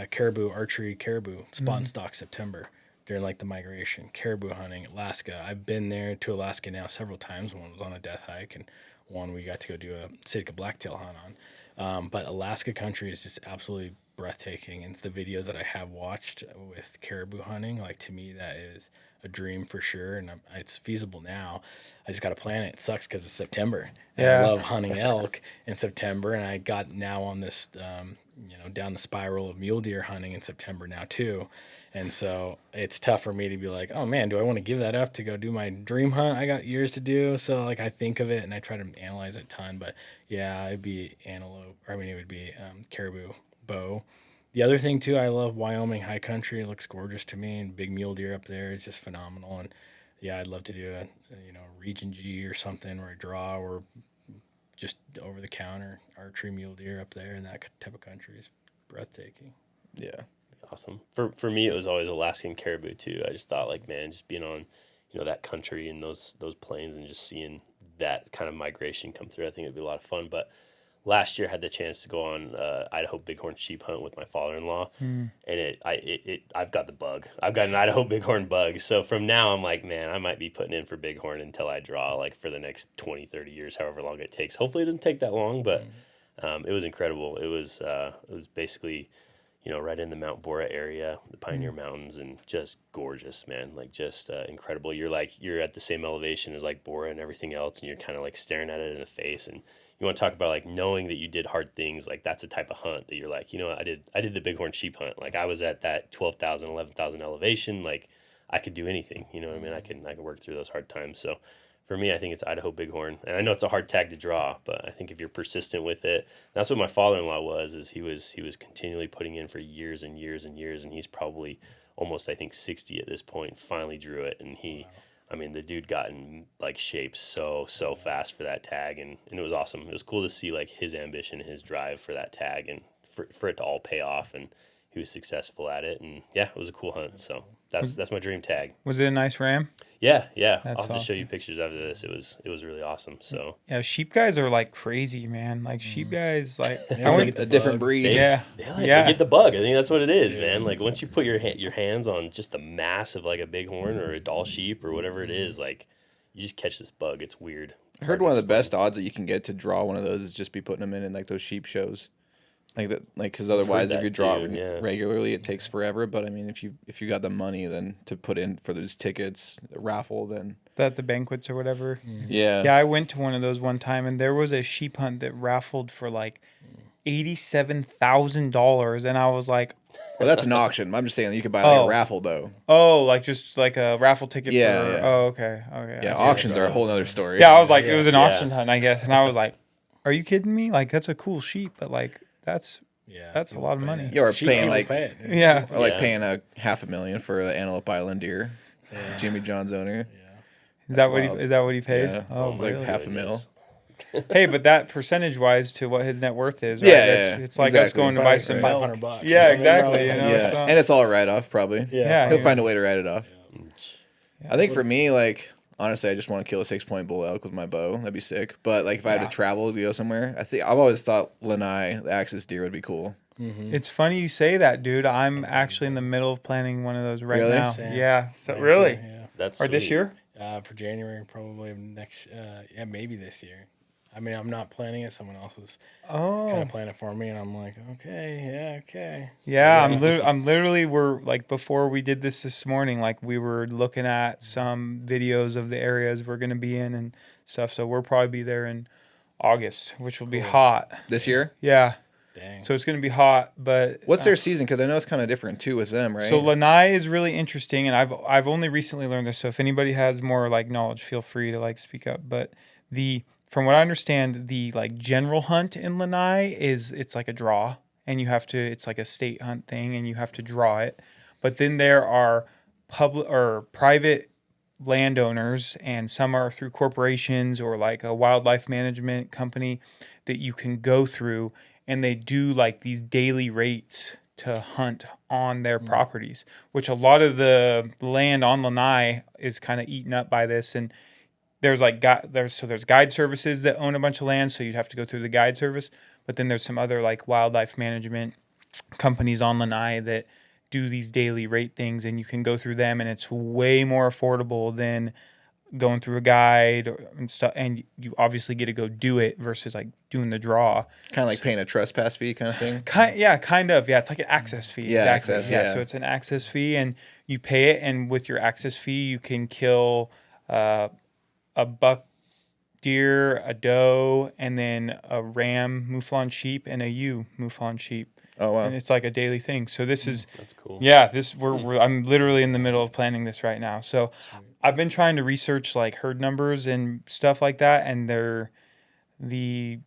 caribou, archery caribou, spot and stock September during like the migration, caribou hunting, Alaska. I've been there to Alaska now several times. One was on a death hike, and one we got to go do a Sitka blacktail hunt on. But Alaska country is just absolutely breathtaking. And it's the videos that I have watched with caribou hunting. Like to me, that is a dream for sure, and it's feasible now. I just got to plan it. It sucks because it's September. And I love hunting elk in September, and I got now on this, down the spiral of mule deer hunting in September now too. And so it's tough for me to be like, oh man, do I want to give that up to go do my dream hunt? I got years to do. So like I think of it and I try to analyze it a ton, but yeah, it'd be antelope. It would be caribou, bow. The other thing too, I love Wyoming high country. It looks gorgeous to me, and big mule deer up there is just phenomenal. And yeah, I'd love to do a Region G or something where I draw, or just over the counter archery mule deer up there, and that type of country is breathtaking. Yeah. Awesome. For me, it was always Alaskan caribou too. I just thought like, man, just being on, that country and those plains and just seeing that kind of migration come through, I think it'd be a lot of fun. But last year I had the chance to go on Idaho bighorn sheep hunt with my father-in-law, and I've got the bug. I've got an Idaho bighorn bug. So from now I'm like, man, I might be putting in for bighorn until I draw, like for the next 20, 30 years, however long it takes. Hopefully it doesn't take that long, but it was incredible. It was basically, right in the Mount Bora area, the Pioneer Mountains, and just gorgeous, man. Like just incredible. You're at the same elevation as like Bora and everything else, and you're kind of like staring at it in the face. And you want to talk about like knowing that you did hard things. Like that's a type of hunt that you're like, I did the bighorn sheep hunt. Like I was at that 12,000, 11,000 elevation. Like I could do anything. You know what I mean? I can work through those hard times. So for me, I think it's Idaho bighorn, and I know it's a hard tag to draw, but I think if you're persistent with it, that's what my father-in-law was. Is he was continually putting in for years and years and years, and he's probably almost, I think, 60 at this point. Finally drew it, and the dude got in like shape so fast for that tag, and it was awesome. It was cool to see like his ambition, his drive for that tag, and for it to all pay off, and he was successful at it, and yeah, it was a cool hunt. So that's my dream tag. Was it a nice ram? Yeah. That's I'll have to show awesome. you pictures after this. It was really awesome. So Yeah, sheep guys are like crazy, man. Like sheep guys, like Yeah, I they went, get A different breed. yeah, they yeah. get the bug. I think that's what it is, man. Like once you put your hands on just the mass of like a bighorn or a doll sheep or whatever it is, like you just catch this bug. It's weird. I heard one of the best odds that you can get to draw one of those is just be putting them in like those sheep shows. Like that, like because otherwise, if that you draw too, yeah. regularly, it takes forever. But I mean, if you got the money, then to put in for those tickets, the raffle, then at the banquets or whatever. Yeah. Yeah, I went to one of those one time, and there was a sheep hunt that raffled for like $87,000, and I was like, Well, that's an auction. I'm just saying you could buy a raffle though. oh, like just like a raffle ticket Yeah, for. yeah. Oh, okay. Yeah, auctions are a whole other story. Yeah, I was like, it was an auction hunt, I guess, and I was like, are you kidding me? Like, that's a cool sheep, but like that's a lot of money. You're paying like pay it. Yeah. or like paying a $500,000 for the Antelope Island deer. Jimmy John's owner. Is that what he paid? Yeah. Oh, It was like really? $500,000. Hey, but that percentage wise to what his net worth is, right? Yeah, It's like us exactly. going to buy some milk. $500. Yeah, exactly. You know, Yeah, it's not- and it's all a write-off probably. Yeah. He'll find a way to write it off. I think for me, like, honestly, I just want to kill a 6-point bull elk with my bow. That'd be sick. But like, if I had to travel to go somewhere, I've always thought Lanai, the axis deer, would be cool. It's funny you say that, dude. I'm actually in the middle of planning one of those right Really? now. Same. Yeah. So really? Yeah. That's Or this sweet. year? For January, probably next. Maybe this year. I mean, I'm not planning it. Someone else is kind Oh. of planning it for me, and I'm like, okay. Yeah, I'm literally we're like before we did this morning, like we were looking at some videos of the areas we're gonna be in and stuff. So we'll probably be there in August, which will be hot. This year? Yeah. Dang. So it's gonna be hot, but What's their season? Because I know it's kind of different too with them, right? So Lanai is really interesting, and I've only recently learned this. So if anybody has more like knowledge, feel free to like speak up. But from what I understand, the like general hunt in Lanai it's like a draw, and it's like a state hunt thing, and you have to draw it. But then there are public or private landowners, and some are through corporations or like a wildlife management company that you can go through, and they do like these daily rates to hunt on their properties, which a lot of the land on Lanai is kind of eaten up by this. And there's guide services that own a bunch of land, so you'd have to go through the guide service. But then there's some other like wildlife management companies on Lanai that do these daily rate things, and you can go through them, and it's way more affordable than going through a guide and stuff. And you obviously get to go do it versus like doing the draw. kind of like paying a trespass fee kind of thing. Kind of. Yeah, it's like an access fee. Yeah, exactly. access, Yeah, yeah. so it's an access fee, and you pay it, and with your access fee, you can kill a buck deer, a doe, and then a ram mouflon sheep and a ewe mouflon sheep. Oh wow. And it's like a daily thing. So this is That's cool. yeah, I'm literally in the middle of planning this right now. So I've been trying to research like herd numbers and stuff like that, and the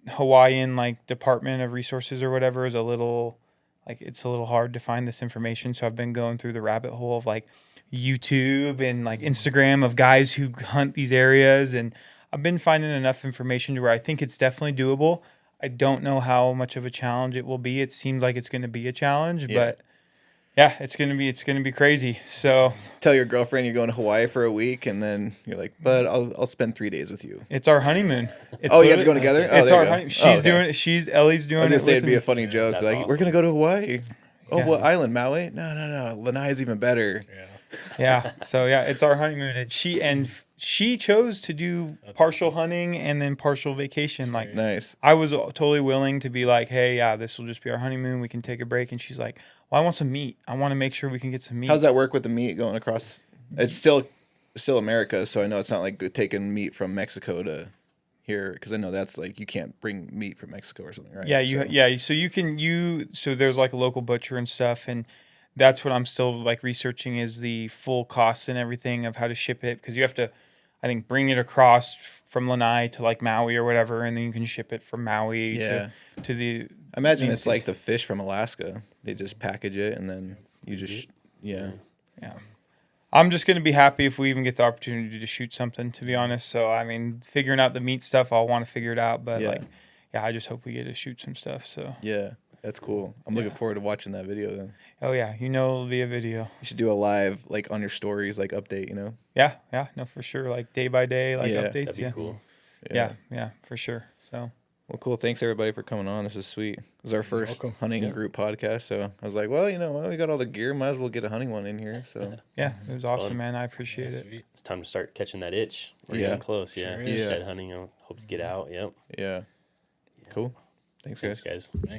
Hawaiian like Department of Resources or whatever is it's a little hard to find this information. So I've been going through the rabbit hole of like YouTube and like Instagram of guys who hunt these areas, and I've been finding enough information to where I think it's definitely doable. I don't know how much of a challenge it will be. It seems like it's going to be a challenge, but yeah, it's going to be crazy. So Tell your girlfriend you're going to Hawaii for a week, and then you're like, "But I'll spend 3 days with you." it's our honeymoon. It's Oh, you guys going together? Oh, It's there our you go. honeymoon. Oh, okay. Ellie's doing I was it. gonna say with it'd be me. a funny joke. That's Like, awesome. we're gonna go to Hawaii. Oh, Yeah. what island? Maui? No. Lanai is even better. Yeah. So yeah, it's our honeymoon, and she chose to do partial hunting and then partial vacation. Like Nice. I was totally willing to be like, hey, yeah, this will just be our honeymoon. We can take a break. And she's like, well, I want some meat. I want to make sure we can get some meat. How's that work with the meat going across? It's still America, so I know it's not like taking meat from Mexico to here, because I know that's like you can't bring meat from Mexico or something, right? Yeah, so there's like a local butcher and stuff, and that's what I'm still like researching is the full costs and everything of how to ship it, because you have to, I think, bring it across from Lanai to like Maui or whatever, and then you can ship it from Maui to the. I imagine it's like the fish from Alaska. They just package it and then you just Yeah. I'm just gonna be happy if we even get the opportunity to shoot something, to be honest. So I mean, figuring out the meat stuff, I'll want to figure it out, but I just hope we get to shoot some stuff. So Yeah, that's cool. I'm looking forward to watching that video then. oh yeah, it'll be a video. You should do a live like on your stories like update, you know? Yeah, no, for sure. Like day by day, like Yeah. updates. That'd be cool. Yeah, for sure. So Well, cool. Thanks everybody for coming on. This is sweet. It was our first hunting group podcast, so I was like, well, we got all the gear. Might as well get a hunting one in here. So yeah, it was awesome, fun. man. I appreciate it. Sweet. It's time to start catching that itch. We're Yeah. getting close. Yeah. Sure is. Shed hunting. I hope to get out. Yep. yeah, cool. Thanks guys. Thanks, guys. Thanks.